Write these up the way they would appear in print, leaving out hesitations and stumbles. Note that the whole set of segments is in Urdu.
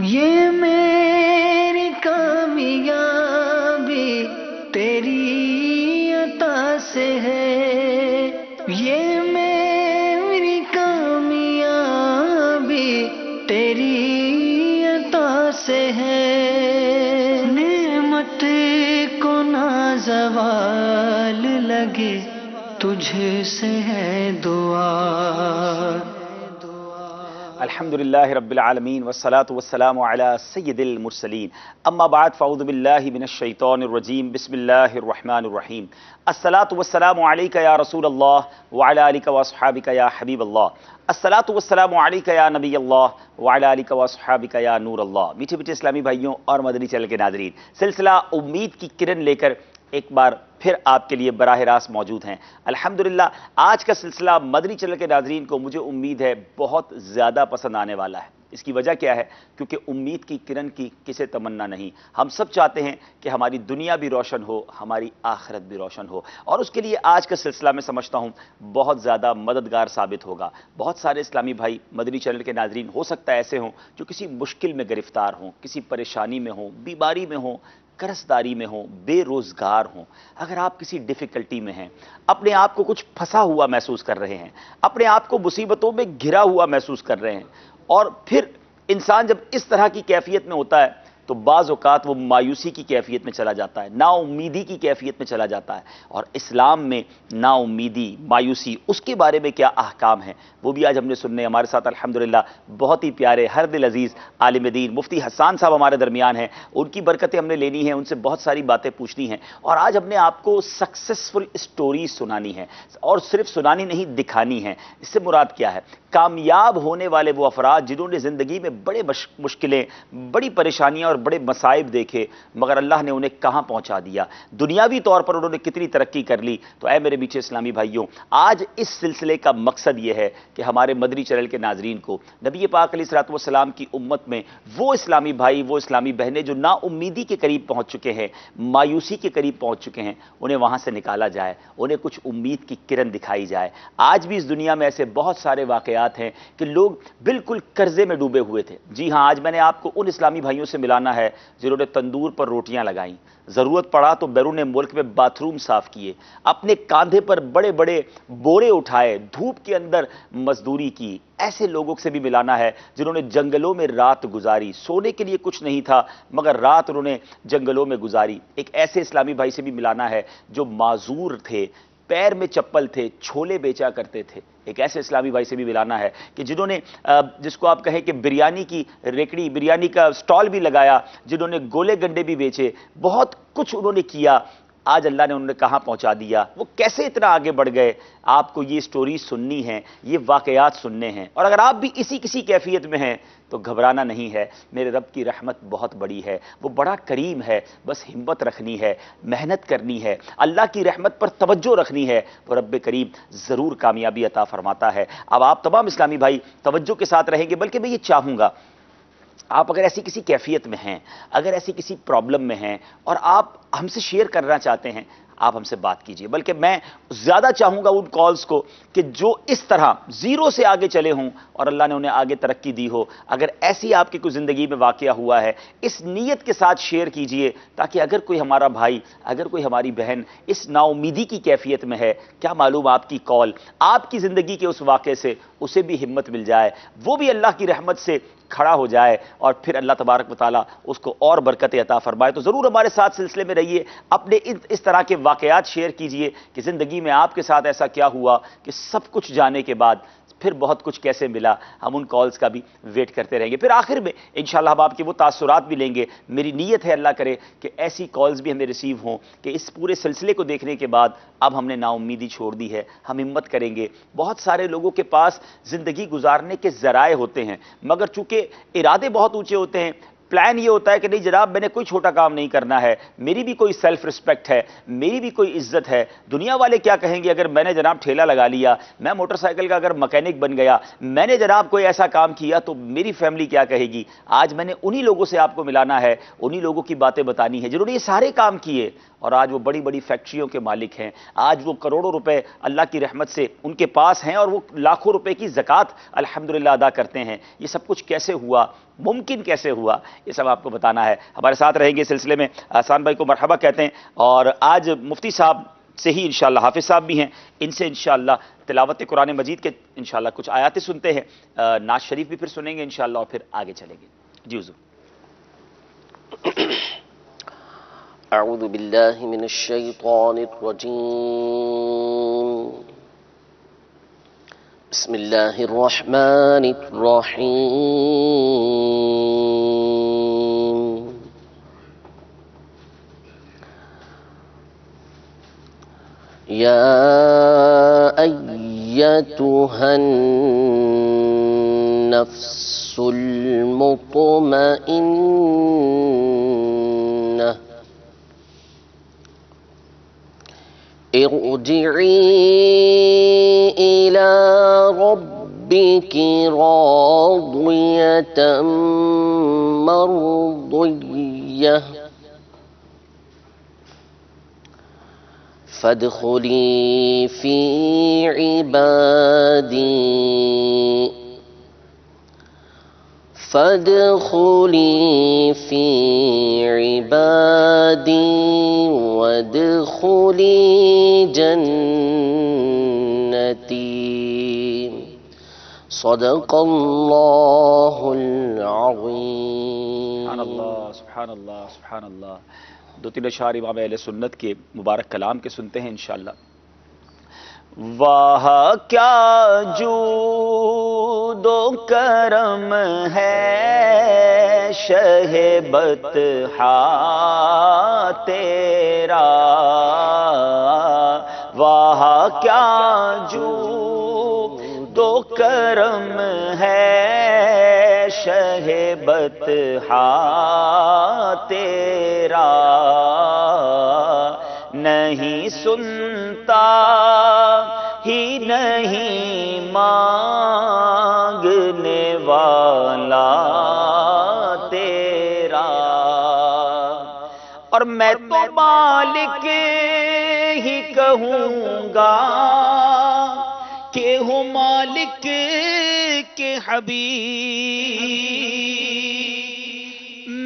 یہ میری کامیابی تیری عطا سے ہے، یہ میری کامیابی تیری عطا سے ہے، نعمت کو نہ زوال لگے تجھ سے ہے دعا۔ الحمدللہ رب العالمین والصلاة والسلام علی سید المرسلین، اما بعد فاعوذ باللہ من الشیطان الرجیم، بسم اللہ الرحمن الرحیم۔ الصلاة والسلام علیک یا رسول اللہ وعلی آلک واصحابک یا حبیب اللہ، الصلاة والسلام علیک یا نبی اللہ وعلی آلک واصحابک یا نور اللہ۔ میٹھے میٹھے اسلامی بھائیوں اور مدنی چینل کے ناظرین، سلسلہ امید کی کرن لے کر ایک بار پھر آپ کے لیے براہ راست موجود ہیں۔ الحمدللہ آج کا سلسلہ مدنی چینل کے ناظرین کو مجھے امید ہے بہت زیادہ پسند آنے والا ہے۔ اس کی وجہ کیا ہے؟ کیونکہ امید کی کرن کی کسے تمنا نہیں۔ ہم سب چاہتے ہیں کہ ہماری دنیا بھی روشن ہو، ہماری آخرت بھی روشن ہو، اور اس کے لیے آج کا سلسلہ میں سمجھتا ہوں بہت زیادہ مددگار ثابت ہوگا۔ بہت سارے اسلامی بھائی مدنی چینل کے ناظرین ہو سکتا ہے ایسے ہوں جو کسی مشکل میں گرفتار ہوں، کسی پریشانی میں ہوں، بیماری میں ہوں، قرضداری میں ہوں، بے روزگار ہوں۔ اگر آپ کسی ڈیفیکلٹی میں ہیں، اپنے آپ کو کچھ پھنسا ہوا محسوس کر رہے ہیں، اپنے آپ کو مصیبتوں میں گھرا ہوا محسوس کر رہے ہیں، اور پھر انسان جب اس طرح کی کیفیت میں ہوتا ہے تو بعض اوقات وہ مایوسی کی کیفیت میں چلا جاتا ہے، نا امیدی کی کیفیت میں چلا جاتا ہے۔ اور اسلام میں نا امیدی، مایوسی، اس کے بارے میں کیا احکام ہیں وہ بھی آج ہم نے سننے۔ ہمارے ساتھ الحمدللہ بہت ہی پیارے ہر دل عزیز عالم دین مفتی حسان صاحب ہمارے درمیان ہیں، ان کی برکتیں ہم نے لینی ہیں، ان سے بہت ساری باتیں پوچھنی ہیں، اور آج ہم نے آپ کو سکسیسفل اسٹوریز سنانی ہے، اور صرف سنانی نہیں دکھانی ہے۔ اس سے مراد کیا ہے؟ کامیاب ہونے والے وہ افراد جنہوں نے زندگی میں بڑے مشکلیں، بڑی پریشانیاں اور بڑے مصائب دیکھے، مگر اللہ نے انہیں کہاں پہنچا دیا، دنیاوی طور پر انہوں نے کتنی ترقی کر لی۔ تو اے میرے میٹھے اسلامی بھائیوں، آج اس سلسلے کا مقصد یہ ہے کہ ہمارے مدنی چینل کے ناظرین کو نبی پاک علیہ الصلوۃ والسلام کی امت میں وہ اسلامی بھائی، وہ اسلامی بہنیں جو نا امیدی کے قریب پہنچ چکے ہیں، مایوسی کے قریب پہنچ چکے ہیں، انہیں وہاں سے نکالا جائے، انہیں کچھ امید کی کرن دکھائی جائے۔ آج بھی اس دنیا میں ایسے بہت سارے واقعات ہیں کہ لوگ بالکل قرضے میں ڈوبے ہوئے تھے۔ جی ہاں، آج میں نے آپ کو ان اسلامی بھائیوں سے ملانا ہے جنہوں نے تندور پر روٹیاں لگائیں، ضرورت پڑا تو بیرون ملک میں باتھ روم صاف کیے، اپنے کاندھے پر بڑے بڑے بورے اٹھائے، دھوپ کے اندر مزدوری کی۔ ایسے لوگوں سے بھی ملانا ہے جنہوں نے جنگلوں میں رات گزاری، سونے کے لیے کچھ نہیں تھا مگر رات انہوں نے جنگلوں میں گزاری۔ ایک ایسے اسلامی بھائی سے بھی ملانا ہے جو معذور تھے، پیر میں چپل تھے، چھولے بیچا کرتے تھے۔ ایک ایسے اسلامی بھائی سے بھی ملانا ہے کہ جنہوں نے جس کو آپ کہیں کہ بریانی کی ریکڑی، بریانی کا سٹال بھی لگایا، جنہوں نے گولے گنڈے بھی بیچے، بہت کچھ انہوں نے کیا۔ آج اللہ نے انہوں نے کہاں پہنچا دیا، وہ کیسے اتنا آگے بڑھ گئے۔ آپ کو یہ سٹوری سننی ہے، یہ واقعات سننے ہیں، اور اگر آپ بھی کسی کیفیت میں ہیں تو گھبرانا نہیں ہے۔ میرے رب کی رحمت بہت بڑی ہے، وہ بڑا کریم ہے، بس ہمت رکھنی ہے، محنت کرنی ہے، اللہ کی رحمت پر توجہ رکھنی ہے، تو رب کریم ضرور کامیابی عطا فرماتا ہے۔ اب آپ تمام اسلامی بھائی توجہ کے ساتھ رہیں گے، بلکہ میں یہ چاہوں گا آپ اگر ایسی کسی کیفیت میں ہیں، اگر ایسی کسی پرابلم میں ہیں اور آپ ہم سے شیئر کرنا چاہتے ہیں، آپ ہم سے بات کیجئے۔ بلکہ میں زیادہ چاہوں گا ان کالز کو کہ جو اس طرح زیرو سے آگے چلے ہوں اور اللہ نے انہیں آگے ترقی دی ہو۔ اگر ایسی آپ کی کوئی زندگی میں واقعہ ہوا ہے، اس نیت کے ساتھ شیئر کیجئے تاکہ اگر کوئی ہمارا بھائی، اگر کوئی ہماری بہن اس نا امیدی کی کیفیت میں ہے، کیا معلوم آپ کی کال آپ کی زندگی کے اس واقعے سے اسے بھی ہمت مل جائے، وہ بھی اللہ کی رحمت سے کھڑا ہو جائے، اور پھر اللہ تبارک و تعالیٰ اس کو اور برکت عطا فرمائے۔ تو ضرور ہمارے ساتھ سلسلے میں رہیے، اپنے اس طرح کے واقعات شیئر کیجئے کہ زندگی میں آپ کے ساتھ ایسا کیا ہوا کہ سب کچھ جانے کے بعد پھر بہت کچھ کیسے ملا۔ ہم ان کالز کا بھی ویٹ کرتے رہیں گے۔ پھر آخر میں انشاءاللہ ہم آپ کے وہ تاثرات بھی لیں گے۔ میری نیت ہے اللہ کرے کہ ایسی کالز بھی ہمیں ریسیو ہوں کہ اس پورے سلسلے کو دیکھنے کے بعد اب ہم نے نا امیدی چھوڑ دی ہے، ہم ہمت کریں گے۔ بہت سارے لوگوں کے پاس زندگی گزارنے کے ذرائع ہوتے ہیں، مگر چونکہ ارادے بہت اونچے ہوتے ہیں، پلان یہ ہوتا ہے کہ نہیں جناب میں نے کوئی چھوٹا کام نہیں کرنا ہے، میری بھی کوئی سیلف رسپیکٹ ہے، میری بھی کوئی عزت ہے، دنیا والے کیا کہیں گے اگر میں نے جناب ٹھیلا لگا لیا، میں موٹر سائیکل کا اگر مکینک بن گیا، میں نے جناب کوئی ایسا کام کیا تو میری فیملی کیا کہے گی۔ آج میں نے انہی لوگوں سے آپ کو ملانا ہے، انہی لوگوں کی باتیں بتانی ہے جنہوں نے یہ سارے کام کیے اور آج وہ بڑی بڑی فیکٹریوں کے مالک ہیں، آج وہ کروڑوں روپے اللہ کی رحمت سے ان کے پاس ہیں اور وہ لاکھوں روپے کی زکوٰۃ الحمدللہ ادا کرتے ہیں۔ یہ سب کچھ کیسے ہوا، ممکن کیسے ہوا، یہ سب آپ کو بتانا ہے۔ ہمارے ساتھ رہیں گے اس سلسلے میں احسان بھائی کو مرحبا کہتے ہیں، اور آج مفتی صاحب سے ہی انشاءاللہ، حافظ صاحب بھی ہیں، ان سے انشاءاللہ تلاوت قرآن مجید کے انشاءاللہ کچھ آیاتیں سنتے ہیں، نعت شریف بھی پھر سنیں گے انشاءاللہ، اور پھر آگے چلیں گے۔ جی حضور۔ اعوذ باللہ من الشیطان الرجیم، بسم اللہ الرحمن الرحیم، یا ایتها النفس المطمئنة ارجعي إلى ربك راضية مرضية فادخلي في عبادي وادخلي جنتي صدق اللہ العظیم۔ سبحان اللہ، سبحان اللہ، سبحان اللہ۔ دو تین اشعار امام اہل سنت کے مبارک کلام کے سنتے ہیں انشاءاللہ۔ واہ کیا جود و کرم ہے شہ بطحا تیرا، واہ کیا جود و کرم ہے شہ بطحا تیرا، نہیں سنتا ہی نہیں مانگنے والا تیرا، اور میں تو مالک ہی کہوں گا کہ ہوں مالک کے حبیب،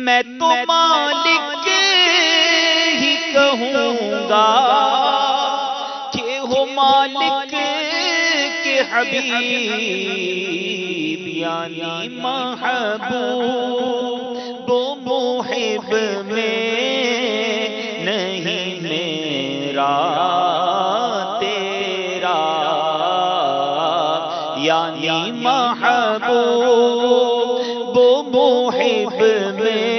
میں تو مالک ہی کہوں گا کہ ہو مالک کے حبیب، یعنی محبوب و محب میں نہیں میرا تیرا، یعنی محبوب و محب میں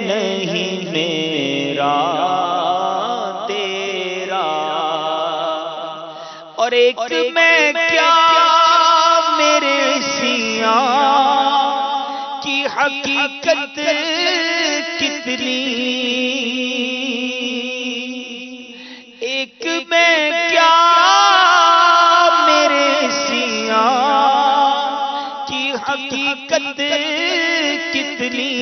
نہیں میرا تیرا، اور ایک میں کیا میرے سیاں کی حقیقت کتنی، ایک میں کیا میرے سیاں کی حقیقت کتنی،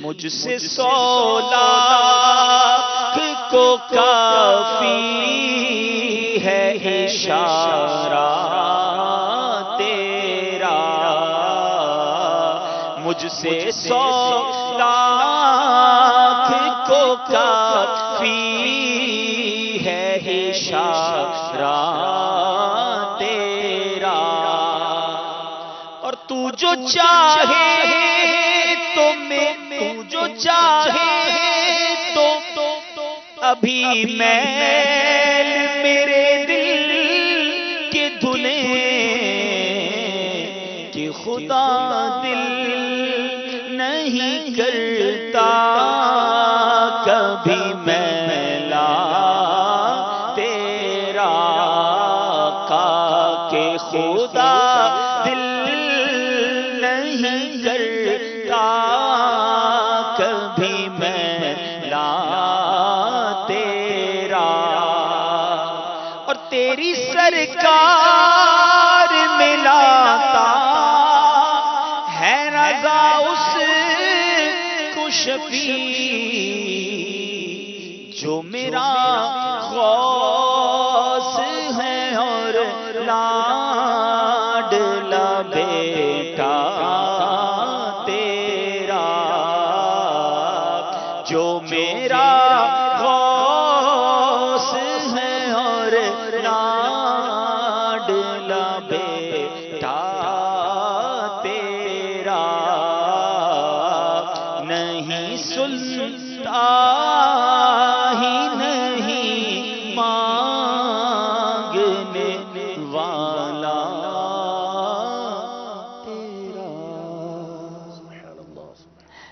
مجھ سے 100 لاکھ کو کافی ہے اشارہ تیرا، مجھ سے 100 لاکھ کو کافی ہے اشارہ تیرا، اور تو جو چاہے تو میں، تو جو چاہے تو ابھی میل میرے دل کے دھلے، کہ خدا دل نہیں کرتا کبھی میلا تیرا، کہ خدا دل نہیں کرتا کبھی میلا تیرا، اور تیری سرکار ملاتا ہے رضا اس کو شفیع جو میرا غوث ہے اور لاڈلا بیٹا تیرا، جو میرا غوث ہے اور لاڈلا بیٹا تیرا، نہیں سنتا ہی نہیں مانگنے والا تیرا۔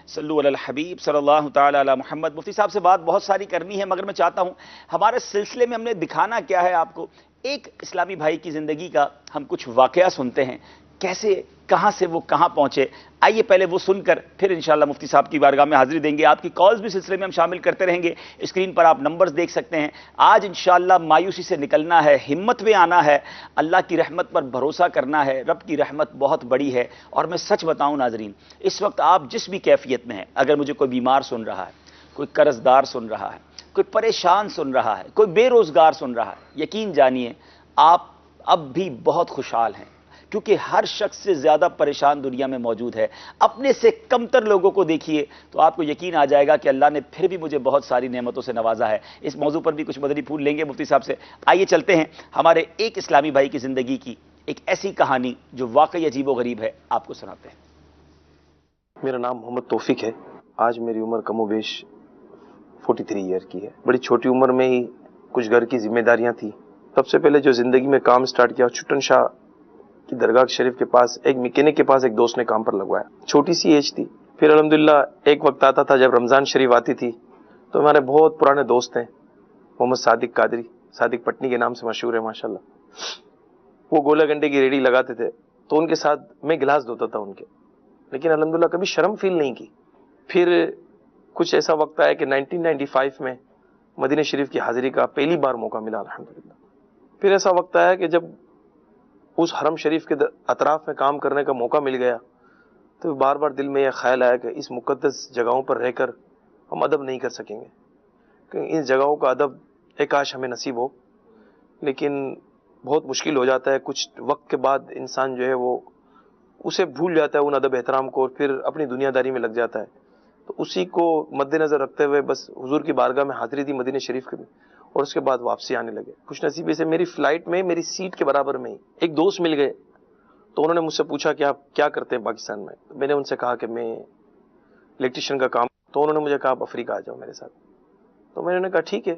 صلو علی الحبیب صلی اللہ تعالی علی محمد۔ مفتی صاحب سے بات بہت ساری کرنی ہے، مگر میں چاہتا ہوں ہمارے سلسلے میں ہم نے دکھانا کیا ہے آپ کو، ایک اسلامی بھائی کی زندگی کا ہم کچھ واقعہ سنتے ہیں، کیسے کہاں سے وہ کہاں پہنچے۔ آئیے پہلے وہ سن کر پھر انشاءاللہ مفتی صاحب کی بارگاہ میں حاضری دیں گے۔ آپ کی کالز بھی سلسلے میں ہم شامل کرتے رہیں گے، اسکرین پر آپ نمبرز دیکھ سکتے ہیں۔ آج انشاءاللہ مایوسی سے نکلنا ہے، ہمت میں آنا ہے، اللہ کی رحمت پر بھروسہ کرنا ہے۔ رب کی رحمت بہت بڑی ہے، اور میں سچ بتاؤں ناظرین، اس وقت آپ جس بھی کیفیت میں ہیں، اگر مجھے کوئی بیمار سن رہا ہے، کوئی قرض دار سن رہا ہے، کوئی پریشان سن رہا ہے، کوئی بے روزگار سن رہا ہے، یقین جانیے آپ اب بھی بہت خوشحال ہیں، کیونکہ ہر شخص سے زیادہ پریشان دنیا میں موجود ہے۔ اپنے سے کمتر لوگوں کو دیکھیے تو آپ کو یقین آ جائے گا کہ اللہ نے پھر بھی مجھے بہت ساری نعمتوں سے نوازا ہے۔ اس موضوع پر بھی کچھ مدنی پھول لیں گے مفتی صاحب سے۔ آئیے چلتے ہیں ہمارے ایک اسلامی بھائی کی زندگی کی ایک ایسی کہانی جو واقعی عجیب و غریب ہے، آپ کو سناتے ہیں۔ میرا نام محمد توفیق ہے۔ آج میری عمر کم و بیش 43 ایئر کی ہے۔ بڑی چھوٹی عمر میں ہی کچھ گھر کی ذمہ داریاں تھیں۔ سب سے پہلے جو زندگی میں کام سٹارٹ کیا، چھٹن شاہ کی درگاہ شریف کے پاس ایک میکینک کے پاس ایک دوست نے کام پر لگوایا۔ چھوٹی سی ایج تھی۔ پھر الحمدللہ ایک وقت آتا تھا جب رمضان شریف آتی تھی تو ہمارے بہت پرانے دوست ہیں، محمد صادق قادری، صادق پٹنی کے نام سے مشہور ہے ماشاءاللہ، وہ گولا گنڈے کی ریڑھی لگاتے تھے، تو ان کے ساتھ میں گلاس دھوتا تھا ان کے، لیکن الحمدللہ کبھی شرم فیل نہیں کی۔ پھر کچھ ایسا وقت آیا کہ 1995 میں مدینہ شریف کی حاضری کا پہلی بار موقع ملا الحمدللہ۔ پھر ایسا وقت آیا کہ جب اس حرم شریف کے اطراف میں کام کرنے کا موقع مل گیا تو بار بار دل میں یہ خیال آیا کہ اس مقدس جگہوں پر رہ کر ہم ادب نہیں کر سکیں گے، کہ ان جگہوں کا ادب ایک کاش ہمیں نصیب ہو، لیکن بہت مشکل ہو جاتا ہے۔ کچھ وقت کے بعد انسان جو ہے وہ اسے بھول جاتا ہے ان ادب احترام کو، اور پھر اپنی دنیا داری میں لگ جاتا ہے۔ تو اسی کو مد نظر رکھتے ہوئے بس حضور کی بارگاہ میں حاضری دی مدینہ شریف کے، اور اس کے بعد واپسی آنے لگے۔ خوش نصیبی سے میری فلائٹ میں میری سیٹ کے برابر میں ہی ایک دوست مل گئے، تو انہوں نے مجھ سے پوچھا کہ آپ کیا کرتے ہیں پاکستان میں؟ میں نے ان سے کہا کہ میں الیکٹریشین کا کام، تو انہوں نے مجھے کہا آپ افریقہ آ جاؤ میرے ساتھ۔ تو میں نے کہا ٹھیک ہے،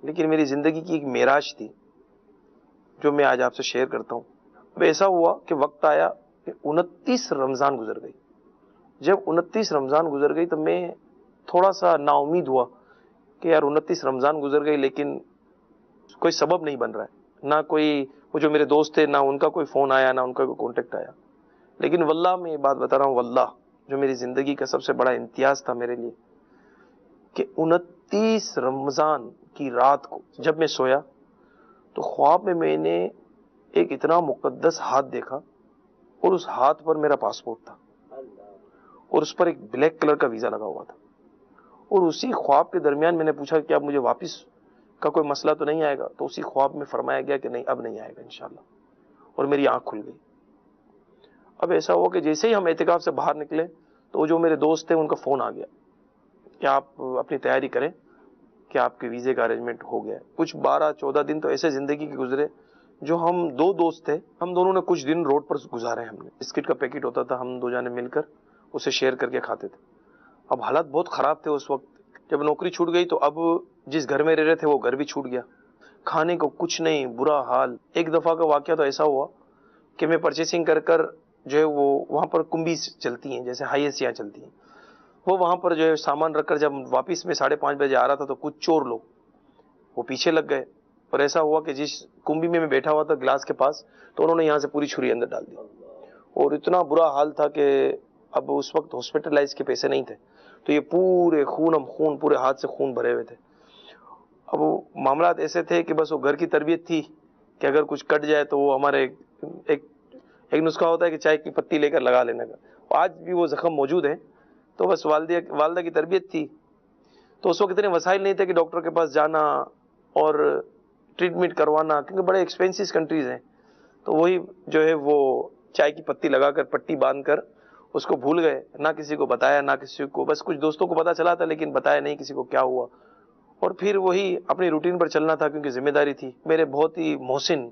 لیکن میری زندگی کی ایک معراج تھی جو میں آج آپ سے شیئر کرتا ہوں۔ اب ایسا ہوا کہ وقت آیا کہ 29 رمضان گزر گئی۔ جب 29 رمضان گزر گئی تو میں تھوڑا سا نا امید ہوا کہ یار 29 رمضان گزر گئی لیکن کوئی سبب نہیں بن رہا ہے، نہ کوئی وہ جو میرے دوست تھے نہ ان کا کوئی فون آیا نہ ان کا کوئی کانٹیکٹ آیا۔ لیکن واللہ میں یہ بات بتا رہا ہوں، واللہ جو میری زندگی کا سب سے بڑا امتیاز تھا میرے لیے کہ 29 رمضان کی رات کو جب میں سویا تو خواب میں نے ایک اتنا مقدس ہاتھ دیکھا، اور اس ہاتھ پر میرا پاسپورٹ تھا، اور اس پر ایک بلیک کلر کا ویزا لگا ہوا تھا۔ اور اسی خواب کے درمیان میں نے پوچھا کہ اب مجھے واپس کا کوئی مسئلہ تو نہیں آئے گا؟ تو اسی خواب میں فرمایا گیا کہ نہیں اب نہیں آئے گا انشاءاللہ، اور میری آنکھ کھل گئی۔ اب ایسا ہوا کہ جیسے ہی ہم اعتکاف سے باہر نکلے تو جو میرے دوست تھے ان کا فون آ گیا کہ آپ اپنی تیاری کریں کہ آپ کے ویزے کا ارینجمنٹ ہو گیا ہے۔ کچھ 12-14 دن تو ایسے زندگی کے گزرے جو ہم دو دوست تھے، ہم دونوں نے کچھ دن روڈ پر گزارے۔ ہم نے بسکٹ کا پیکٹ ہوتا تھا، ہم دو جانے مل کر اسے شیئر کر کے کھاتے تھے۔ اب حالات بہت خراب تھے اس وقت، جب نوکری چھوٹ گئی تو اب جس گھر میں رہ رہے تھے وہ گھر بھی چھوٹ گیا، کھانے کو کچھ نہیں، برا حال۔ ایک دفعہ کا واقعہ تو ایسا ہوا کہ میں پرچیسنگ کر جو ہے وہ وہاں پر کنبی چلتی ہیں، جیسے ہائی ایسیاں چلتی ہیں، وہ وہاں پر جو ہے سامان رکھ کر جب واپس میں 5:30 بجے آ رہا تھا تو کچھ چور لوگ وہ پیچھے لگ گئے، اور ایسا ہوا کہ جس کنبی میں بیٹھا ہوا تھا گلاس کے پاس، تو انہوں نے یہاں سے پوری چھری اندر ڈال دی، اور اتنا برا حال تھا کہ اب اس وقت ہاسپٹلائز کے پیسے نہیں تھے، تو یہ پورے خون پورے ہاتھ سے خون بھرے ہوئے تھے۔ اب وہ معاملات ایسے تھے کہ بس وہ گھر کی تربیت تھی کہ اگر کچھ کٹ جائے تو وہ ہمارے ایک نسخہ ہوتا ہے کہ چائے کی پتی لے کر لگا لینے کا، آج بھی وہ زخم موجود ہے۔ تو تو بس والدہ کی تربیت تھی. تو اس وقت اتنے وسائل نہیں تھے کہ ڈاکٹر کے پاس جانا اور ٹریٹمنٹ کروانا, کیونکہ بڑے ایکسپینسو کنٹریز ہیں. تو وہی جو ہے وہ چائے کی پتی لگا کر پٹی باندھ کر اس کو بھول گئے, نہ کسی کو بتایا نہ کسی کو, بس کچھ دوستوں کو پتا چلا تھا لیکن بتایا نہیں کسی کو کیا ہوا. اور پھر وہی اپنی روٹین پر چلنا تھا کیونکہ ذمہ داری تھی. میرے بہت ہی محسن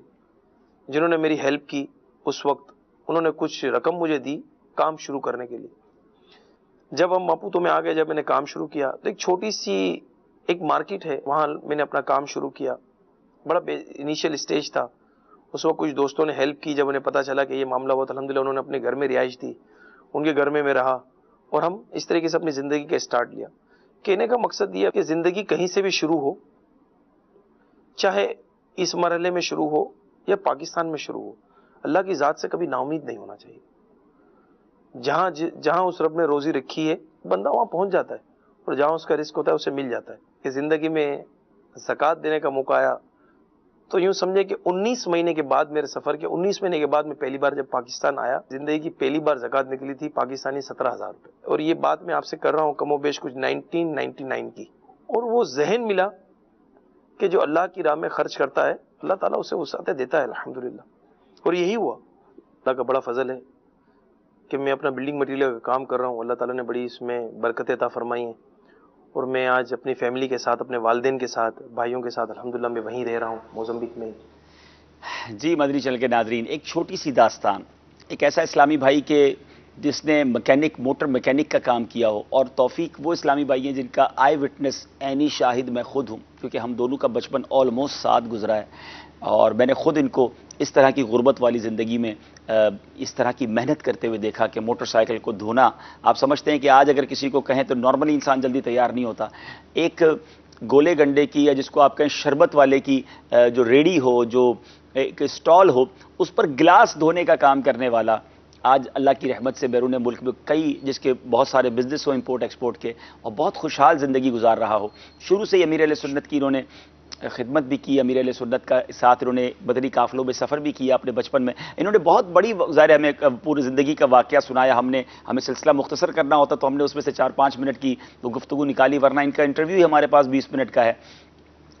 جنہوں نے میری ہیلپ کی اس وقت, انہوں نے کچھ رقم مجھے دی کام شروع کرنے کے لیے. جب ہم ماپوتو میں آ گئے, جب میں نے کام شروع کیا تو ایک چھوٹی سی ایک مارکیٹ ہے, وہاں میں نے اپنا کام شروع کیا. بڑا انیشیل اسٹیج تھا. اس وقت کچھ دوستوں نے ہیلپ کی. جب انہیں پتا چلا کہ یہ معاملہ ہوا تو الحمدللہ انہوں نے اپنے گھر میں رہائش دی, ان کے گھر میں رہا, اور ہم اس طریقے سے اپنی زندگی کا اسٹارٹ لیا. کہنے کا مقصد یہ ہے کہ زندگی کہیں سے بھی شروع ہو, چاہے اس مرحلے میں شروع ہو یا پاکستان میں شروع ہو, اللہ کی ذات سے کبھی نا امید نہیں ہونا چاہیے. جہاں اس رب نے روزی رکھی ہے بندہ وہاں پہنچ جاتا ہے, اور جہاں اس کا رزق ہوتا ہے اسے مل جاتا ہے. کہ زندگی میں زکوٰۃ دینے کا موقع آیا تو یوں سمجھے کہ 19 مہینے کے بعد, میرے سفر کے 19 مہینے کے بعد میں پہلی بار جب پاکستان آیا, زندگی کی پہلی بار زکوٰۃ نکلی تھی پاکستانی 17,000 روپے. اور یہ بات میں آپ سے کر رہا ہوں کم و بیش کچھ 1999 کی. اور وہ ذہن ملا کہ جو اللہ کی راہ میں خرچ کرتا ہے اللہ تعالیٰ اسے وسعتیں دیتا ہے الحمدللہ. اور یہی ہوا. اللہ کا بڑا فضل ہے کہ میں اپنا بلڈنگ مٹیریل کا کام کر رہا ہوں. اللہ تعالیٰ نے بڑی اس میں برکتیں عطا فرمائی ہیں, اور میں آج اپنی فیملی کے ساتھ, اپنے والدین کے ساتھ, بھائیوں کے ساتھ الحمدللہ میں وہیں رہ رہا ہوں, موزمبیق میں. جی مدنی چینل کے ناظرین, ایک چھوٹی سی داستان. ایک ایسا اسلامی بھائی کے جس نے موٹر میکینک کا کام کیا ہو, اور توفیق وہ اسلامی بھائی ہیں جن کا آئی وٹنس, عینی شاہد میں خود ہوں, کیونکہ ہم دونوں کا بچپن آلموسٹ ساتھ گزرا ہے, اور میں نے خود ان کو اس طرح کی غربت والی زندگی میں اس طرح کی محنت کرتے ہوئے دیکھا کہ موٹر سائیکل کو دھونا. آپ سمجھتے ہیں کہ آج اگر کسی کو کہیں تو نارملی انسان جلدی تیار نہیں ہوتا. ایک گولے گنڈے کی, یا جس کو آپ کہیں شربت والے کی جو ریڑھی ہو, جو ایک اسٹال ہو, اس پر گلاس دھونے کا کام کرنے والا, آج اللہ کی رحمت سے بیرون ملک میں کئی, جس کے بہت سارے بزنس ہو امپورٹ ایکسپورٹ کے, اور بہت خوشحال زندگی گزار رہا ہو. شروع سے ہی امیر اہل سنت کی انہوں نے خدمت بھی کی, امیر اہل سنت کا ساتھ انہوں نے بدری قافلوں میں سفر بھی کیا اپنے بچپن میں. انہوں نے بہت بڑی ظاہر ہمیں پوری زندگی کا واقعہ سنایا. ہمیں سلسلہ مختصر کرنا ہوتا تو ہم نے اس میں سے 4-5 منٹ کی وہ گفتگو نکالی, ورنہ ان کا انٹرویو ہی ہمارے پاس 20 منٹ کا ہے.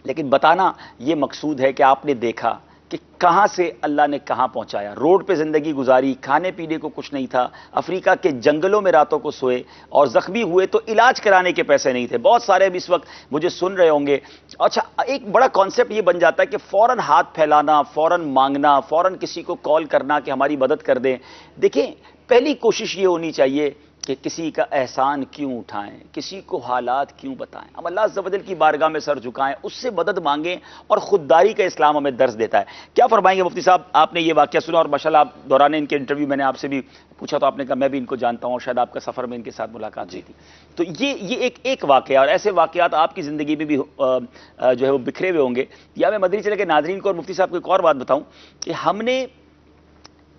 لیکن بتانا یہ مقصود ہے کہ آپ نے دیکھا کہ کہاں سے اللہ نے کہاں پہنچایا. روڈ پہ زندگی گزاری, کھانے پینے کو کچھ نہیں تھا, افریقہ کے جنگلوں میں راتوں کو سوئے, اور زخمی ہوئے تو علاج کرانے کے پیسے نہیں تھے. بہت سارے اب اس وقت مجھے سن رہے ہوں گے. اچھا, ایک بڑا کانسیپٹ یہ بن جاتا ہے کہ فوراً ہاتھ پھیلانا, فوراً مانگنا, فوراً کسی کو کال کرنا کہ ہماری مدد کر دیں. دیکھیں, پہلی کوشش یہ ہونی چاہیے کہ کسی کا احسان کیوں اٹھائیں, کسی کو حالات کیوں بتائیں, ہم اللہ عز و جل کی بارگاہ میں سر جھکائیں, اس سے مدد مانگیں, اور خودداری کا اسلام ہمیں درس دیتا ہے. کیا فرمائیں گے مفتی صاحب؟ آپ نے یہ واقعہ سنا, اور ماشاءاللہ آپ دوران ان کے انٹرویو میں نے آپ سے بھی پوچھا تو آپ نے کہا میں بھی ان کو جانتا ہوں, اور شاید آپ کا سفر میں ان کے ساتھ ملاقات ہوئی تھی. تو یہ ایک واقعہ, اور ایسے واقعات آپ کی زندگی میں بھی جو ہے وہ بکھرے ہوئے ہوں گے. یا میں مدنی چینل کے ناظرین کو اور مفتی صاحب کو ایک اور بات بتاؤں کہ ہم نے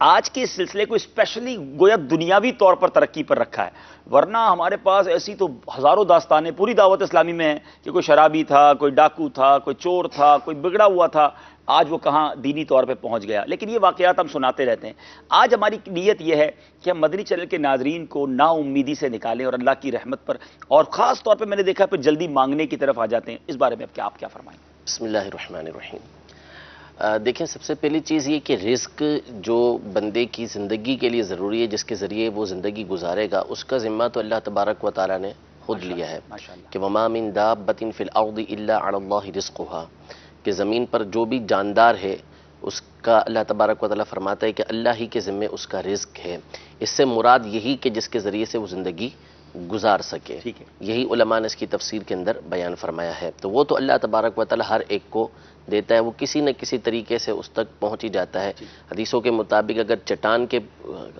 آج کے اس سلسلے کو اسپیشلی گویا دنیاوی طور پر ترقی پر رکھا ہے, ورنہ ہمارے پاس ایسی تو ہزاروں داستانیں پوری دعوت اسلامی میں ہیں کہ کوئی شرابی تھا, کوئی ڈاکو تھا, کوئی چور تھا, کوئی بگڑا ہوا تھا, آج وہ کہاں دینی طور پہ پہنچ گیا. لیکن یہ واقعات ہم سناتے رہتے ہیں. آج ہماری نیت یہ ہے کہ ہم مدنی چینل کے ناظرین کو نا امیدی سے نکالیں, اور اللہ کی رحمت پر, اور خاص طور پہ میں نے دیکھا پھر جلدی مانگنے کی طرف آ جاتے ہیں. اس بارے میں آپ کیا فرمائیں؟ بسم اللہ الرحمن الرحیم. دیکھیں, سب سے پہلی چیز یہ کہ رزق جو بندے کی زندگی کے لیے ضروری ہے, جس کے ذریعے وہ زندگی گزارے گا, اس کا ذمہ تو اللہ تبارک و تعالیٰ نے خود لیا ہے کہ وَمَا مِن دَابَّةٍ فِي الْأَرْضِ إِلَّا عَلَى اللَّهِ رِزْقُهَا, کہ زمین پر جو بھی جاندار ہے اس کا اللہ تبارک و تعالیٰ فرماتا ہے کہ اللہ ہی کے ذمے اس کا رزق ہے. اس سے مراد یہی کہ جس کے ذریعے سے وہ زندگی گزار سکے. یہی علماء نے اس کی تفسیر کے اندر بیان فرمایا ہے. تو وہ تو اللہ تبارک و تعالیٰ ہر ایک کو دیتا ہے, وہ کسی نہ کسی طریقے سے اس تک پہنچ ہی جاتا ہے. حدیثوں کے مطابق اگر چٹان کے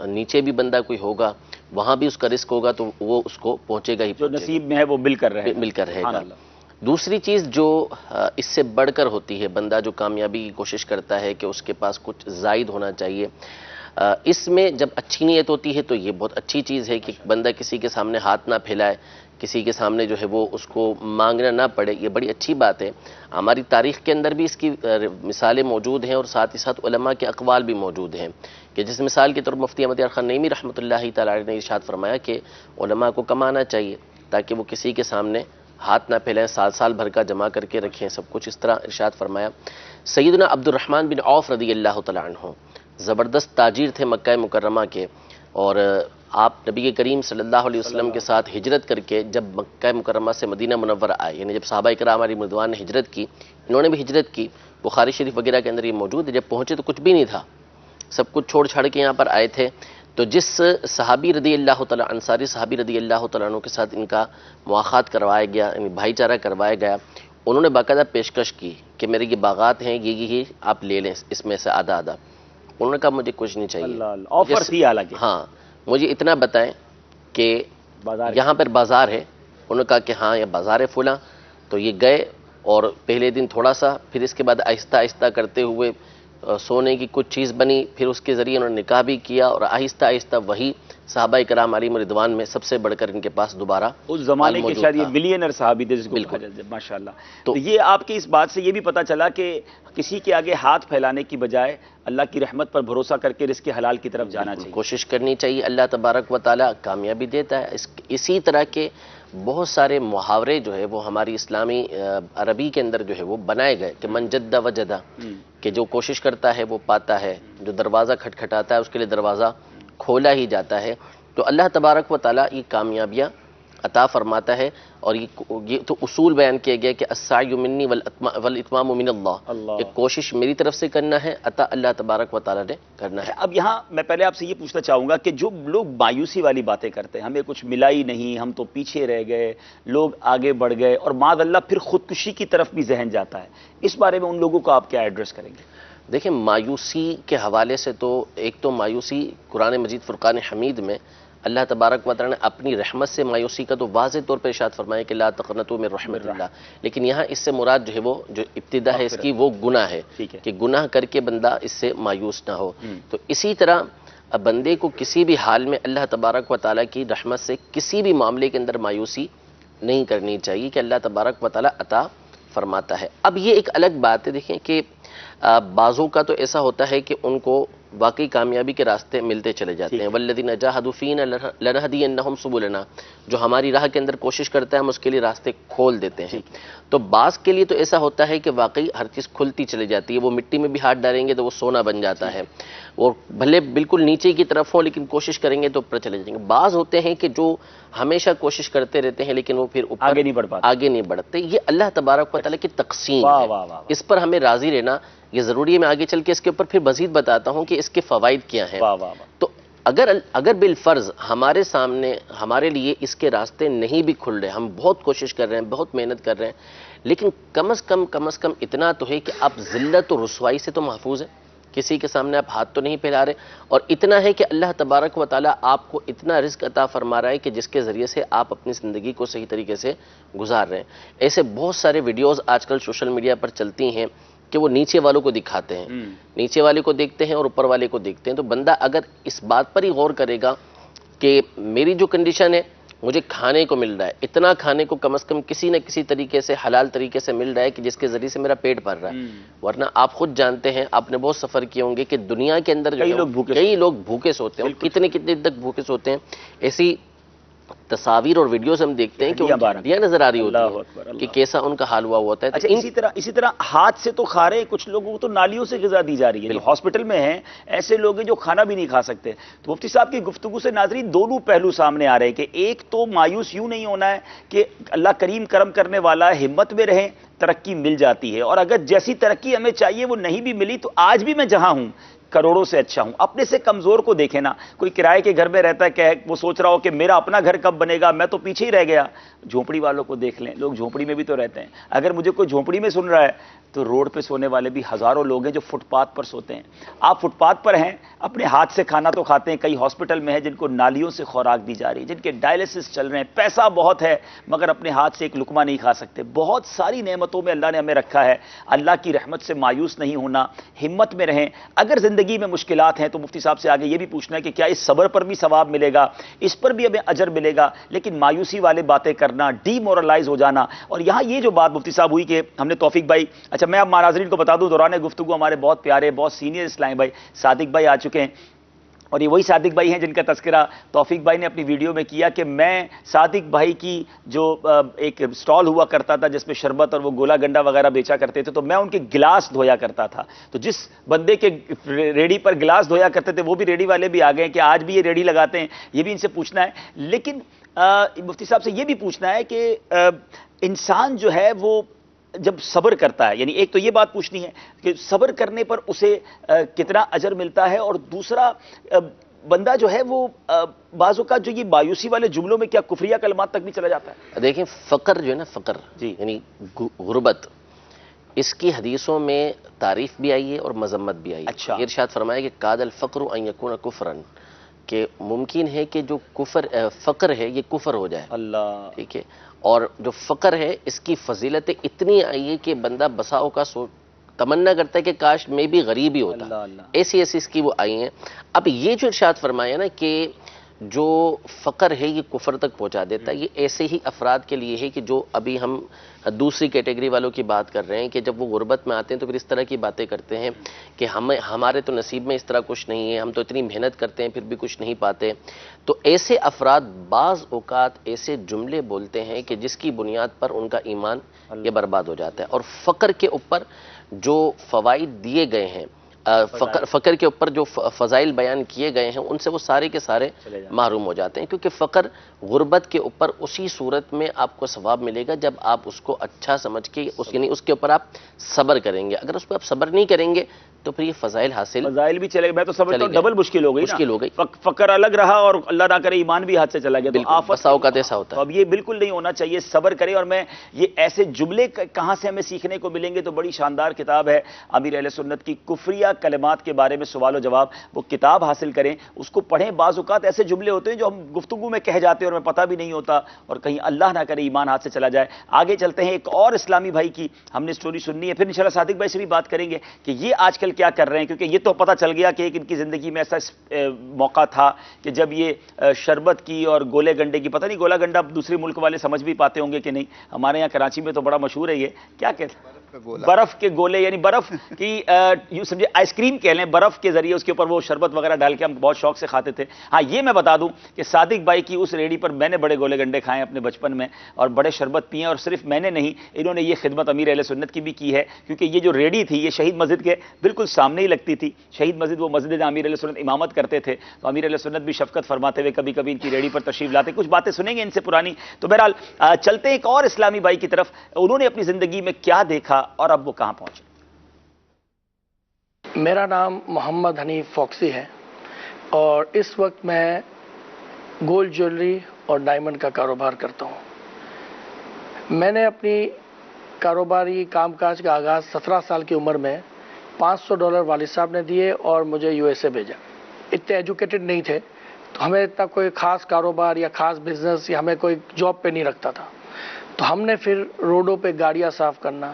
نیچے بھی بندہ کوئی ہوگا, وہاں بھی اس کا رزق ہوگا, تو وہ اس کو پہنچے گا ہی, جو نصیب میں ہے وہ مل کر رہے گا. دوسری چیز جو اس سے بڑھ کر ہوتی ہے, بندہ جو کامیابی کی کوشش کرتا ہے کہ اس کے پاس کچھ زائد ہونا چاہیے, اس میں جب اچھی نیت ہوتی ہے تو یہ بہت اچھی چیز ہے کہ بندہ کسی کے سامنے ہاتھ نہ پھیلائے, کسی کے سامنے جو ہے وہ اس کو مانگنا نہ پڑے. یہ بڑی اچھی بات ہے. ہماری تاریخ کے اندر بھی اس کی مثالیں موجود ہیں, اور ساتھ ہی ساتھ علماء کے اقوال بھی موجود ہیں کہ جس مثال کے طور پر مفتی احمد یار خان نعیمی رحمۃ اللہ تعالی علیہ نے ارشاد فرمایا کہ علماء کو کمانا چاہیے تاکہ وہ کسی کے سامنے ہاتھ نہ پھیلائیں، سال بھر کا جمع کر کے رکھیں سب کچھ، اس طرح ارشاد فرمایا۔ سیدنا عبد الرحمن بن عوف رضی اللہ تعالیٰ عنہ زبردست تاجر تھے مکہ مکرمہ کے، اور آپ نبی کریم صلی اللہ علیہ وسلم کے ساتھ ہجرت کر کے جب مکہ مکرمہ سے مدینہ منورہ آئے، یعنی جب صحابہ کرام علیہم رضوان نے ہجرت کی، انہوں نے بھی ہجرت کی، بخاری شریف وغیرہ کے اندر یہ موجود ہے۔ جب پہنچے تو کچھ بھی نہیں تھا، سب کچھ چھوڑ چھاڑ کے یہاں پر آئے تھے، تو جس صحابی رضی اللہ تعالیٰ انصاری صحابی رضی اللہ تعالیٰ عنہ کے ساتھ ان کا مواخات کروایا گیا، یعنی بھائی چارہ کروایا گیا، انہوں نے باقاعدہ پیشکش کی کہ میرے یہ باغات ہیں، یہ آپ لے لیں اس میں سے آدھا آدھا۔ انہوں نے کہا مجھے کچھ نہیں چاہیے، آفر تھی حالانکہ، ہاں مجھے اتنا بتائیں کہ یہاں پر بازار ہے۔ انہوں نے کہا کہ ہاں یہ بازار ہے فلاں، تو یہ گئے اور پہلے دن تھوڑا سا، پھر اس کے بعد آہستہ آہستہ کرتے ہوئے سونے کی کچھ چیز بنی، پھر اس کے ذریعے انہوں نے نکاح بھی کیا، اور آہستہ آہستہ وہی صحابہ کرام علیہم رضوان میں سب سے بڑھ کر ان کے پاس دوبارہ اس زمانے کے شاید یہ ملینر صحابی تھے جس کو ماشاءاللہ۔ تو یہ آپ کی اس بات سے یہ بھی پتہ چلا کہ کسی کے آگے ہاتھ پھیلانے کی بجائے اللہ کی رحمت پر بھروسہ کر کے رزق حلال کی طرف جانا چاہیے، کوشش کرنی چاہیے، اللہ تبارک و تعالیٰ کامیابی دیتا ہے۔ اسی طرح کے بہت سارے محاورے جو ہے وہ ہماری اسلامی عربی کے اندر جو ہے وہ بنائے گئے کہ من جد وجدہ، کہ جو کوشش کرتا ہے وہ پاتا ہے، جو دروازہ کھٹکھٹاتا ہے اس کے لیے دروازہ کھولا ہی جاتا ہے۔ تو اللہ تبارک و تعالیٰ یہ کامیابیاں عطا فرماتا ہے، اور یہ تو اصول بیان کیا گیا کہ السعی منی والاتمام من اللہ، کہ کوشش میری طرف سے کرنا ہے، عطا اللہ تبارک و تعالیٰ نے کرنا ہے۔ اب یہاں میں پہلے آپ سے یہ پوچھنا چاہوں گا کہ جو لوگ مایوسی والی باتیں کرتے ہیں، ہمیں کچھ ملا ہی نہیں، ہم تو پیچھے رہ گئے، لوگ آگے بڑھ گئے، اور معاذ اللہ پھر خودکشی کی طرف بھی ذہن جاتا ہے، اس بارے میں ان لوگوں کو آپ کیا ایڈریس کریں گے؟ دیکھیں مایوسی کے حوالے سے تو ایک تو مایوسی قرآن مجید فرقان حمید میں اللہ تبارک و تعالیٰ نے اپنی رحمت سے مایوسی کا تو واضح طور پر ارشاد فرمایا کہ لا تقنطوا من رحمت اللہ، لیکن یہاں اس سے مراد جو ہے وہ جو ابتدا ہے اس کی وہ گناہ ہے، کہ گناہ کر کے بندہ اس سے مایوس نہ ہو۔ تو اسی طرح بندے کو کسی بھی حال میں اللہ تبارک و تعالیٰ کی رحمت سے کسی بھی معاملے کے اندر مایوسی نہیں کرنی چاہیے کہ اللہ تبارک و تعالیٰ عطا فرماتا ہے۔ اب یہ ایک الگ بات ہے، دیکھیں کہ بعضوں کا تو ایسا ہوتا ہے کہ ان کو واقعی کامیابی کے راستے ملتے چلے جاتے ہیں، والذین جاہدوا فینا لنہدینہم سبلنا، جو ہماری راہ کے اندر کوشش کرتا ہے ہم اس کے لیے راستے کھول دیتے ہیں۔ تو بعض کے لیے تو ایسا ہوتا ہے کہ واقعی ہر چیز کھلتی چلی جاتی ہے، وہ مٹی میں بھی ہاتھ ڈالیں گے تو وہ سونا بن جاتا ہے، وہ بھلے بالکل نیچے کی طرف ہو لیکن کوشش کریں گے تو اوپر چلے جائیں گے۔ بعض ہوتے ہیں کہ جو ہمیشہ کوشش کرتے رہتے ہیں لیکن وہ پھر اوپر آگے نہیں بڑھتے۔ یہ اللہ تبارک و تعالیٰ کی تقسیم ہے، اس پر ہمیں راضی رہنا یہ ضروری ہے۔ میں آگے چل کے اس کے اوپر پھر مزید بتاتا ہوں کہ اس کے فوائد کیا ہیں۔ تو اگر بالفرض ہمارے سامنے ہمارے لیے اس کے راستے نہیں بھی کھل رہے، ہم بہت کوشش کر رہے ہیں، بہت محنت کر رہے ہیں، لیکن کم از کم اتنا تو ہے کہ آپ ذلت و رسوائی سے تو محفوظ ہیں، کسی کے سامنے آپ ہاتھ تو نہیں پھیلا رہے، اور اتنا ہے کہ اللہ تبارک و تعالیٰ آپ کو اتنا رزق عطا فرما رہا ہے کہ جس کے ذریعے سے آپ اپنی زندگی کو صحیح طریقے سے گزار رہے ہیں۔ ایسے بہت سارے ویڈیوز آج کل سوشل میڈیا پر چلتی ہیں کہ وہ نیچے والوں کو دکھاتے ہیں، نیچے والے کو دیکھتے ہیں اور اوپر والے کو دیکھتے ہیں۔ تو بندہ اگر اس بات پر ہی غور کرے گا کہ میری جو کنڈیشن ہے، مجھے کھانے کو مل رہا ہے، اتنا کھانے کو کم از کم کسی نہ کسی طریقے سے حلال طریقے سے مل رہا ہے کہ جس کے ذریعے سے میرا پیٹ بھر رہا ہے، ورنہ آپ خود جانتے ہیں، آپ نے بہت سفر کیے ہوں گے کہ دنیا کے اندر جو کئی لوگ بھوکے سوتے ہیں، کتنے تک بھوکے سوتے ہیں۔ ایسی تصاویر اور ویڈیوز ہم دیکھتے ہیں کہ ہڈیاں نظر آ رہی ہوتی ہیں کہ کیسا ان کا حال ہوا ہوتا ہے۔ اچھا اسی طرح ہاتھ سے تو کھا رہے، کچھ لوگوں کو تو نالیوں سے غذا دی جا رہی ہے، جو ہاسپٹل میں ہیں ایسے لوگ ہیں جو کھانا بھی نہیں کھا سکتے۔ تو مفتی صاحب کی گفتگو سے ناظرین دونوں پہلو سامنے آ رہے ہیں کہ ایک تو مایوس یوں نہیں ہونا ہے کہ اللہ کریم کرم کرنے والا ہے، ہمت میں رہیں، ترقی مل جاتی ہے، اور اگر جیسی ترقی ہمیں چاہیے وہ نہیں بھی ملی تو آج بھی میں جہاں ہوں کروڑوں سے اچھا ہوں۔ اپنے سے کمزور کو دیکھیں نا، کوئی کرائے کے گھر میں رہتا ہے کہ وہ سوچ رہا ہو کہ میرا اپنا گھر کب بنے گا، میں تو پیچھے ہی رہ گیا۔ جھونپڑی والوں کو دیکھ لیں، لوگ جھونپڑی میں بھی تو رہتے ہیں۔ اگر مجھے کوئی جھونپڑی میں سن رہا ہے تو روڈ پہ سونے والے بھی ہزاروں لوگ ہیں جو فٹ پاتھ پر سوتے ہیں۔ آپ فٹ پاتھ پر ہیں، اپنے ہاتھ سے کھانا تو کھاتے ہیں، کئی ہاسپٹل میں ہیں جن کو نالیوں سے خوراک دی جا رہی ہے، جن کے ڈائلسس چل رہے ہیں، پیسہ بہت ہے مگر اپنے ہاتھ سے ایک لقمہ نہیں کھا سکتے۔ بہت ساری نعمتوں میں اللہ نے ہمیں رکھا ہے، اللہ کی رحمت سے مایوس نہیں ہونا، ہمت میں رہیں۔ اگر زندگی میں مشکلات ہیں تو مفتی صاحب سے آگے یہ بھی پوچھنا ہے کہ کیا اس صبر پر بھی ثواب ملے گا، اس پر بھی ہمیں اجر ملے گا، لیکن مایوسی والے باتیں کرنا، ڈی مورلائز ہو جانا۔ اور یہاں یہ جو بات مفتی صاحب ہوئی کہ ہم نے توفیق بھائی، اچھا میں اب ناظرین کو بتا دوں، دوران گفتگو ہمارے بہت پیارے بہت سینئر اسلام بھائی صادق بھائی آ چکے ہیں، اور یہ وہی صادق بھائی ہیں جن کا تذکرہ توفیق بھائی نے اپنی ویڈیو میں کیا کہ میں صادق بھائی کی جو ایک سٹال ہوا کرتا تھا جس میں شربت اور وہ گولا گنڈا وغیرہ بیچا کرتے تھے، تو میں ان کے گلاس دھویا کرتا تھا. تو جس بندے کے ریڑی پر گلاس دھویا کرتے تھے وہ بھی ریڑی والے بھی آ گئے کہ آج بھی یہ ریڑی لگاتے ہیں، یہ بھی ان سے پوچھنا ہے. لیکن مفتی صاحب سے یہ بھی پوچھنا ہے کہ انسان جو ہے وہ جب صبر کرتا ہے، یعنی ایک تو یہ بات پوچھنی ہے کہ صبر کرنے پر اسے کتنا اجر ملتا ہے، اور دوسرا بندہ جو ہے وہ بعض اوقات جو یہ مایوسی والے جملوں میں کیا کفریہ کلمات تک بھی چلا جاتا ہے. دیکھیں فقر جو ہے نا، فقر جی یعنی غربت، اس کی حدیثوں میں تعریف بھی آئی ہے اور مذمت بھی آئی ہے. اچھا. یہ ارشاد فرمایا کہ قاد الفقر ان یکون کفرا، کہ ممکن ہے کہ جو فقر ہے یہ کفر ہو جائے. اللہ. ٹھیک ہے. اور جو فقر ہے اس کی فضیلتیں اتنی آئی ہے کہ بندہ بساؤ کا تمنا کرتا ہے کہ کاش میں بھی غریب ہی ہوتا. اللہ اللہ. ایسی اس کی وہ آئی ہیں. اب یہ جو ارشاد فرمایا نا کہ جو فقر ہے یہ کفر تک پہنچا دیتا ہے، یہ ایسے ہی افراد کے لیے ہے کہ جو ابھی ہم دوسری کیٹیگری والوں کی بات کر رہے ہیں کہ جب وہ غربت میں آتے ہیں تو پھر اس طرح کی باتیں کرتے ہیں کہ ہمارے تو نصیب میں اس طرح کچھ نہیں ہے، ہم تو اتنی محنت کرتے ہیں پھر بھی کچھ نہیں پاتے. تو ایسے افراد بعض اوقات ایسے جملے بولتے ہیں کہ جس کی بنیاد پر ان کا ایمان یہ برباد ہو جاتا ہے. اور فقر کے اوپر جو فوائد دیے گئے ہیں، فقر کے اوپر جو فضائل بیان کیے گئے ہیں، ان سے وہ سارے کے سارے محروم ہو جاتے ہیں. کیونکہ فقر غربت کے اوپر اسی صورت میں آپ کو ثواب ملے گا جب آپ اس کو اچھا سمجھ کے یعنی اس کے اوپر آپ صبر کریں گے. اگر اس پہ آپ صبر نہیں کریں گے تو پھر یہ فضائل بھی چلے گئے. میں تو سمجھتا ہوں ڈبل مشکل ہو گئی. فقر الگ رہا اور اللہ نہ کرے ایمان بھی ہاتھ سے چلا گیا. بسا اوقات ایسا ہوتا ہے. اب یہ بالکل نہیں ہونا چاہیے، صبر کرے. اور میں یہ ایسے جملے کہاں سے ہمیں سیکھنے کو ملیں گے؟ تو بڑی شاندار کتاب ہے امیر اہل سنت کی، کفریہ کلمات کے بارے میں سوال و جواب. وہ کتاب حاصل کریں، اس کو پڑھیں. بعض اوقات ایسے جملے ہوتے ہیں جو ہم گفتگو میں کہہ جاتے ہیں اور ہمیں پتہ بھی نہیں ہوتا، اور کہیں اللہ نہ کرے ایمان ہاتھ سے چلا جائے. آگے چلتے ہیں، ایک اور اسلامی بھائی کی ہم نے سٹوری سننی ہے، پھر انشاءاللہ صادق بھائی سے بھی بات کریں گے کہ یہ آج کل کیا کر رہے ہیں. کیونکہ یہ تو پتہ چل گیا کہ ایک ان کی زندگی میں ایسا موقع تھا کہ جب یہ شربت کی اور گولے گنڈے کی، پتہ نہیں گولا گنڈا دوسرے ملک والے سمجھ بھی پاتے ہوں گے کہ نہیں، ہمارے یہاں کراچی میں تو بڑا مشہور ہے. یہ کیا کہتے ہیں؟ برف کے گولے، یعنی برف کی یوں سمجھے آئس کریم کہہ لیں، برف کے ذریعے اس کے اوپر وہ شربت وغیرہ ڈال کے ہم بہت شوق سے کھاتے تھے. ہاں یہ میں بتا دوں کہ صادق بھائی کی اس ریڑھی پر میں نے بڑے گولے گنڈے کھائے اپنے بچپن میں اور بڑے شربت پیے. اور صرف میں نے نہیں، انہوں نے یہ خدمت امیر اہل سنت کی بھی کی ہے. کیونکہ یہ جو ریڑھی تھی یہ شہید مسجد کے بالکل سامنے ہی لگتی تھی. شہید مسجد وہ مسجد جہاں امیر اہل سنت امامت کرتے تھے، تو امیر اہل سنت بھی شفقت فرماتے ہوئے کبھی کبھی ان کی ریڑھی پر تشریف لاتے. کچھ باتیں سنیں گے ان سے پرانی. تو بہرحال چلتے ہیں ایک اور اسلامی بھائی کی طرف، انہوں نے اپنی زندگی میں کیا دیکھا اور اب وہ کہاں پہنچے. میرا نام محمد حنیف فوکسی ہے اور اس وقت میں گولڈ جیولری اور ڈائمنڈ کا کاروبار کرتا ہوں. میں نے اپنی کاروباری کام کاج کا آغاز 17 سال کی عمر میں $500 والد صاحب نے دیے اور مجھے USA بھیجا. اتنے ایجوکیٹڈ نہیں تھے تو ہمیں اتنا کوئی خاص کاروبار یا خاص بزنس یا ہمیں کوئی جاب پہ نہیں رکھتا تھا. تو ہم نے پھر روڈوں پہ گاڑیاں صاف کرنا،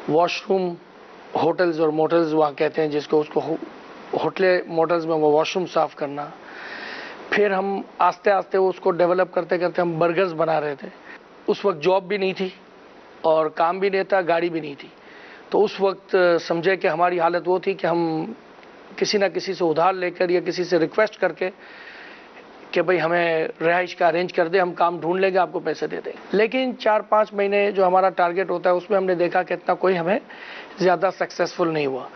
واش روم، ہوٹلز اور موٹلز وہاں کہتے ہیں جس کو، اس کو ہوٹلیں موٹلز میں وہ واش روم صاف کرنا. پھر ہم آستے آستے اس کو ڈیولپ کرتے کرتے ہم برگرز بنا رہے تھے. اس وقت جاب بھی نہیں تھی اور کام بھی نہیں تھا، گاڑی بھی نہیں تھی. تو اس وقت سمجھے کہ ہماری حالت وہ تھی کہ ہم کسی نہ کسی سے ادھار لے کر یا کسی سے ریکویسٹ کر کے کہ بھئی ہمیں رہائش کا ارینج کر دے، ہم کام ڈھونڈ لیں گے، آپ کو پیسے دے دیں. لیکن 4-5 مہینے جو ہمارا ٹارگیٹ ہوتا ہے اس میں ہم نے دیکھا کہ اتنا کوئی ہمیں زیادہ سکسیسفل نہیں ہوا.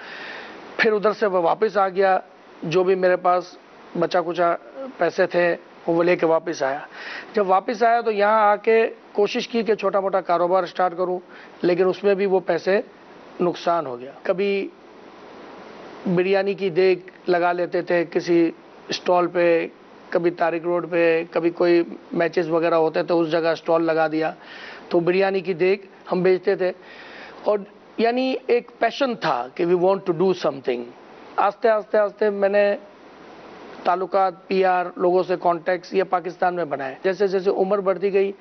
پھر ادھر سے وہ واپس آ گیا، جو بھی میرے پاس بچا کچا پیسے تھے وہ لے کے واپس آیا. جب واپس آیا تو یہاں آ کے کوشش کی کہ چھوٹا موٹا کاروبار اسٹارٹ کروں، لیکن اس میں بھی وہ پیسے نقصان ہو گیا. کبھی بریانی کی دیگ لگا لیتے تھے کسی اسٹال پہ، کبھی طارق روڈ پہ، کبھی کوئی میچز وغیرہ ہوتے تو اس جگہ اسٹال لگا دیا تو بریانی کی دیگ ہم بیچتے تھے. اور یعنی ایک پیشن تھا کہ we want to do something. آستے آستے آستے میں نے تعلقات، PR، لوگوں سے کانٹیکٹس یہ پاکستان میں بنائے. جیسے جیسے عمر بڑھتی گئی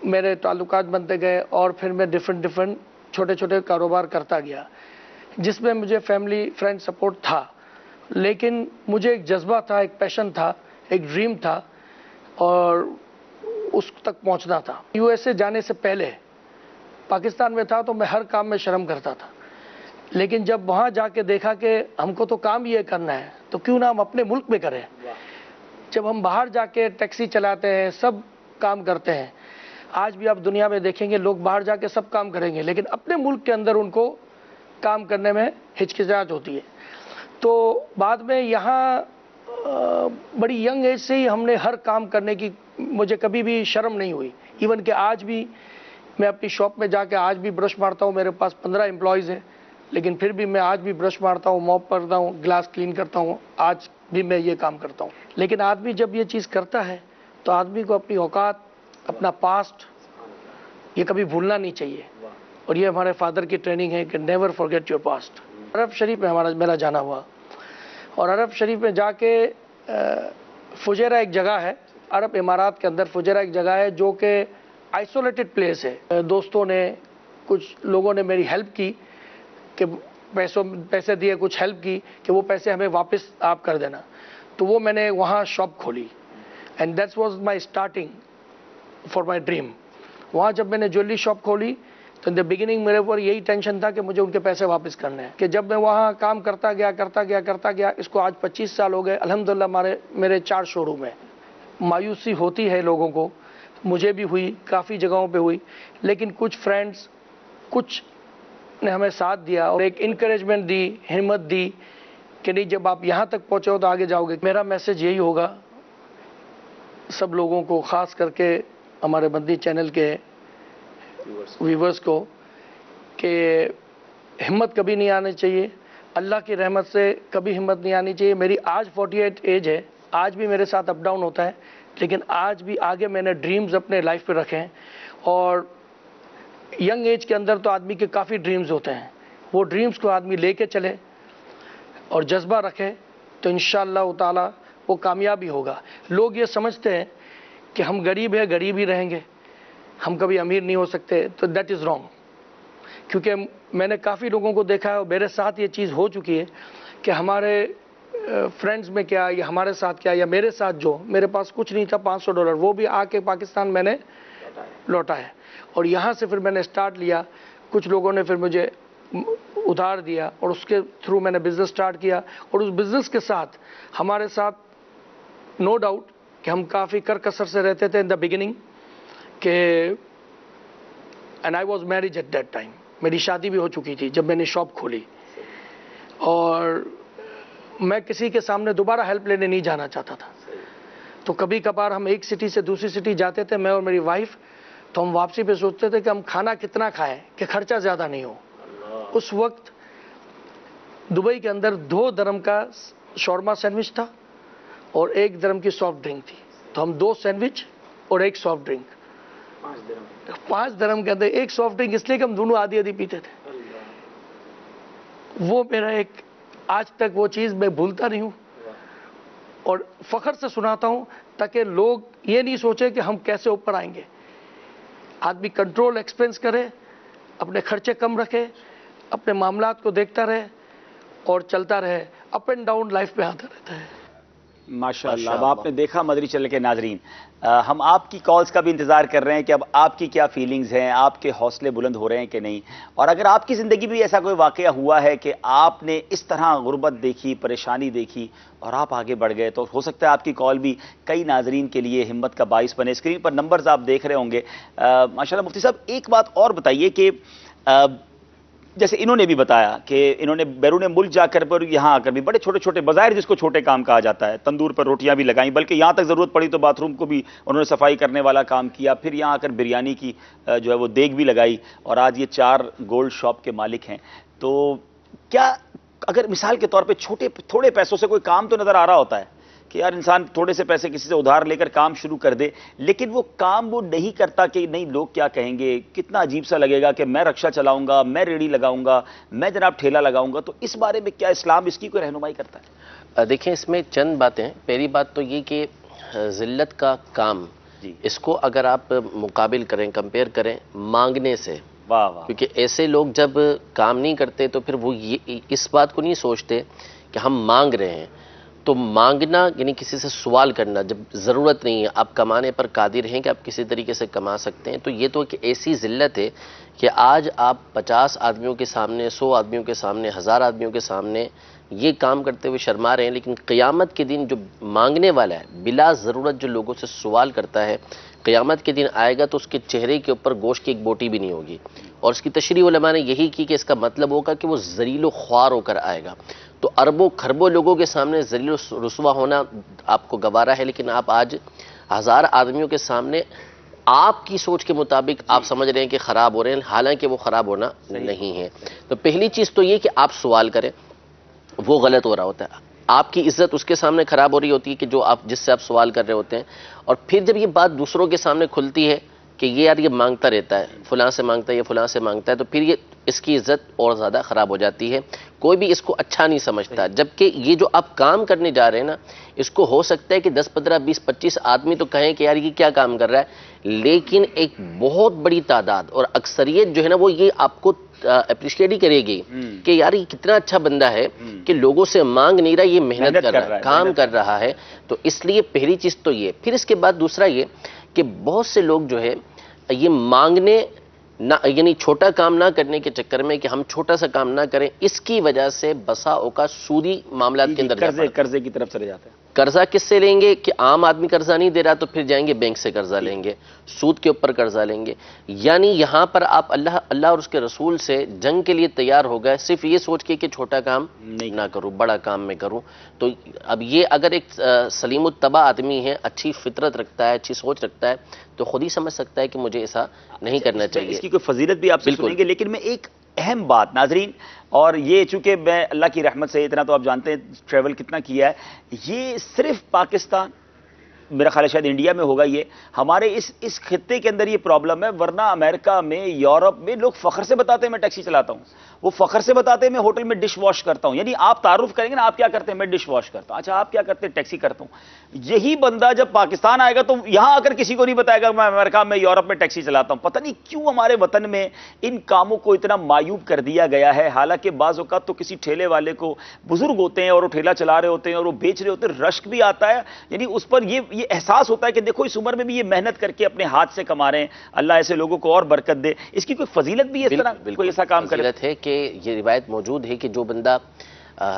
میرے تعلقات بنتے گئے اور پھر میں ڈفرینٹ چھوٹے چھوٹے کاروبار کرتا گیا جس میں مجھے فیملی فرینڈ سپورٹ تھا. لیکن مجھے ایک جذبہ تھا، ایک پیشن تھا، ایک ڈریم تھا اور اس تک پہنچنا تھا. USA جانے سے پہلے پاکستان میں تھا تو میں ہر کام میں شرم کرتا تھا، لیکن جب وہاں جا کے دیکھا کہ ہم کو تو کام یہ کرنا ہے تو کیوں نہ ہم اپنے ملک میں کریں. جب ہم باہر جا کے ٹیکسی چلاتے ہیں، سب کام کرتے ہیں، آج بھی آپ دنیا میں دیکھیں گے لوگ باہر جا کے سب کام کریں گے، لیکن اپنے ملک کے اندر ان کو کام کرنے میں ہچکچاہٹ ہوتی ہے. تو بعد میں یہاں بڑی ینگ ایج سے ہی ہم نے ہر کام کرنے کی، مجھے کبھی بھی شرم نہیں ہوئی. ایون کہ آج بھی میں اپنی شاپ میں جا کے آج بھی برش مارتا ہوں. میرے پاس 15 امپلائیز ہیں، لیکن پھر بھی میں آج بھی برش مارتا ہوں، موپ کرتا ہوں، گلاس کلین کرتا ہوں. آج بھی میں یہ کام کرتا ہوں. لیکن آدمی جب یہ چیز کرتا ہے تو آدمی کو اپنی اوقات، اپنا پاسٹ، یہ کبھی بھولنا نہیں چاہیے. اور یہ ہمارے فادر کی ٹریننگ ہے کہ نیور فارگیٹ یور پاسٹ. عرب شریف میں میرا جانا ہوا، اور عرب شریف میں جا کے فجیرہ ایک جگہ ہے، عرب امارات کے اندر فجیرہ ایک جگہ ہے جو کہ آئسولیٹڈ پلیس ہے. دوستوں نے، کچھ لوگوں نے میری ہیلپ کی کہ پیسے دیے، کچھ ہیلپ کی کہ وہ پیسے ہمیں واپس آپ کر دینا. تو وہ میں نے وہاں شاپ کھولی، and that was my starting for my dream. وہاں جب میں نے جویلری شاپ کھولی تو ان دا بگننگ میرے اوپر یہی ٹینشن تھا کہ مجھے ان کے پیسے واپس کرنے ہیں. کہ جب میں وہاں کام کرتا گیا، اس کو آج 25 سال ہو گئے. الحمدللہ میرے 4 شو روم ہیں. مایوسی ہوتی ہے لوگوں کو، مجھے بھی ہوئی، کافی جگہوں پہ ہوئی، لیکن کچھ فرینڈز، کچھ نے ہمیں ساتھ دیا اور ایک انکریجمنٹ دی، ہمت دی کہ نہیں، جب آپ یہاں تک پہنچے ہو تو آگے جاؤ گے. میرا میسج یہی ہوگا سب لوگوں کو، خاص کر کے ہمارے مدنی چینل کے ویورز کو، کہ ہمت کبھی نہیں آنی چاہیے. اللہ کی رحمت سے کبھی ہمت نہیں آنی چاہیے. میری آج 48 ایج ہے، آج بھی میرے ساتھ اپ ڈاؤن ہوتا ہے، لیکن آج بھی آگے میں نے ڈریمز اپنے لائف پہ رکھے ہیں. اور ینگ ایج کے اندر تو آدمی کے کافی ڈریمز ہوتے ہیں، وہ ڈریمز کو آدمی لے کے چلے اور جذبہ رکھے تو انشاءاللہ تعالی وہ کامیابی ہوگا. لوگ یہ سمجھتے ہیں کہ ہم غریب ہیں، غریب ہی رہیں گے، ہم کبھی امیر نہیں ہو سکتے، تو دیٹ از رانگ. کیونکہ میں نے کافی لوگوں کو دیکھا ہے اور میرے ساتھ یہ چیز ہو چکی ہے کہ ہمارے فرینڈز میں کیا، یا ہمارے ساتھ کیا، یا میرے ساتھ جو، میرے پاس کچھ نہیں تھا، $500 وہ بھی آ کے پاکستان میں نے لوٹا ہے. اور یہاں سے پھر میں نے سٹارٹ لیا، کچھ لوگوں نے پھر مجھے ادھار دیا اور اس کے تھرو میں نے بزنس سٹارٹ کیا. اور اس بزنس کے ساتھ ہمارے ساتھ نو ڈاؤٹ کہ ہم کافی کرکسر سے رہتے تھے ان دا بگننگ، کہ and I was marriage at that time. میری شادی بھی ہو چکی تھی جب میں نے شاپ کھولی، اور میں کسی کے سامنے دوبارہ ہیلپ لینے نہیں جانا چاہتا تھا. تو کبھی کبھار ہم ایک سٹی سے دوسری سٹی جاتے تھے، میں اور میری وائف، تو ہم واپسی پہ سوچتے تھے کہ ہم کھانا کتنا کھائیں کہ خرچہ زیادہ نہیں ہو. اس وقت دبئی کے اندر 2 درہم کا شورما سینڈوچ تھا اور 1 درہم کی سافٹ ڈرنک تھی. تو ہم 2 سینڈوچ اور 1 سافٹ ڈرنک، 5 درہم کے اندر 1 سافٹ ڈرنک، اس لیے کہ ہم دونوں آدھی آدھی پیتے تھے. وہ میرا ایک، آج تک وہ چیز میں بھولتا نہیں ہوں اور فخر سے سناتا ہوں، تاکہ لوگ یہ نہیں سوچے کہ ہم کیسے اوپر آئیں گے. آدمی کنٹرول ایکسپینس کرے، اپنے خرچے کم رکھے، اپنے معاملات کو دیکھتا رہے اور چلتا رہے. اپ اینڈ ڈاؤن لائف میں آتا رہتا ہے. ماشاءاللہ. اب آپ نے دیکھا مدنی چینل کے ناظرین، ہم آپ کی کالز کا بھی انتظار کر رہے ہیں کہ اب آپ کی کیا فیلنگز ہیں، آپ کے حوصلے بلند ہو رہے ہیں کہ نہیں. اور اگر آپ کی زندگی میں ایسا کوئی واقعہ ہوا ہے کہ آپ نے اس طرح غربت دیکھی، پریشانی دیکھی اور آپ آگے بڑھ گئے، تو ہو سکتا ہے آپ کی کال بھی کئی ناظرین کے لیے ہمت کا باعث بنے. اسکرین پر نمبرز آپ دیکھ رہے ہوں گے. ماشاءاللہ مفتی صاحب، ایک بات اور بتائیے کہ جیسے انہوں نے بھی بتایا کہ انہوں نے بیرون ملک جا کر پر یہاں آ کر بھی بڑے چھوٹے چھوٹے، بظاہر جس کو چھوٹے کام کہا جاتا ہے، تندور پر روٹیاں بھی لگائیں، بلکہ یہاں تک ضرورت پڑی تو باتھ روم کو بھی انہوں نے صفائی کرنے والا کام کیا. پھر یہاں آ کر بریانی کی جو ہے وہ دیگ بھی لگائی، اور آج یہ 4 گولڈ شاپ کے مالک ہیں. تو کیا اگر مثال کے طور پہ تھوڑے پیسوں سے کوئی کام تو نظر آ رہا ہوتا ہے کہ یار انسان تھوڑے سے پیسے کسی سے ادھار لے کر کام شروع کر دے، لیکن وہ کام وہ نہیں کرتا کہ نہیں لوگ کیا کہیں گے، کتنا عجیب سا لگے گا کہ میں رکشہ چلاؤں گا، میں ریڑھی لگاؤں گا، میں جناب ٹھیلا لگاؤں گا. تو اس بارے میں کیا اسلام اس کی کوئی رہنمائی کرتا ہے؟ دیکھیں، اس میں چند باتیں. پہلی بات تو یہ کہ ذلت کا کام، اس کو اگر آپ مقابل کریں، کمپیئر کریں مانگنے سے، واہ واہ، کیونکہ ایسے لوگ جب کام نہیں کرتے تو پھر وہ اس بات کو نہیں سوچتے کہ ہم مانگ رہے ہیں. تو مانگنا یعنی کسی سے سوال کرنا جب ضرورت نہیں ہے، آپ کمانے پر قادر ہیں کہ آپ کسی طریقے سے کما سکتے ہیں، تو یہ تو ایک ایسی ذلت ہے کہ آج آپ 50 آدمیوں کے سامنے، 100 آدمیوں کے سامنے، 1000 آدمیوں کے سامنے یہ کام کرتے ہوئے شرما رہے ہیں، لیکن قیامت کے دن جو مانگنے والا ہے، بلا ضرورت جو لوگوں سے سوال کرتا ہے، قیامت کے دن آئے گا تو اس کے چہرے کے اوپر گوشت کی ایک بوٹی بھی نہیں ہوگی. اور اس کی تشریح علماء نے یہی کی کہ اس کا مطلب ہوگا کہ وہ ذلیل و خوار ہو کر آئے گا. تو اربوں کھربوں لوگوں کے سامنے ذلیل و رسوا ہونا آپ کو گوارا ہے، لیکن آپ آج 1000 آدمیوں کے سامنے آپ کی سوچ کے مطابق آپ سمجھ رہے ہیں کہ خراب ہو رہے ہیں، حالانکہ وہ خراب ہونا نہیں ہے. تو پہلی چیز تو یہ کہ آپ سوال کریں، وہ غلط ہو رہا ہوتا ہے. آپ کی عزت اس کے سامنے خراب ہو رہی ہوتی ہے کہ جو آپ جس سے آپ سوال کر رہے ہوتے ہیں. اور پھر جب یہ بات دوسروں کے سامنے کھلتی ہے کہ یہ یار یہ مانگتا رہتا ہے، فلاں سے مانگتا ہے، یہ فلاں سے مانگتا ہے، تو پھر یہ اس کی عزت اور زیادہ خراب ہو جاتی ہے. کوئی بھی اس کو اچھا نہیں سمجھتا، جبکہ یہ جو آپ کام کرنے جا رہے ہیں نا، اس کو ہو سکتا ہے کہ 10 15 20 25 آدمی تو کہیں کہ یار یہ کیا کام کر رہا ہے، لیکن ایک بہت بڑی تعداد اور اکثریت جو ہے نا وہ یہ آپ کو اپریشیٹ ہی کرے گی کہ یار یہ کتنا اچھا بندہ ہے کہ لوگوں سے مانگ نہیں رہا، یہ محنت کر رہا ہے، کام کر رہا ہے. تو اس لیے پہلی چیز تو یہ. پھر اس کے بعد دوسرا یہ کہ بہت سے لوگ جو ہے یہ مانگنے نہ یعنی چھوٹا کام نہ کرنے کے چکر میں کہ ہم چھوٹا سا کام نہ کریں، اس کی وجہ سے بسا اوقات سودی معاملات کے اندر قرضے کی طرف چلے جاتے ہیں. قرضہ کس سے لیں گے کہ عام آدمی قرضہ نہیں دے رہا تو پھر جائیں گے بینک سے قرضہ لیں گے، سود کے اوپر قرضہ لیں گے. یعنی یہاں پر آپ اللہ اور اس کے رسول سے جنگ کے لیے تیار ہو گئے، صرف یہ سوچ کے کہ چھوٹا کام نہ کروں، بڑا کام میں کروں. تو اب یہ اگر ایک سلیم الطبع آدمی ہے، اچھی فطرت رکھتا ہے، اچھی سوچ رکھتا ہے، تو خود ہی سمجھ سکتا ہے کہ مجھے ایسا نہیں کرنا چاہیے. اس کی کوئی فضیلت بھی آپ سے سنیں گے، لیکن میں ایک اہم بات ناظرین، اور یہ چونکہ میں اللہ کی رحمت سے اتنا تو آپ جانتے ہیں ٹریول کتنا کیا ہے، یہ صرف پاکستان، میرا خیال ہے شاید انڈیا میں ہوگا، یہ ہمارے اس خطے کے اندر یہ پرابلم ہے. ورنہ امریکہ میں، یورپ میں لوگ فخر سے بتاتے ہیں میں ٹیکسی چلاتا ہوں، وہ فخر سے بتاتے ہیں میں ہوٹل میں ڈش واش کرتا ہوں. یعنی آپ تعارف کریں گے نا، آپ کیا کرتے ہیں؟ میں ڈش واش کرتا ہوں. اچھا آپ کیا کرتے ہیں؟ ٹیکسی کرتا ہوں. یہی بندہ جب پاکستان آئے گا تو یہاں اگر کسی کو نہیں بتائے گا میں امریکہ میں، یورپ میں ٹیکسی چلاتا ہوں. پتہ نہیں کیوں ہمارے وطن میں ان کاموں کو اتنا معیوب کر دیا گیا ہے. حالانکہ بعض اوقات تو کسی ٹھیلے والے کو بزرگ ہوتے ہیں اور وہ ٹھیلا چلا رہے ہوتے ہیں اور وہ بیچ رہے ہوتے ہیں، رشک بھی آتا ہے. یعنی اس پر یہ احساس ہوتا ہے کہ دیکھو اس عمر میں بھی یہ محنت کر کے اپنے ہاتھ سے کما رہے ہیں، اللہ ایسے لوگوں کو اور برکت دے. اس کی کوئی فضیلت بھی ہے اس طرح کوئی ایسا کام کرے؟ فضیلت ہے کہ یہ روایت موجود ہے کہ جو بندہ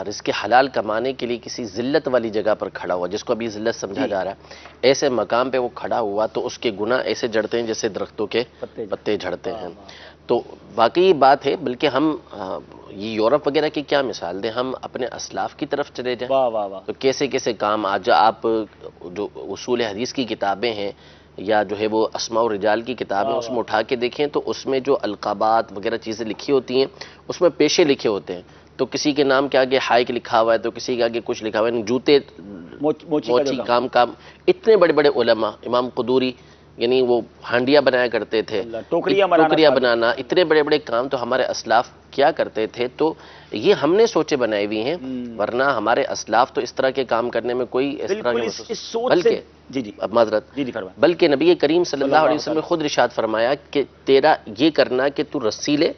رزق حلال کمانے کے لیے کسی ذلت والی جگہ پر کھڑا ہوا، جس کو ابھی ذلت سمجھا جا رہا ہے، ایسے مقام پہ وہ کھڑا ہوا تو اس کے گناہ ایسے جڑتے ہیں جیسے درختوں کے پتے جھڑتے ہیں. تو واقعی بات ہے. بلکہ ہم یہ یورپ وغیرہ کی کیا مثال دیں، ہم اپنے اسلاف کی طرف چلے جائیں تو کیسے کیسے کام. آج آپ جو اصول حدیث کی کتابیں ہیں یا جو ہے وہ اسماء و رجال کی کتابیں، اس میں اٹھا کے دیکھیں تو اس میں جو القابات وغیرہ چیزیں لکھی ہوتی ہیں، اس میں پیشے لکھے ہوتے ہیں. تو کسی کے نام کے آگے ہائیک لکھا ہوا ہے، تو کسی کے آگے کچھ لکھا ہوا ہے، جوتے موچی کام. اتنے بڑے بڑے علماء، امام قدوری یعنی وہ ہانڈیاں بنایا کرتے تھے، ٹوکریاں بنانا، اتنے بڑے بڑے کام تو ہمارے اسلاف کیا کرتے تھے. تو یہ ہم نے سوچے بنائی ہوئی ہیں، ورنہ ہمارے اسلاف تو اس طرح کے کام کرنے میں کوئی اس طرح بلکہ بلکہ نبی کریم صلی اللہ علیہ وسلم نے خود ارشاد فرمایا کہ تیرا یہ کرنا کہ تو رسی لے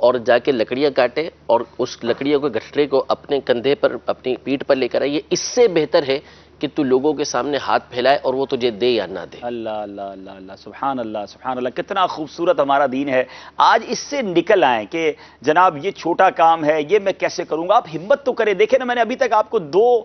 اور جا کے لکڑیاں کاٹے اور اس لکڑیوں کے گٹھڑے کو اپنے کندھے پر، اپنی پیٹھ پر لے کر آئے، یہ اس سے بہتر ہے کہ تو لوگوں کے سامنے ہاتھ پھیلائے اور وہ تجھے دے یا نہ دے. اللہ اللہ اللہ اللہ، سبحان اللہ سبحان اللہ. کتنا خوبصورت ہمارا دین ہے. آج اس سے نکل آئیں کہ جناب یہ چھوٹا کام ہے، یہ میں کیسے کروں گا. آپ ہمت تو کریں. دیکھیں نا، میں نے ابھی تک آپ کو 2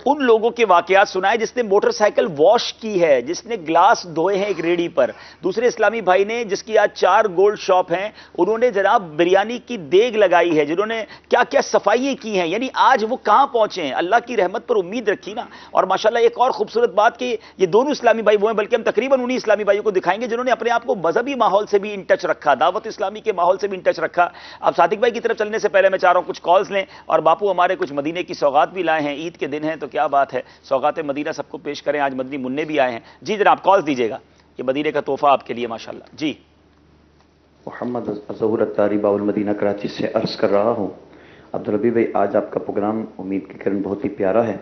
ان لوگوں کے واقعات سنائے جس نے موٹر سائیکل واش کی ہے، جس نے گلاس دھوئے ہیں ایک ریڑھی پر. دوسرے اسلامی بھائی نے جس کی آج 4 گولڈ شاپ ہیں، انہوں نے جناب بریانی کی دیگ لگائی ہے، جنہوں نے کیا کیا صفائییں کی ہیں. یعنی آج وہ کہاں پہنچے ہیں. اللہ کی رحمت پر امید رکھی نا. اور ماشاءاللہ ایک اور خوبصورت بات کہ یہ دونوں اسلامی بھائی وہ ہیں، بلکہ ہم تقریباً انہی اسلامی بھائیوں کو دکھائیں گے جنہوں نے اپنے آپ کو مذہبی ماحول سے بھی ان ٹچ رکھا، دعوت اسلامی کے ماحول سے بھی ان ٹچ رکھا. اب صادق بھائی کی طرف چلنے سے پہلے میں چاہ رہا ہوں کچھ کالز لیں، اور باپو ہمارے کچھ مدینے کی سوغات بھی لائے ہیں. عید کے دن ہیں تو کیا بات ہے، سوغات مدینہ سب کو پیش کریں. آج مدنی منع بھی آئے ہیں. جی جناب کالز دیجیے گا، یہ مدینے کا تحفہ آپ کے لیے ماشاءاللہ. جی محمد ظہور اتاری باول مدینہ کراچی سے عرض کر رہا ہوں. عبدالربی بھائی، آج آپ کا پروگرام امید کی کرن بہت ہی پیارا ہے.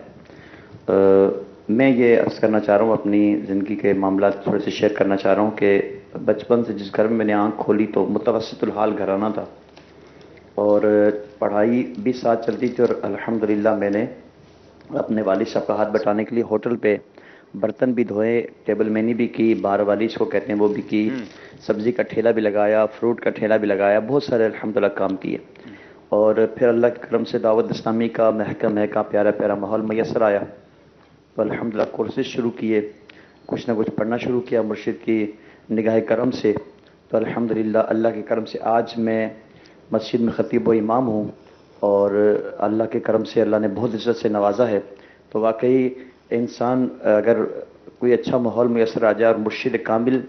میں یہ عرض کرنا چاہ رہا ہوں، اپنی زندگی کے معاملات تھوڑے سے شیئر کرنا چاہ رہا ہوں کہ بچپن سے جس گھر میں نے آنکھ کھولی تو متوسط الحال گھرانہ تھا، اور پڑھائی بھی ساتھ چلتی تھی، اور الحمدللہ میں نے اپنے والد صاحب کا ہاتھ بٹانے کے لیے ہوٹل پہ برتن بھی دھوئے، ٹیبل مینی بھی کی، بار والی اس کو کہتے ہیں وہ بھی کی، سبزی کا ٹھیلا بھی لگایا، فروٹ کا ٹھیلا بھی لگایا، بہت سارے الحمدللہ کام کیے. اور پھر اللہ کے کرم سے دعوت اسلامی کا مہکا پیارا پیارا ماحول میسر آیا تو الحمدللہ کورسز شروع کیے، کچھ نہ کچھ پڑھنا شروع کیا مرشد کی نگاہ کرم سے. تو الحمدللہ اللہ کے کرم سے آج میں مسجد میں خطیب و امام ہوں، اور اللہ کے کرم سے اللہ نے بہت عزت سے نوازا ہے. تو واقعی انسان اگر کوئی اچھا ماحول میسر آ جائے اور مرشد کامل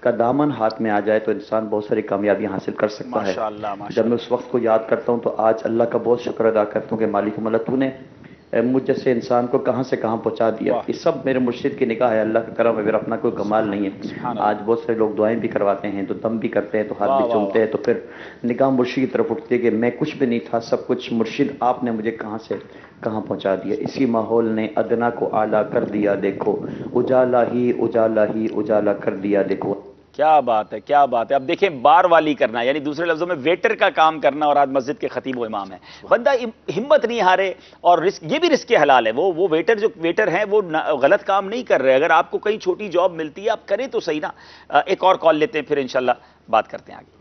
کا دامن ہاتھ میں آ جائے تو انسان بہت ساری کامیابیاں حاصل کر سکتا ہے. ماشاءاللہ جب میں اس وقت کو یاد کرتا ہوں تو آج اللہ کا بہت شکر ادا کرتا ہوں کہ مالک مولا تو نے مجھ جیسے انسان کو کہاں سے کہاں پہنچا دیا. یہ سب میرے مرشد کی نگاہ ہے، اللہ کا کرم ہے، میرا اپنا کوئی کمال نہیں ہے. آج بہت سارے لوگ دعائیں بھی کرواتے ہیں تو دم بھی کرتے ہیں تو ہاتھ بھی چومتے ہیں، تو پھر نگاہ مرشد کی طرف اٹھتی ہے کہ میں کچھ بھی نہیں تھا، سب کچھ مرشد آپ نے مجھے کہاں سے کہاں پہنچا دیا. اسی ماحول نے ادنا کو اعلیٰ کر دیا، دیکھو اجالا ہی اجالا کر دیا دیکھو. کیا بات ہے، کیا بات ہے. اب دیکھیں بار والی کرنا، یعنی دوسرے لفظوں میں ویٹر کا کام کرنا، اور آج مسجد کے خطیب و امام ہیں. بندہ ہمت نہیں ہارے، اور رزق یہ بھی رزق کے حلال ہے. وہ ویٹر جو ویٹر ہیں وہ غلط کام نہیں کر رہے. اگر آپ کو کہیں چھوٹی جاب ملتی ہے آپ کریں تو صحیح نا. ایک اور کال لیتے ہیں پھر انشاءاللہ بات کرتے ہیں آگے.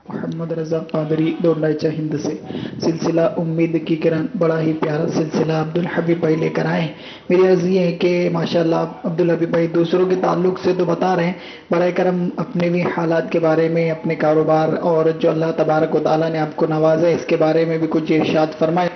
محمد رضا قادری دوڈائچہ ہند سے. سلسلہ امید کی کرن بڑا ہی پیارا سلسلہ عبدالحبیب بھائی لے کر آئے. میری عرض یہ ہے کہ ماشاءاللہ عبدالحبیب بھائی دوسروں کے تعلق سے تو بتا رہے ہیں، برائے کرم اپنے بھی حالات کے بارے میں، اپنے کاروبار اور جو اللہ تبارک و تعالیٰ نے آپ کو نوازا ہے اس کے بارے میں بھی کچھ ارشاد فرمائے.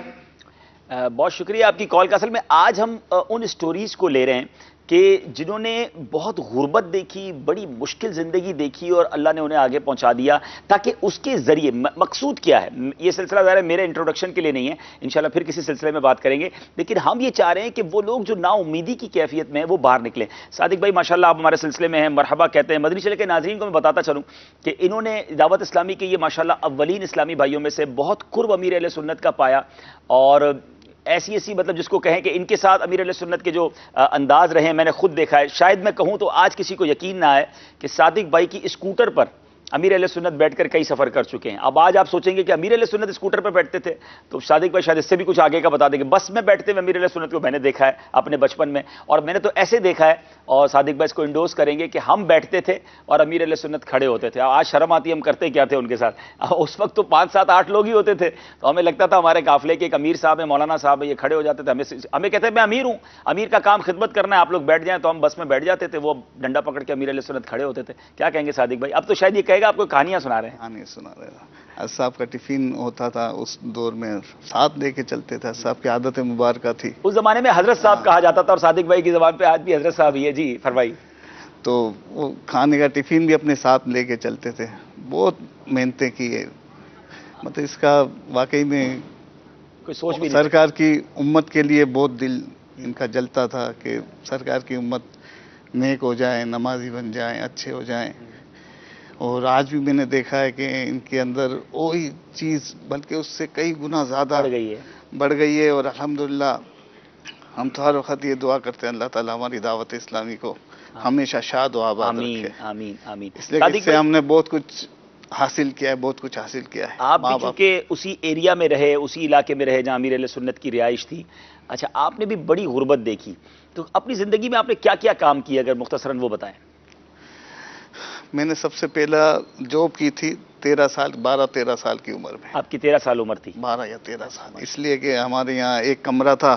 بہت شکریہ آپ کی کال کا. اصل میں آج ہم ان سٹوریز کو لے رہے ہیں کہ جنہوں نے بہت غربت دیکھی، بڑی مشکل زندگی دیکھی، اور اللہ نے انہیں آگے پہنچا دیا، تاکہ اس کے ذریعے مقصود کیا ہے. یہ سلسلہ ظاہر ہے میرے انٹروڈکشن کے لیے نہیں ہے، انشاءاللہ پھر کسی سلسلے میں بات کریں گے، لیکن ہم یہ چاہ رہے ہیں کہ وہ لوگ جو نا امیدی کی کیفیت میں ہیں وہ باہر نکلیں. صادق بھائی ماشاءاللہ آپ ہمارے سلسلے میں ہیں، مرحبا کہتے ہیں. مدنی چینل کے ناظرین کو میں بتاتا چلوں کہ انہوں نے دعوت اسلامی کے یہ ماشاءاللہ اولین اسلامی بھائیوں میں سے بہت قرب امیر اہل سنت کا پایا، اور ایسی مطلب جس کو کہیں کہ ان کے ساتھ امیر اہل سنت کے جو انداز رہے ہیں میں نے خود دیکھا ہے. شاید میں کہوں تو آج کسی کو یقین نہ آئے کہ صادق بھائی کی اسکوٹر پر امیر اہل سنت بیٹھ کر کئی سفر کر چکے ہیں. اب آج آپ سوچیں گے کہ امیر اہل سنت اسکوٹر پہ بیٹھتے تھے، تو صادق بھائی شاید اس سے بھی کچھ آگے کا بتا دیں گے. بس میں بیٹھتے ہوئے امیر اہل سنت کو میں نے دیکھا ہے اپنے بچپن میں، اور میں نے تو ایسے دیکھا ہے، اور صادق بھائی اس کو انڈوز کریں گے کہ ہم بیٹھتے تھے اور امیر اہل سنت کھڑے ہوتے تھے. آج شرم آتی ہے ہم کرتے کیا تھے ان کے ساتھ. اس وقت تو 5 7 8 لوگ ہی ہوتے تھے، تو ہمیں لگتا تھا ہمارے قافلے کے ایک امیر صاحب ہیں، مولانا صاحب ہیں، یہ کھڑے ہو جاتے تھے. ہمیں کہتے ہیں میں امیر ہوں، امیر کا کام خدمت کرنا ہے، آپ لوگ بیٹھ جائیں. تو ہم بس میں بیٹھ جاتے تھے، وہ ڈنڈا پکڑ کے امیر اہل سنت کھڑے ہوتے تھے. کیا کہیں گے صادق بھائی؟ اب تو شاید یہ کہے گا آپ کو کہانیاں سنا رہے ہیں. کہانی سنا رہے تھا. صاحب کا ٹفن ہوتا تھا اس دور میں، ساتھ لے کے چلتے تھے. صاحب کی عادت مبارکہ تھی. اس زمانے میں حضرت صاحب کہا جاتا تھا، اور صادق بھائی کی زبان پہ آج بھی حضرت صاحب ہی ہے. جی فرمائی. تو وہ کھانے کا ٹفن بھی اپنے ساتھ لے کے چلتے تھے. بہت محنتیں کی ہے، مطلب اس کا واقعی میں کوئی سوچ بھی سرکار کی امت کے لیے بہت دل ان کا جلتا تھا کہ سرکار کی امت نیک ہو جائیں، نمازی بن جائیں، اچھے ہو جائیں. اور آج بھی میں نے دیکھا ہے کہ ان کے اندر وہی چیز بلکہ اس سے کئی گنا زیادہ بڑھ گئی ہے. اور الحمدللہ ہم تو ہر وقت یہ دعا کرتے ہیں اللہ تعالیٰ ہماری دعوت اسلامی کو ہمیشہ شاد و آباد رکھے. آمین آمین. اس لیے کہ اس سے ہم نے بہت کچھ حاصل کیا ہے، بہت کچھ حاصل کیا ہے. آپ بھی چونکہ اسی ایریا میں رہے، اسی علاقے میں رہے جہاں امیر اہل سنت کی رہائش تھی. اچھا، آپ نے بھی بڑی غربت دیکھی، تو اپنی زندگی میں آپ نے کیا کیا کام کیا، اگر مختصراً وہ بتائیں. میں نے سب سے پہلا جاب کی تھی 12-13 سال کی عمر میں. آپ کی 13 سال عمر تھی؟ 12 یا 13 سال. اس لیے کہ ہمارے یہاں ایک کمرہ تھا،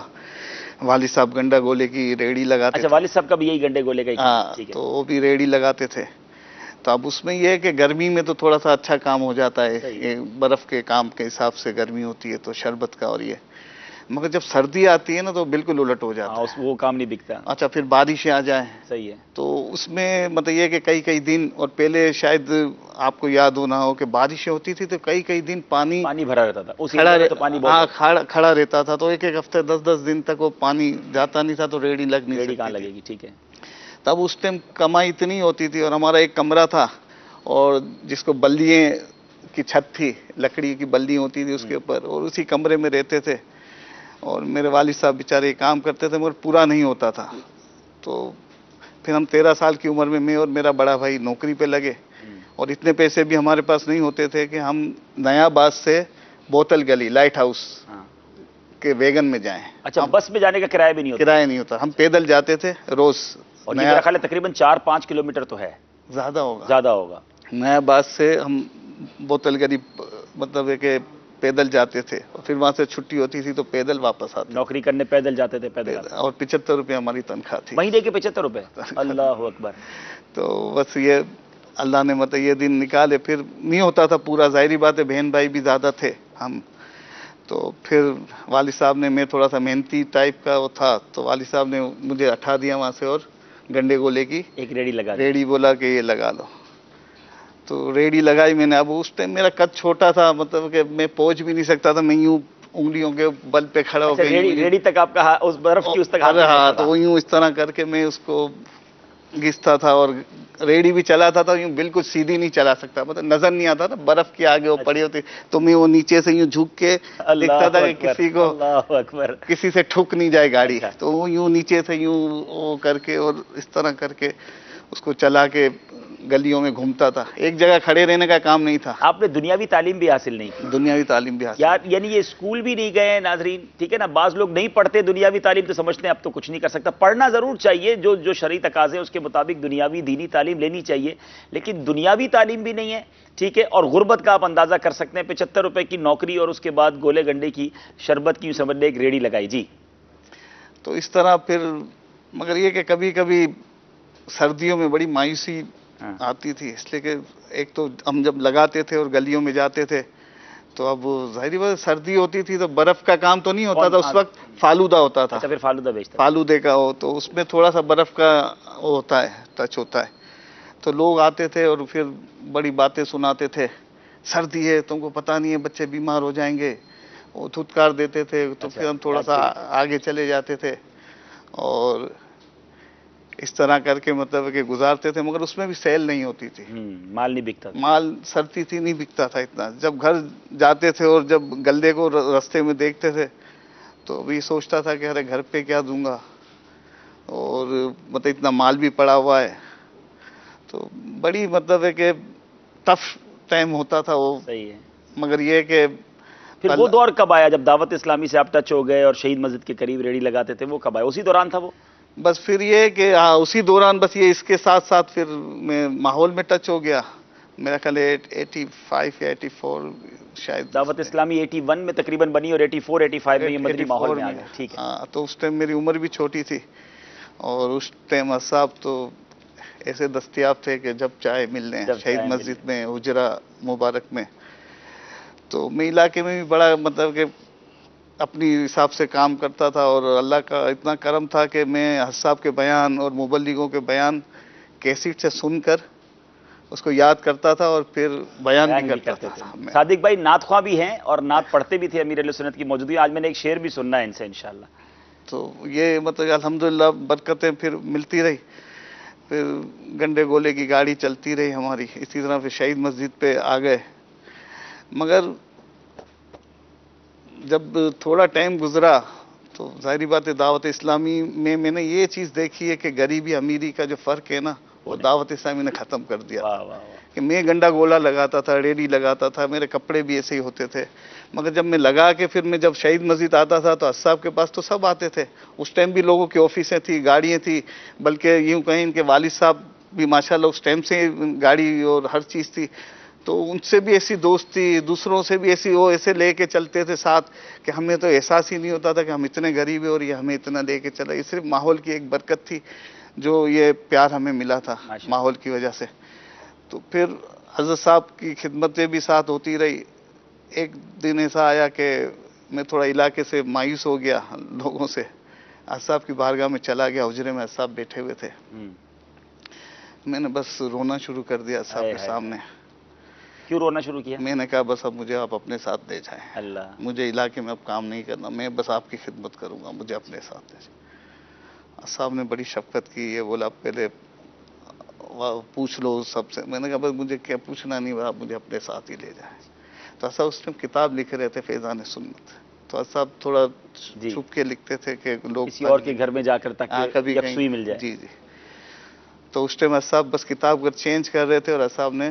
والد صاحب گنڈا گولے کی ریڑھی لگاتے تھے. اچھا، والد صاحب کا بھی یہی گنڈے گولے کا ہی؟ ہاں، تو وہ بھی ریڑھی لگاتے تھے. تو اب اس میں یہ ہے کہ گرمی میں تو تھوڑا سا اچھا کام ہو جاتا ہے، برف کے کام کے حساب سے گرمی ہوتی ہے تو شربت کا اور یہ، مگر جب سردی آتی ہے نا تو بالکل الٹ ہو جاتا ہے، وہ کام نہیں بکتا. اچھا، پھر بارشیں آ جائیں. صحیح ہے. تو اس میں مطلب یہ کہ کئی دن، اور پہلے شاید آپ کو یاد ہونا ہو کہ بارشیں ہوتی تھی تو کئی دن پانی بھرا رہتا تھا، کھڑا رہتا تھا. تو ایک ہفتے 10 دن تک وہ پانی جاتا نہیں تھا تو ریڑھی لگ نہیں سکتی. کہاں لگے گی؟ ٹھیک ہے. تب اس ٹائم کمائی اتنی ہوتی تھی، اور ہمارا ایک کمرہ تھا اور جس کو بلدیاں کی چھت تھی، لکڑی کی بلدی ہوتی تھی اس کے اوپر، اور اسی کمرے میں رہتے تھے. اور میرے والد صاحب بیچارے کام کرتے تھے مگر پورا نہیں ہوتا تھا. تو پھر ہم 13 سال کی عمر میں اور میرا بڑا بھائی نوکری پہ لگے، اور اتنے پیسے بھی ہمارے پاس نہیں ہوتے تھے کہ ہم نیا باز سے بوتل گلی لائٹ ہاؤس کہ ویگن میں جائیں. اچھا بس میں جانے کا کرایہ بھی نہیں ہوتا؟ کرایہ نہیں ہوتا, ہم پیدل جاتے تھے روز. اور میرا خیال ہے تقریباً 4-5 کلومیٹر تو ہے, زیادہ ہوگا, زیادہ ہوگا. نیا باز سے ہم بوتل گری مطلب ہے کہ پیدل جاتے تھے, اور پھر وہاں سے چھٹی ہوتی تھی تو پیدل واپس آتے. نوکری کرنے پیدل جاتے تھے, پیدل آتے. اور 75 روپے ہماری تنخواہ تھی مہینے کے 75 روپے. اللہ اکبر. تو بس یہ اللہ نے مطلب یہ دن نکالے. پھر نہیں ہوتا تھا پورا, ظاہری بات ہے, بہن بھائی بھی زیادہ تھے ہم. تو پھر والد صاحب نے, میں تھوڑا سا محنتی ٹائپ کا وہ تھا, تو والد صاحب نے مجھے اٹھا دیا وہاں سے, اور گنڈے گولے کی ایک ریڑھی لگا, ریڑھی بولا کہ یہ لگا لو. تو ریڑھی لگائی میں نے. اب اس ٹائم میرا قد چھوٹا تھا, مطلب کہ میں پہنچ بھی نہیں سکتا تھا, میں یوں انگلیوں کے بل پہ کھڑا ہو گیا. ریڑھی تک آپ کا اس برف کی اس تک ہاں, تو وہ یوں اس طرح کر کے میں اس کو گھستا تھا, اور ریڑھی بھی چلاتا تھا یوں بالکل سیدھی نہیں چلا سکتا, مطلب نظر نہیں آتا تھا, برف کے آگے وہ پڑی ہوتی, تو میں وہ نیچے سے یوں جھک کے دیکھتا تھا کہ کسی کو, کسی سے ٹھک نہیں جائے گاڑی. تو وہ یوں نیچے سے یوں وہ کر کے اور اس طرح کر کے اس کو چلا کے گلیوں میں گھومتا تھا. ایک جگہ کھڑے رہنے کا کام نہیں تھا. آپ نے دنیاوی تعلیم بھی حاصل نہیں کی؟ دنیاوی تعلیم بھی حاصل. یعنی یہ اسکول بھی نہیں گئے ناظرین, ٹھیک ہے نا. بعض لوگ نہیں پڑھتے دنیاوی تعلیم, تو سمجھتے ہیں اب تو کچھ نہیں کر سکتا. پڑھنا ضرور چاہیے, جو شرعی تقاضے اس کے مطابق دنیاوی دینی تعلیم لینی چاہیے, لیکن دنیاوی تعلیم بھی نہیں ہے, ٹھیک ہے. اور غربت کا آپ اندازہ کر سکتے ہیں, 75 روپے کی نوکری اور اس کے بعد گولے گنڈے کی شربت کی سمجھ لیں ایک ریڑھی لگائی. جی. تو اس طرح پھر, مگر یہ کہ کبھی کبھی سردیوں میں بڑی مایوسی آتی تھی, اس لیے کہ ایک تو ہم جب لگاتے تھے اور گلیوں میں جاتے تھے, تو اب ظاہری بات سردی ہوتی تھی تو برف کا کام تو نہیں ہوتا تھا اس وقت, فالودہ ہوتا تھا. پھر فالودہ بیچتا, فالودے کا ہو تو اس میں تھوڑا سا برف کا وہ ہوتا ہے, ٹچ ہوتا ہے. تو لوگ آتے تھے اور پھر بڑی باتیں سناتے تھے, سردی ہے تم کو پتہ نہیں ہے, بچے بیمار ہو جائیں گے, وہ دھتکار دیتے تھے. تو پھر ہم تھوڑا سا آگے چلے جاتے تھے اور اس طرح کر کے مطلب کہ گزارتے تھے, مگر اس میں بھی سیل نہیں ہوتی تھی, مال نہیں بکتا تھا. مال سرتی تھی, نہیں بکتا تھا اتنا. جب گھر جاتے تھے اور جب گلے کو رستے میں دیکھتے تھے تو بھی سوچتا تھا کہ ارے گھر پہ کیا دوں گا, اور مطلب اتنا مال بھی پڑا ہوا ہے. تو بڑی مطلب ہے کہ ٹف ٹائم ہوتا تھا وہ. صحیح ہے. مگر یہ کہ پھر وہ دور کب آیا جب دعوت اسلامی سے آپ ٹچ ہو گئے اور شہید مسجد کے قریب ریڑھی لگاتے تھے, وہ کب آیا؟ اسی دوران تھا وہ؟ بس پھر یہ کہ اسی دوران, بس یہ اس کے ساتھ ساتھ پھر میں ماحول میں ٹچ ہو گیا. میرا خیال 85 یا 84 شاید. دعوت اسلامی 81 میں تقریباً بنی اور 84-85 میں یہ مدنی ماحول میں آ گیا. ٹھیک ہے. ہاں, تو اس ٹائم میری عمر بھی چھوٹی تھی, اور اس ٹائم اصحاب تو ایسے دستیاب تھے کہ جب چاہے مل لیں شہید مسجد میں, حجرہ مبارک میں. تو میں علاقے میں بھی بڑا مطلب کہ اپنی حساب سے کام کرتا تھا, اور اللہ کا اتنا کرم تھا کہ میں حساب کے بیان اور مبلغوں کے بیان کیسٹ سے سن کر اس کو یاد کرتا تھا اور پھر بیان بھی کرتا تھا. صادق بھائی نعت خواں بھی ہیں اور نعت پڑھتے بھی تھے, امیر اہل سنت کی موجودگی. آج میں نے ایک شعر بھی سننا ہے ان سے انشاءاللہ. تو یہ مطلب الحمدللہ برکتیں پھر ملتی رہی. پھر گنڈے گولے کی گاڑی چلتی رہی ہماری, اسی طرح پھر شہید مسجد پہ آ گئے. مگر جب تھوڑا ٹائم گزرا تو ظاہری بات ہے دعوت اسلامی میں نے یہ چیز دیکھی ہے کہ غریبی امیری کا جو فرق ہے نا, وہ دعوت اسلامی نے ختم کر دیا. کہ میں گنڈا گولا لگاتا تھا, ریڑھی لگاتا تھا, میرے کپڑے بھی ایسے ہی ہوتے تھے, مگر جب میں لگا کے پھر میں جب شہید مسجد آتا تھا تو اصحاب کے پاس تو سب آتے تھے. اس ٹائم بھی لوگوں کی آفیسیں تھی, گاڑیاں تھیں, بلکہ یوں کہیں ان کے والد صاحب بھی ماشاءاللہ اس ٹائم سے گاڑی اور ہر چیز تھی. تو ان سے بھی ایسی دوستی, دوسروں سے بھی ایسی, وہ ایسے لے کے چلتے تھے ساتھ کہ ہمیں تو احساس ہی نہیں ہوتا تھا کہ ہم اتنے غریب ہیں اور یہ ہمیں اتنا لے کے چلا. یہ صرف ماحول کی ایک برکت تھی جو یہ پیار ہمیں ملا تھا ماحول کی وجہ سے. تو پھر حضرت صاحب کی خدمتیں بھی ساتھ ہوتی رہی. ایک دن ایسا آیا کہ میں تھوڑا علاقے سے مایوس ہو گیا لوگوں سے, حضرت صاحب کی بارگاہ میں چلا گیا. حجرے میں حضرت صاحب بیٹھے ہوئے تھے, میں نے بس رونا شروع کر دیا حضرت صاحب کے سامنے. کیوں رونا شروع کیا؟ میں نے کہا بس اب مجھے آپ اپنے ساتھ لے جائیں, اللہ, مجھے علاقے میں اب کام نہیں کرنا, میں بس آپ کی خدمت کروں گا, مجھے اپنے ساتھ لے جائیں. صاحب نے بڑی شفقت کی. یہ بولا پہلے پوچھ لو سب سے. میں نے کہا بس مجھے کیا پوچھنا نہیں, آپ مجھے اپنے ساتھ ہی لے جائیں. تو صاحب اس میں کتاب لکھ رہے تھے فیضان سنت. تو صاحب تھوڑا چھپ کے لکھتے تھے کہ لوگ کسی اور کے گھر میں جا کر تاکہ یکسوئی مل جائے. جی جی. تو اس ٹائم صاحب بس کتاب کو چینج کر رہے تھے اور صاحب نے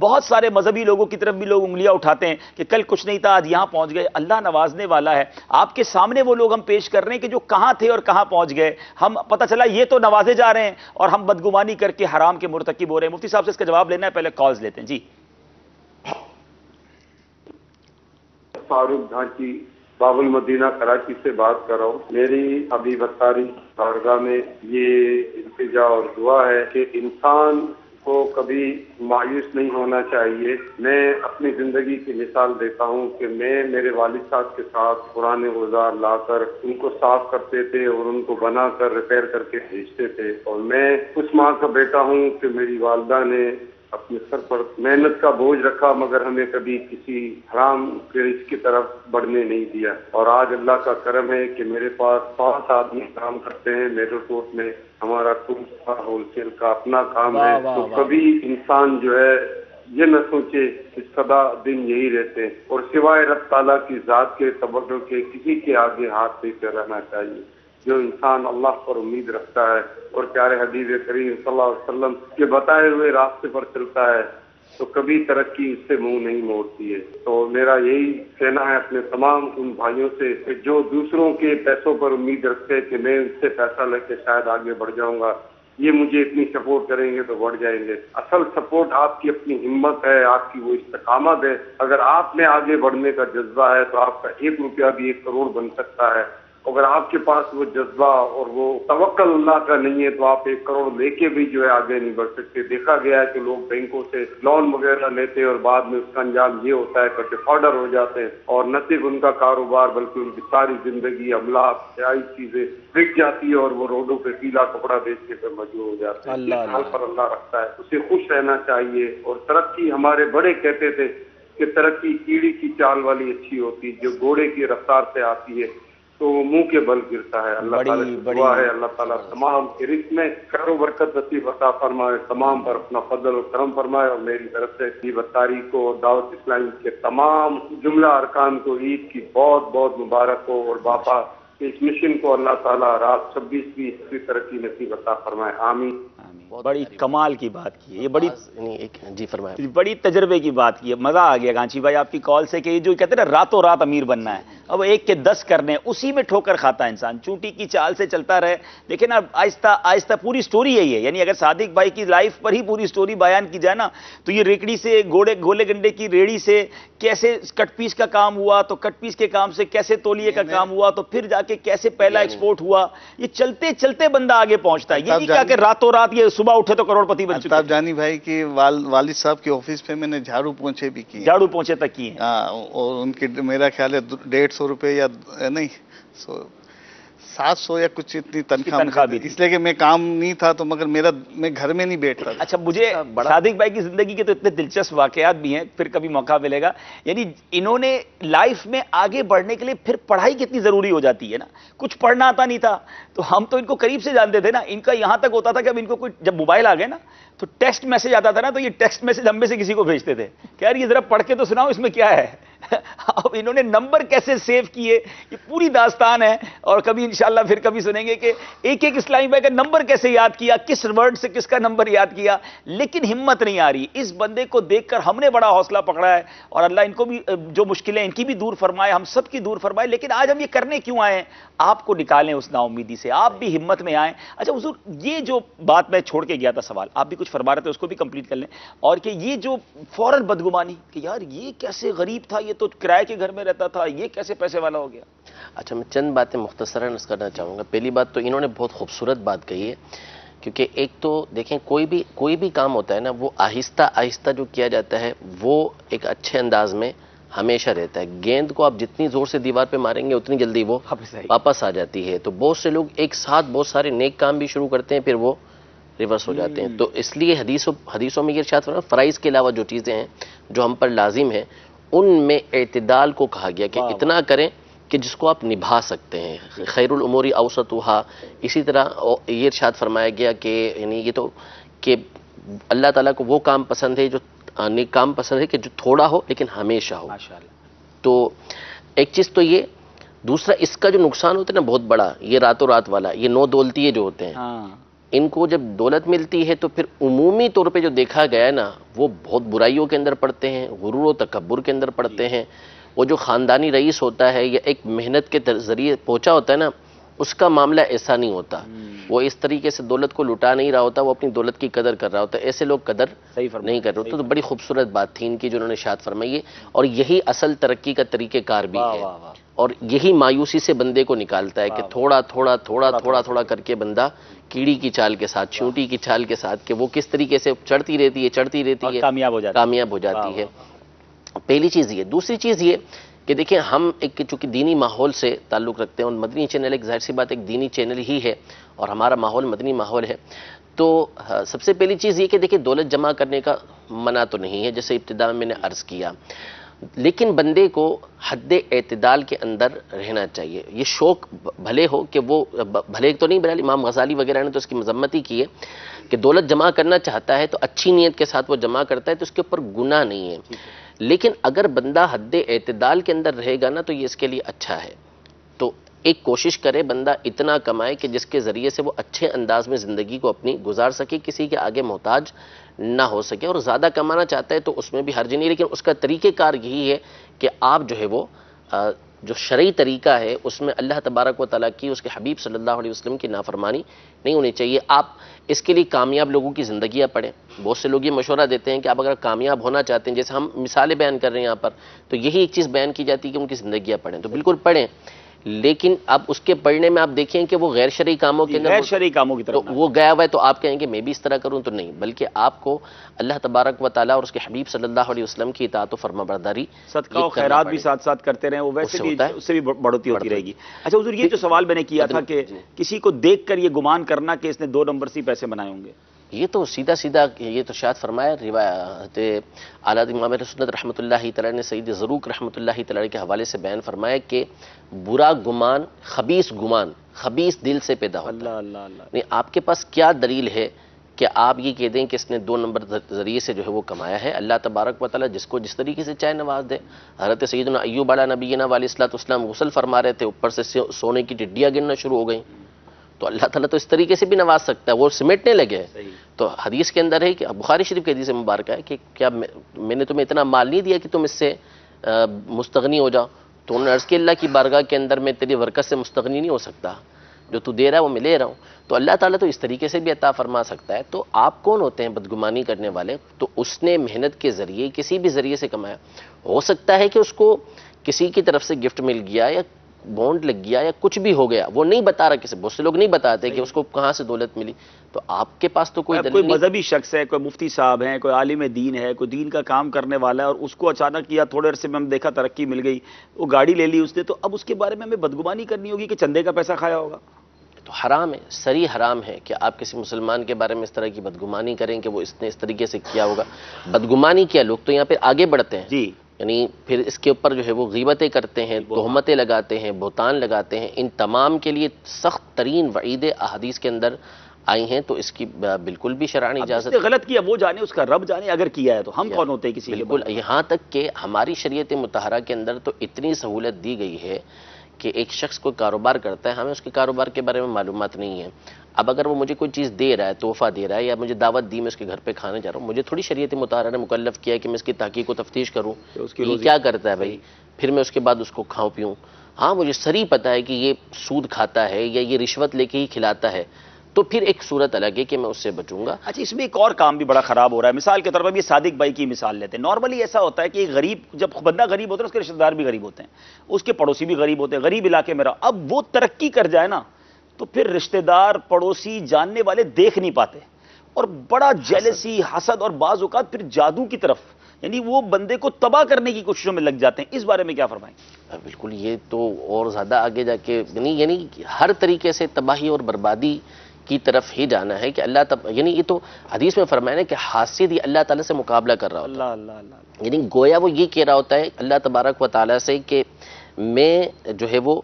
بہت سارے مذہبی لوگوں کی طرف بھی لوگ انگلیاں اٹھاتے ہیں کہ کل کچھ نہیں تھا آج یہاں پہنچ گئے. اللہ نوازنے والا ہے. آپ کے سامنے وہ لوگ ہم پیش کر رہے ہیں کہ جو کہاں تھے اور کہاں پہنچ گئے. ہم پتہ چلا یہ تو نوازے جا رہے ہیں اور ہم بدگمانی کر کے حرام کے مرتکب ہو رہے ہیں. مفتی صاحب سے اس کا جواب لینا ہے, پہلے کالز لیتے ہیں. جی فاروق ڈھانچی باب المدینہ کراچی سے بات کر رہا ہوں. میری حبیب اتاری بارگاہ میں یہ التجا اور دعا ہے کہ انسان کو کبھی مایوس نہیں ہونا چاہیے. میں اپنی زندگی کی مثال دیتا ہوں کہ میں میرے والد صاحب کے ساتھ پرانے اوزار لا کر ان کو صاف کرتے تھے اور ان کو بنا کر ریپیئر کر کے بھیجتے تھے. اور میں اس ماں کا بیٹا ہوں کہ میری والدہ نے اپنے سر پر محنت کا بوجھ رکھا مگر ہمیں کبھی کسی حرام کے رزق کی طرف بڑھنے نہیں دیا. اور آج اللہ کا کرم ہے کہ میرے پاس 5 آدمی کام کرتے ہیں. میٹر کوٹ میں ہمارا ہول سیل کا اپنا کام ہے. تو کبھی انسان جو ہے یہ نہ سوچے کہ سدا دن یہی رہتے ہیں اور سوائے رب تعالیٰ کی ذات کے توکل کے کسی کے آگے ہاتھ دے کر رہنا چاہیے. جو انسان اللہ پر امید رکھتا ہے اور پیارے حبیب کریم صلی اللہ علیہ وسلم کے بتائے ہوئے راستے پر چلتا ہے تو کبھی ترقی اس سے منہ نہیں موڑتی ہے. تو میرا یہی کہنا ہے اپنے تمام ان بھائیوں سے کہ جو دوسروں کے پیسوں پر امید رکھتے ہیں کہ میں ان سے پیسہ لے کے شاید آگے بڑھ جاؤں گا, یہ مجھے اتنی سپورٹ کریں گے تو بڑھ جائیں گے. اصل سپورٹ آپ کی اپنی ہمت ہے, آپ کی وہ استقامت ہے. اگر آپ میں آگے بڑھنے کا جذبہ ہے تو آپ کا 1 روپیہ بھی 1 کروڑ بن سکتا ہے. اگر آپ کے پاس وہ جذبہ اور وہ توکل اللہ کا نہیں ہے تو آپ 1 کروڑ لے کے بھی جو ہے آگے نہیں بڑھ سکتے. دیکھا گیا ہے کہ لوگ بینکوں سے لون وغیرہ لیتے ہیں اور بعد میں اس کا انجام یہ ہوتا ہے کہ ڈیفالٹر ہو جاتے ہیں اور نہ صرف ان کا کاروبار بلکہ ان کی ساری زندگی املاک سیائی چیزیں بک جاتی ہے اور وہ روڈوں پہ پیلا کپڑا بیچ کے پھر مجبور ہو جاتے ہیں. اس حال پر اللہ رکھتا ہے, اسے خوش رہنا چاہیے. اور ترقی ہمارے بڑے کہتے تھے کہ ترقی کیڑی کی چال والی اچھی ہوتی, جو گھوڑے کی رفتار سے آتی ہے تو منہ کے بل گرتا ہے. اللہ تعالیٰ کی دعا ہے اللہ تعالیٰ تمام کے رزق میں خیر و برکت نصیب عطا فرمائے, تمام پر اپنا فضل و کرم فرمائے. اور میری طرف سے حبیب اتاری کو اور دعوت اسلامی کے تمام جملہ ارکان کو عید کی بہت بہت مبارک ہو اور باپا اس مشن کو اللہ تعالیٰ رات 26 کی اسی ترقی نصیب عطا فرمائے. آمین. بڑی کمال کی بات کی ہے, یہ بڑی جی فرمائیں, بڑی تجربے کی بات کی ہے. مزہ آ گیا گانچی بھائی آپ کی کال سے کہ یہ جو کہتے ہیں نا راتوں رات امیر بننا ہے, اب 1 کے 10 کرنے, اسی میں ٹھوکر کھاتا ہے انسان. چونٹی کی چال سے چلتا رہے. دیکھیں نا آہستہ آہستہ پوری سٹوری یہی ہے. یعنی اگر صادق بھائی کی لائف پر ہی پوری سٹوری بیان کی جائے نا تو یہ ریکڑی سے گولے گنڈے کی ریڑھی سے کیسے کٹ پیس کا کام ہوا, تو کٹ پیس کے کام سے کیسے تولیے کا کام ہوا, تو پھر جا کے کیسے پہلا ایکسپورٹ ہوا. یہ چلتے چلتے بندہ آگے پہنچتا ہے. یہ نہیں کہا کہ راتوں رات یہ صبح اٹھے تو کروڑ پتی بن چکے. الطاف جانی بھائی کی والد صاحب کے آفس پہ میں نے جھاڑو پونچھے بھی کیے, جھاڑو پونچھے تک کیے. ہاں, اور ان کی میرا خیال ہے 150 روپے یا نہیں 700 یا کچھ اتنی تنخواہ بھی, اس لیے کہ میں کام نہیں تھا تو مگر میں گھر میں نہیں بیٹھتا. اچھا, مجھے صادق بھائی کی زندگی کے تو اتنے دلچسپ واقعات بھی ہیں, پھر کبھی موقع ملے گا. یعنی انہوں نے لائف میں آگے بڑھنے کے لیے پھر پڑھائی کتنی ضروری ہو جاتی ہے نا. کچھ پڑھنا آتا نہیں تھا تو ہم تو ان کو قریب سے جانتے تھے نا. ان کا یہاں تک ہوتا تھا کہ اب ان کو کوئی جب موبائل آ گئے نا تو ٹیکسٹ میسج آتا تھا نا, تو یہ ٹیکسٹ میسج ہم میں سے کسی کو بھیجتے تھے کہ یار یہ ذرا پڑھ کے تو سناؤ اس میں کیا ہے. اب انہوں نے نمبر کیسے سیو کیے یہ پوری داستان ہے, اور کبھی انشاءاللہ پھر کبھی سنیں گے کہ ایک اسلامی بھائی کا نمبر کیسے یاد کیا, کس ورڈ سے کس کا نمبر یاد کیا. لیکن ہمت نہیں آ رہی. اس بندے کو دیکھ کر ہم نے بڑا حوصلہ پکڑا ہے, اور اللہ ان کو بھی جو مشکلیں ان کی بھی دور فرمائے, ہم سب کی دور فرمائے. لیکن آج ہم یہ کرنے کیوں آئے ہیں؟ آپ کو نکالیں اس نا امیدی سے, آپ بھی ہمت میں آئیں. اچھا حضور, یہ جو بات میں چھوڑ کے گیا تھا سوال, آپ بھی کچھ فرما رہے تھے, اس کو بھی کمپلیٹ کر لیں. اور کہ یہ جو فوراً بدگمانی کہ یار یہ کیسے غریب تھا, یہ تو کرائے کے گھر میں رہتا تھا, یہ کیسے پیسے والا ہو گیا. اچھا, میں چند باتیں مختصراً اس کرنا چاہوں گا. پہلی بات تو انہوں نے بہت خوبصورت بات کہی ہے, کیونکہ ایک تو دیکھیں کوئی بھی کام ہوتا ہے نا, وہ آہستہ آہستہ جو کیا جاتا ہے وہ ایک اچھے انداز میں ہمیشہ رہتا ہے. گیند کو آپ جتنی زور سے دیوار پہ ماریں گے اتنی جلدی وہ واپس آ جاتی ہے. تو بہت سے لوگ ایک ساتھ بہت سارے نیک کام بھی شروع کرتے ہیں, پھر وہ ریورس ہو جاتے ہیں. تو اس لیے حدیثوں میں یہ ارشاد فرمایا فرائض کے علاوہ جو چیزیں ہیں جو ہم پر لازم ہیں ان میں اعتدال کو کہا گیا کہ اتنا کریں کہ جس کو آپ نبھا سکتے ہیں. خیر الامور اوسطھا. اسی طرح یہ ارشاد فرمایا گیا کہ یعنی یہ تو کہ اللہ تعالیٰ کو وہ کام پسند ہے جو نیک کام پسند ہے کہ جو تھوڑا ہو لیکن ہمیشہ ہو. تو ایک چیز تو یہ. دوسرا اس کا جو نقصان ہوتا ہے نا بہت بڑا, یہ راتوں رات والا, یہ نو دولتیے جو ہوتے ہیں ان کو جب دولت ملتی ہے تو پھر عمومی طور پہ جو دیکھا گیا ہے نا، وہ بہت برائیوں کے اندر پڑتے ہیں، غرور و تکبر کے اندر پڑتے ہیں. وہ جو خاندانی رئیس ہوتا ہے یا ایک محنت کے ذریعے پہنچا ہوتا ہے نا، اس کا معاملہ ایسا نہیں ہوتا. وہ اس طریقے سے دولت کو لٹا نہیں رہا ہوتا، وہ اپنی دولت کی قدر کر رہا ہوتا ہے. ایسے لوگ قدر نہیں کر رہے ہوتے. تو بڑی خوبصورت بات تھی ان کی جو انہوں نے ارشاد فرمائی ہے، اور یہی اصل ترقی کا طریقہ کار بھی ہے. اور یہی مایوسی سے بندے کو نکالتا ہے کہ تھوڑا تھوڑا تھوڑا تھوڑا تھوڑا کر کے بندہ کیڑی کی چال کے ساتھ، چونٹی کی چال کے ساتھ، کہ وہ کس طریقے سے چڑھتی رہتی ہے کامیاب ہو جاتی ہے. پہلی چیز یہ. دوسری چیز یہ کہ دیکھیں، ہم ایک چونکہ دینی ماحول سے تعلق رکھتے ہیں، اور مدنی چینل ایک ظاہر سی بات ایک دینی چینل ہی ہے، اور ہمارا ماحول مدنی ماحول ہے. تو سب سے پہلی چیز یہ کہ دیکھیں، دولت جمع کرنے کا منع تو نہیں ہے، جیسے ابتدا میں نے عرض کیا، لیکن بندے کو حد اعتدال کے اندر رہنا چاہیے. یہ شوق بھلے ہو کہ وہ بھلے تو نہیں، بہرحال امام غزالی وغیرہ نے تو اس کی مذمت ہی کی ہے کہ دولت جمع کرنا چاہتا ہے تو اچھی نیت کے ساتھ وہ جمع کرتا ہے تو اس کے اوپر گناہ نہیں ہے. لیکن اگر بندہ حد اعتدال کے اندر رہے گا نا تو یہ اس کے لیے اچھا ہے. تو ایک کوشش کرے بندہ اتنا کمائے کہ جس کے ذریعے سے وہ اچھے انداز میں زندگی کو اپنی گزار سکے، کسی کے آگے محتاج نہ ہو سکے. اور زیادہ کمانا چاہتا ہے تو اس میں بھی حرج نہیں، لیکن اس کا طریقہ کار یہی ہے کہ آپ جو ہے وہ جو شرعی طریقہ ہے اس میں اللہ تبارک و تعالیٰ کی، اس کے حبیب صلی اللہ علیہ وسلم کی نافرمانی نہیں ہونی چاہیے. آپ اس کے لیے کامیاب لوگوں کی زندگیاں پڑھیں. بہت سے لوگ یہ مشورہ دیتے ہیں کہ آپ اگر کامیاب ہونا چاہتے ہیں، جیسے ہم مثالیں بیان کر رہے ہیں یہاں پر، تو یہی ایک چیز بیان کی جاتی ہے کہ ان کی زندگیاں پڑھیں. تو بالکل پڑھیں، لیکن اب اس کے پڑھنے میں آپ دیکھیں کہ وہ غیر شرعی کاموں کے اندر غیر شرعی کاموں کی طرف وہ گیا ہوا ہے، تو آپ کہیں کہ میں بھی اس طرح کروں، تو نہیں، بلکہ آپ کو اللہ تبارک و تعالیٰ اور اس کے حبیب صلی اللہ علیہ وسلم کی اطاعت و فرما برداری، صدقہ و خیرات بھی ساتھ ساتھ کرتے رہیں، وہ ویسے بھی اس سے بھی بڑھوتی ہوتی رہے گی. اچھا حضور، یہ جو سوال میں نے کیا تھا کہ کسی کو دیکھ کر یہ گمان کرنا کہ اس نے 2 نمبر سے پیسے بنائے ہوں گے، یہ تو سیدھا یہ تو شاید فرمایا روایت اعلیٰ امام سنت رحمۃ اللہ تعالیٰ نے سید زروق رحمۃ اللہ تعالیٰ کے حوالے سے بیان فرمایا کہ برا گمان خبیث دل سے پیدا ہوتا ہے. اللہ اللہ. نہیں، آپ کے پاس کیا دلیل ہے کہ آپ یہ کہہ دیں کہ اس نے 2 نمبر ذریعے سے جو ہے وہ کمایا ہے؟ اللہ تبارک و تعالیٰ جس کو جس طریقے سے چاہے نواز دے. حضرت سیدنا ایوب علیہ نبینا علیہ الصلوۃ والسلام غسل فرما رہے تھے، اوپر سے سونے کی ٹڈیاں گرنا شروع ہو گئیں. تو اللہ تعالیٰ تو اس طریقے سے بھی نواز سکتا ہے، وہ سمیٹنے لگے. تو حدیث کے اندر ہے کہ بخاری شریف کی حدیث مبارکہ ہے کہ کیا میں نے تمہیں اتنا مال نہیں دیا کہ تم اس سے مستغنی ہو جاؤ؟ تو انہوں نے عرض کی اللہ کی بارگاہ کے اندر میں تیری برکت سے مستغنی نہیں ہو سکتا، جو تو دے رہا ہے وہ میں لے رہا ہوں. تو اللہ تعالیٰ تو اس طریقے سے بھی عطا فرما سکتا ہے. تو آپ کون ہوتے ہیں بدگمانی کرنے والے؟ تو اس نے محنت کے ذریعے کسی بھی ذریعے سے کمایا. ہو سکتا ہے کہ اس کو کسی کی طرف سے گفٹ مل گیا یا بونڈ لگ گیا یا کچھ بھی ہو گیا، وہ نہیں بتا رہا کسی. بہت سے لوگ نہیں بتاتے کہ اس کو کہاں سے دولت ملی. تو آپ کے پاس تو کوئی دلیل نہیں. مذہبی شخص ہے، کوئی مفتی صاحب ہیں، کوئی عالم دین ہے، کوئی دین کا کام کرنے والا ہے، اور اس کو اچانک یا تھوڑے عرصے میں ہم دیکھا ترقی مل گئی، وہ گاڑی لے لی اس نے، تو اب اس کے بارے میں ہمیں بدگمانی کرنی ہوگی کہ چندے کا پیسہ کھایا ہوگا؟ تو حرام ہے، سری حرام ہے کہ آپ کسی مسلمان کے بارے میں اس طرح کی بدگمانی کریں کہ وہ اس نے اس طریقے سے کیا ہوگا. بدگمانی کیا، لوگ تو یہاں پہ آگے بڑھتے ہیں، جی، یعنی پھر اس کے اوپر جو ہے وہ غیبتیں کرتے ہیں، تہمتیں لگاتے ہیں، بہتان لگاتے ہیں. ان تمام کے لیے سخت ترین وعیدیں احادیث کے اندر آئی ہیں. تو اس کی بالکل بھی شرعی اجازت. غلط کیا وہ جانے، اس کا رب جانے، اگر کیا ہے تو ہم کون ہوتے ہیں کسی کے؟ بالکل. یہاں تک کہ ہماری شریعت مطہرہ کے اندر تو اتنی سہولت دی گئی ہے کہ ایک شخص کو کاروبار کرتا ہے، ہمیں اس کے کاروبار کے بارے میں معلومات نہیں ہے. اب اگر وہ مجھے کوئی چیز دے رہا ہے، تحفہ دے رہا ہے، یا مجھے دعوت دی، میں اس کے گھر پہ کھانے جا رہا ہوں، مجھے تھوڑی شریعت مطہرہ نے مکلف کیا ہے کہ میں اس کی تحقیق و تفتیش کروں یہ کیا کرتا ہے بھائی، پھر میں اس کے بعد اس کو کھاؤں پیوں. ہاں مجھے سری پتہ ہے کہ یہ سود کھاتا ہے یا یہ رشوت لے کے ہی کھلاتا ہے، تو پھر ایک صورت الگ ہے کہ میں اس سے بچوں گا. اچھا، اس میں ایک اور کام بھی بڑا خراب ہو رہا ہے. مثال کے طور پر یہ صادق بھائی کی مثال لیتے ہیں. نارملی ایسا ہوتا ہے کہ غریب، جب بندہ غریب ہوتا ہے اس کے رشتہ دار بھی غریب ہوتے ہیں، اس کے پڑوسی بھی غریب ہوتے ہیں. غریب علاقے میں رہا، اب وہ ترقی کر جائے نا تو پھر رشتہ دار، پڑوسی، جاننے والے دیکھ نہیں پاتے، اور بڑا جیلسی، حسد، اور بعض اوقات پھر جادو کی طرف، یعنی وہ بندے کو تباہ کرنے کی کوششوں میں لگ جاتے ہیں. اس بارے میں کیا فرمائیں؟ بالکل، یہ تو اور زیادہ آگے جا کے یعنی ہر طریقے سے تباہی اور بربادی کی طرف ہی جانا ہے کہ یعنی یہ تو حدیث میں فرمایا ہے کہ حاسد یہ اللہ تعالیٰ سے مقابلہ کر رہا ہوتا ہے. اللہ اللہ. یعنی گویا وہ یہ کہہ رہا ہوتا ہے اللہ تبارک و تعالیٰ سے کہ میں جو ہے وہ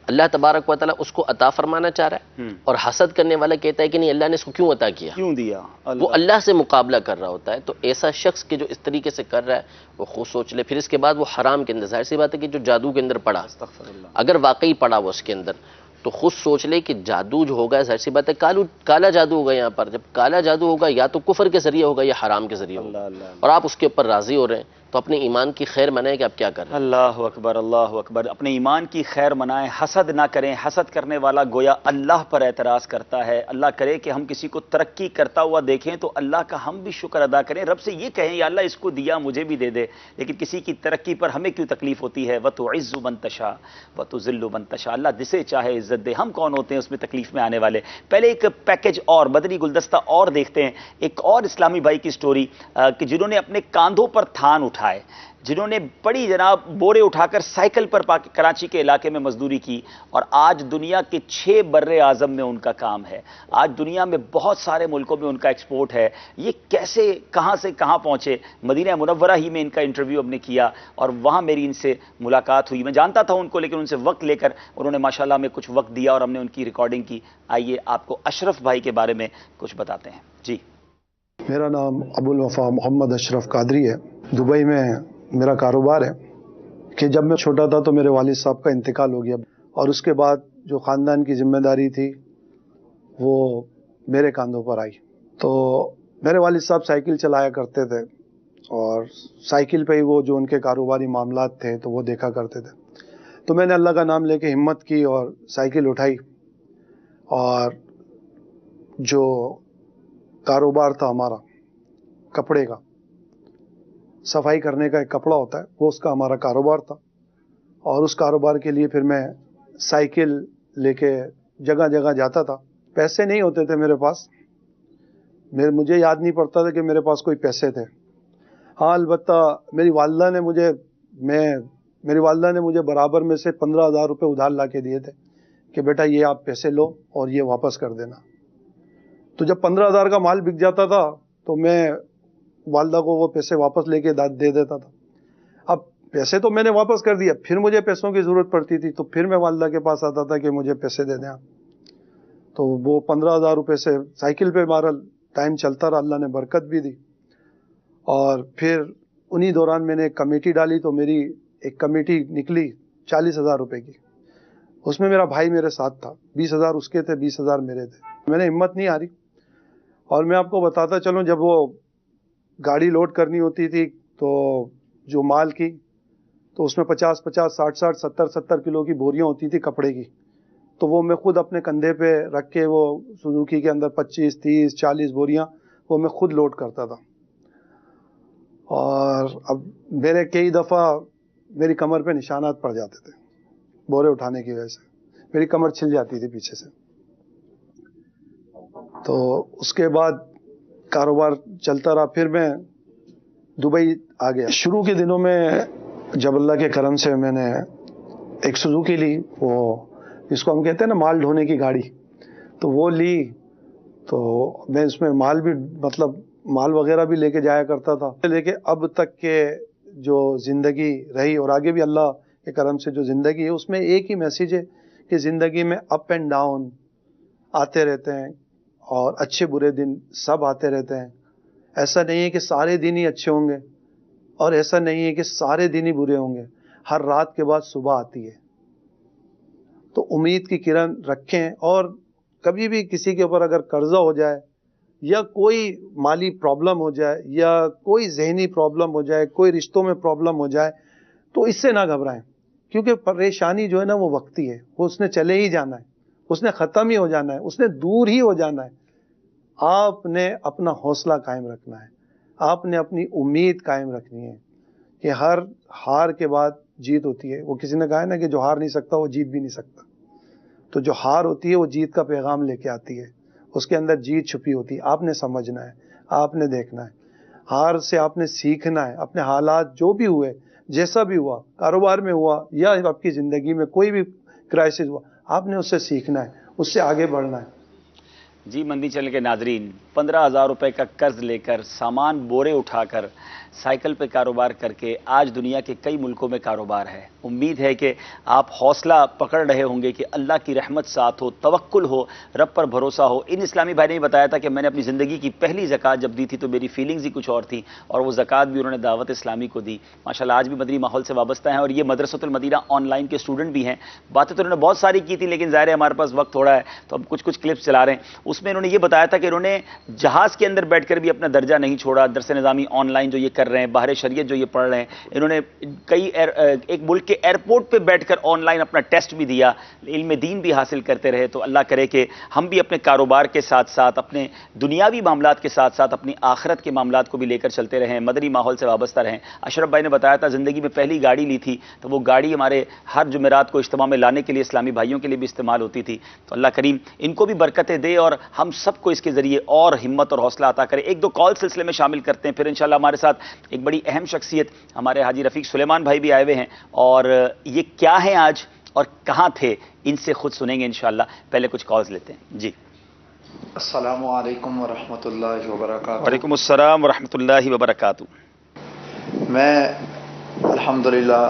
اللہ تبارک و تعالیٰ اس کو عطا فرمانا چاہ رہا ہے، اور حسد کرنے والا کہتا ہے کہ نہیں، اللہ نے اس کو کیوں عطا کیا، کیوں دیا. وہ اللہ سے مقابلہ کر رہا ہوتا ہے. تو ایسا شخص کہ جو اس طریقے سے کر رہا ہے وہ خود سوچ لے. پھر اس کے بعد وہ حرام کے اندر، ظاہر سی بات ہے کہ جو جادو کے اندر پڑا، اگر واقعی پڑا وہ اس کے اندر، تو خود سوچ لے کہ جادو جو ہوگا ظاہر سی بات ہے کالا جادو ہوگا یہاں پر. جب کالا جادو ہوگا یا تو کفر کے ذریعے ہوگا یا حرام کے ذریعے ہوگا, اور آپ اس کے اوپر راضی ہو رہے ہیں, تو اپنے ایمان کی خیر منائیں کہ آپ کیا کر رہے ہیں. اللہ اکبر اللہ اکبر. اپنے ایمان کی خیر منائیں, حسد نہ کریں. حسد کرنے والا گویا اللہ پر اعتراض کرتا ہے. اللہ کرے کہ ہم کسی کو ترقی کرتا ہوا دیکھیں تو اللہ کا ہم بھی شکر ادا کریں, رب سے یہ کہیں یا اللہ اس کو دیا مجھے بھی دے دے, لیکن کسی کی ترقی پر ہمیں کیوں تکلیف ہوتی ہے. وَتُعِزُّ مَن تَشَاءُ وَتُذِلُّ مَن تَشَاءُ. اللہ جسے چاہے عزت دے. ہم کون ہوتے ہیں اس میں تکلیف میں آنے والے. پہلے ایک پیکج اور مدنی گلدستہ اور دیکھتے ہیں, ایک اور اسلامی بھائی کی سٹوری کہ جنہوں نے اپنے کاندھوں پر تھان اٹھائے, جنہوں نے بڑی جناب بورے اٹھا کر سائیکل پر کراچی کے علاقے میں مزدوری کی, اور آج دنیا کے 6 بر اعظم میں ان کا کام ہے. آج دنیا میں بہت سارے ملکوں میں ان کا ایکسپورٹ ہے. یہ کیسے کہاں سے کہاں پہنچے. مدینہ منورہ ہی میں ان کا انٹرویو ہم نے کیا اور وہاں میری ان سے ملاقات ہوئی. میں جانتا تھا ان کو, لیکن ان سے وقت لے کر انہوں نے ماشاءاللہ ہمیں کچھ وقت دیا اور ہم نے ان کی ریکارڈنگ کی. آئیے آپ کو اشرف بھائی کے بارے میں کچھ بتاتے ہیں. جی, میرا نام ابو الوفا محمد اشرف قادری ہے. دبئی میں میرا کاروبار ہے. کہ جب میں چھوٹا تھا تو میرے والد صاحب کا انتقال ہو گیا, اور اس کے بعد جو خاندان کی ذمہ داری تھی وہ میرے کاندھوں پر آئی. تو میرے والد صاحب سائیکل چلایا کرتے تھے, اور سائیکل پہ ہی وہ جو ان کے کاروباری معاملات تھے تو وہ دیکھا کرتے تھے. تو میں نے اللہ کا نام لے کے ہمت کی اور سائیکل اٹھائی, اور جو کاروبار تھا ہمارا کپڑے کا, صفائی کرنے کا ایک کپڑا ہوتا ہے, وہ اس کا ہمارا کاروبار تھا. اور اس کاروبار کے لیے پھر میں سائیکل لے کے جگہ جگہ جاتا تھا. پیسے نہیں ہوتے تھے میرے پاس, مجھے یاد نہیں پڑتا تھا کہ میرے پاس کوئی پیسے تھے. ہاں البتہ میری والدہ نے مجھے برابر میں سے 15,000 روپے ادھار لا کے دیے تھے کہ بیٹا یہ آپ پیسے لو اور یہ واپس کر دینا. تو جب 15,000 کا مال بک جاتا تھا تو میں والدہ کو وہ پیسے واپس لے کے دے دیتا تھا. اب پیسے تو میں نے واپس کر دیا, پھر مجھے پیسوں کی ضرورت پڑتی تھی تو پھر میں والدہ کے پاس آتا تھا کہ مجھے پیسے دے دیں. تو وہ 15,000 روپے سے سائیکل پہ بہرحال ٹائم چلتا رہا, اللہ نے برکت بھی دی. اور پھر انہی دوران میں نے ایک کمیٹی ڈالی, تو میری ایک کمیٹی نکلی 40,000 روپے کی. اس میں میرا بھائی میرے ساتھ تھا, 20,000 اس کے تھے, 20,000 میرے تھے. میں نے ہمت نہیں ہاری, اور میں آپ کو بتاتا چلوں, جب وہ گاڑی لوڈ کرنی ہوتی تھی تو جو مال کی, تو اس میں 50 50 60 60 70 70 کلو کی بوریاں ہوتی تھی کپڑے کی. تو وہ میں خود اپنے کندھے پہ رکھ کے وہ سوزوکی کے اندر 25 30 40 بوریاں وہ میں خود لوڈ کرتا تھا. اور اب میرے کئی دفعہ میری کمر پہ نشانات پڑ جاتے تھے بورے اٹھانے کی وجہ سے, میری کمر چھل جاتی تھی پیچھے سے. تو اس کے بعد کاروبار چلتا رہا. پھر میں دبئی آ گیا. شروع کے دنوں میں جب اللہ کے کرم سے میں نے ایک سوزوکی لی, وہ جس کو ہم کہتے ہیں نا مال ڈھونے کی گاڑی, تو وہ لی. تو میں اس میں مال وغیرہ بھی لے کے جایا کرتا تھا. لے کے اب تک کے جو زندگی رہی اور آگے بھی اللہ کے کرم سے جو زندگی ہے, اس میں ایک ہی میسیج ہے کہ زندگی میں اپ اینڈ ڈاؤن آتے رہتے ہیں, اور اچھے برے دن سب آتے رہتے ہیں. ایسا نہیں ہے کہ سارے دن ہی اچھے ہوں گے, اور ایسا نہیں ہے کہ سارے دن ہی برے ہوں گے. ہر رات کے بعد صبح آتی ہے. تو امید کی کرن رکھیں, اور کبھی بھی کسی کے اوپر اگر قرضہ ہو جائے, یا کوئی مالی پرابلم ہو جائے, یا کوئی ذہنی پرابلم ہو جائے, کوئی رشتوں میں پرابلم ہو جائے, تو اس سے نہ گھبرائیں, کیونکہ پریشانی جو ہے نا وہ وقتی ہے, وہ اس نے چلے ہی جانا ہے, اس نے ختم ہی ہو جانا ہے, اس نے دور ہی ہو جانا ہے. آپ نے اپنا حوصلہ قائم رکھنا ہے, آپ نے اپنی امید قائم رکھنی ہے کہ ہر ہار کے بعد جیت ہوتی ہے. وہ کسی نے کہا ہے نا کہ جو ہار نہیں سکتا وہ جیت بھی نہیں سکتا. تو جو ہار ہوتی ہے وہ جیت کا پیغام لے کے آتی ہے, اس کے اندر جیت چھپی ہوتی ہے. آپ نے سمجھنا ہے, آپ نے دیکھنا ہے, ہار سے آپ نے سیکھنا ہے. اپنے حالات جو بھی ہوئے, جیسا بھی ہوا, کاروبار میں ہوا یا آپ کی زندگی میں کوئی بھی کرائسس ہوا, آپ نے اس سے سیکھنا ہے, اس سے آگے بڑھنا ہے. جی مندی چل کے ناظرین، 15,000 روپے کا قرض لے کر، سامان بورے اٹھا کر، سائیکل پہ کاروبار کر کے آج دنیا کے کئی ملکوں میں کاروبار ہے۔ امید ہے کہ آپ حوصلہ پکڑ رہے ہوں گے کہ اللہ کی رحمت ساتھ ہو، توکل ہو، رب پر بھروسہ ہو۔ ان اسلامی بھائی نے بتایا تھا کہ میں نے اپنی زندگی کی پہلی زکوٰۃ جب دی تھی تو میری فیلنگز ہی کچھ اور تھی، اور وہ زکوٰۃ بھی انہوں نے دعوت اسلامی کو دی۔ ماشاءاللہ آج بھی مدنی ماحول سے وابستہ ہیں، اور یہ مدرسۃ المدینہ آن لائن کے اسٹوڈنٹ بھی ہیں۔ باتیں تو انہوں نے بہت ساری کی تھی، لیکن ظاہر ہے ہمارے پاس وقت تھوڑا ہے تو اب کچھ کلپس چلا رہے ہیں۔ اس میں انہوں نے یہ بتایا تھا کہ انہوں نے جہاز کے اندر بیٹھ کر بھی اپنا درجہ نہیں چھوڑا، درس نظامی آن لائن جو یہ کر رہے ہیں، باہر شریعت جو یہ پڑھ رہے ہیں، انہوں نے ایک ملک کے ایئرپورٹ پہ بیٹھ کر آن لائن اپنا ٹیسٹ بھی دیا، علم دین بھی حاصل کرتے رہے۔ تو اللہ کرے کہ ہم بھی اپنے کاروبار کے ساتھ ساتھ، اپنے دنیاوی معاملات کے ساتھ ساتھ اپنی آخرت کے معاملات کو بھی لے کر چلتے رہیں، مدنی ماحول سے وابستہ رہیں۔ اشرف بھائی نے بتایا تھا زندگی میں پہلی گاڑی لی تھی تو وہ گاڑی ہمارے ہر جمعرات کو اجتماع میں لانے کے لیے اسلامی بھائیوں کے لیے بھی استعمال ہوتی تھی۔ تو اللہ کریم ان کو بھی برکتیں دے اور ہم سب کو اس کے ذریعے اور ہمت اور حوصلہ عطا کرے۔ ایک دو کال سلسلے میں شامل کرتے ہیں، پھر انشاءاللہ ہمارے ساتھ ایک بڑی اہم شخصیت ہمارے حاجی رفیق سلیمان بھائی بھی آئے ہوئے ہیں، اور یہ کیا ہیں آج اور کہاں تھے ان سے خود سنیں گے انشاءاللہ۔ پہلے کچھ کالز لیتے ہیں جی۔ السلام علیکم ورحمۃ اللہ وبرکاتہ۔ وعلیکم السلام ورحمۃ اللہ وبرکاتہ۔ میں الحمدللہ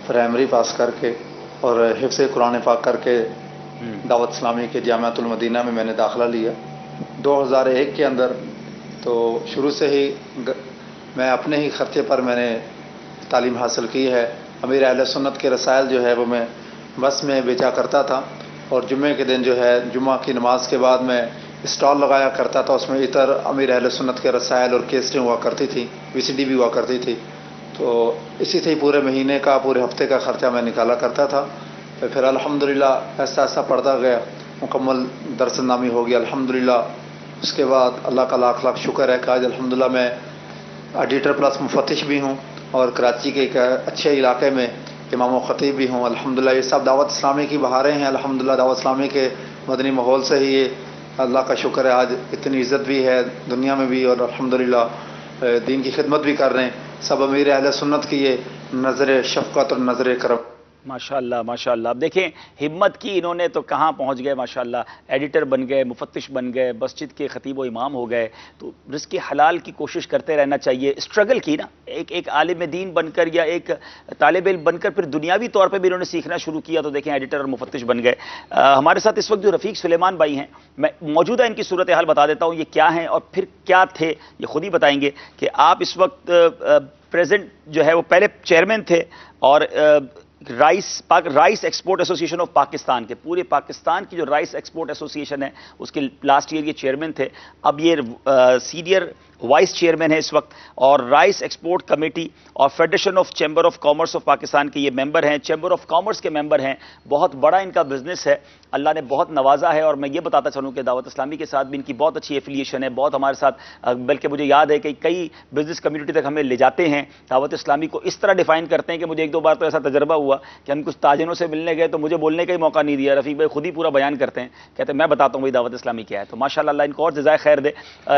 پرائمری پاس کر کے اور حفظ قرآن پاک کر کے دعوت اسلامی کے جامعۃ المدینہ میں نے داخلہ لیا 2001 کے اندر۔ تو شروع سے ہی میں اپنے ہی خرچے پر میں نے تعلیم حاصل کی ہے۔ امیر اہل سنت کے رسائل جو ہے وہ میں بس میں بیچا کرتا تھا، اور جمعے کے دن جو ہے جمعہ کی نماز کے بعد میں اسٹال لگایا کرتا تھا، اس میں عطر، امیر اہل سنت کے رسائل اور کیسٹیں ہوا کرتی تھی، VCD بھی ہوا کرتی تھی۔ تو اسی سے ہی پورے مہینے کا، پورے ہفتے کا خرچہ میں نکالا کرتا تھا۔ پھر الحمدللہ ایسا ایسا پڑھتا گیا، مکمل درس نامی ہو گیا الحمدللہ۔ اس کے بعد اللہ کا لاکھ لاکھ شکر ہے کہ آج الحمدللہ میں ایڈیٹر پلس مفتش بھی ہوں، اور کراچی کے ایک اچھے علاقے میں امام و خطیب بھی ہوں الحمدللہ۔ یہ سب دعوت اسلامی کی بہاریں ہیں الحمدللہ۔ دعوت اسلامی کے مدنی ماحول سے ہی یہ اللہ کا شکر ہے آج اتنی عزت بھی ہے دنیا میں بھی، اور الحمدللہ دین کی خدمت بھی کر رہے ہیں سب امیر اہل سنت کی یہ نظر شفقت اور نظر کرم۔ ماشاءاللہ ماشاءاللہ۔ اب دیکھیں ہمت کی انہوں نے تو کہاں پہنچ گئے ماشاءاللہ، ایڈیٹر بن گئے، مفتش بن گئے، مسجد کے خطیب و امام ہو گئے۔ تو رزق حلال کی کوشش کرتے رہنا چاہیے۔ اسٹرگل کی نا، ایک عالم دین بن کر یا ایک طالب علم بن کر پھر دنیاوی طور پہ بھی انہوں نے سیکھنا شروع کیا، تو دیکھیں ایڈیٹر اور مفتش بن گئے۔ ہمارے ساتھ اس وقت جو رفیق سلیمان بھائی ہیں، میں موجودہ ان کی صورتحال بتا دیتا ہوں، یہ کیا ہیں اور پھر کیا تھے یہ خود ہی بتائیں گے کہ آپ اس وقت پریزنٹ جو ہے وہ پہلے چیئرمین تھے، اور رائس ایکسپورٹ ایسوسی ایشن آف پاکستان کے، پورے پاکستان کی جو رائس ایکسپورٹ ایسوسی ایشن ہے اس کے لاسٹ ایئر یہ چیئرمین تھے۔ اب یہ سینئر وائس چیئرمین ہے اس وقت، اور رائس ایکسپورٹ کمیٹی اور federation of chamber of commerce of Pakistan کے یہ ممبر ہیں، چیمبر آف کامرس کے ممبر ہیں۔ بہت بڑا ان کا بزنس ہے، اللہ نے بہت نوازا ہے۔ اور میں یہ بتاتا چلوں کہ دعوت اسلامی کے ساتھ بھی ان کی بہت اچھی ایفیلیشن ہے، بہت ہمارے ساتھ، بلکہ مجھے یاد ہے کہ کئی بزنس کمیونٹی تک ہمیں لے جاتے ہیں۔ دعوت اسلامی کو اس طرح ڈیفائن کرتے ہیں کہ مجھے ایک دو بار تو ایسا تجربہ ہوا کہ ہم کچھ تاجروں سے ملنے گئے تو مجھے بولنے کا ہی موقع نہیں دیا، رفیق بھائی خود ہی پورا بیان کرتے ہیں، کہتے ہیں میں بتاتا ہوں بھائی دعوت اسلامی کیا ہے۔ تو ماشاءاللہ اللہ ان کو اور جزائے خیر دے۔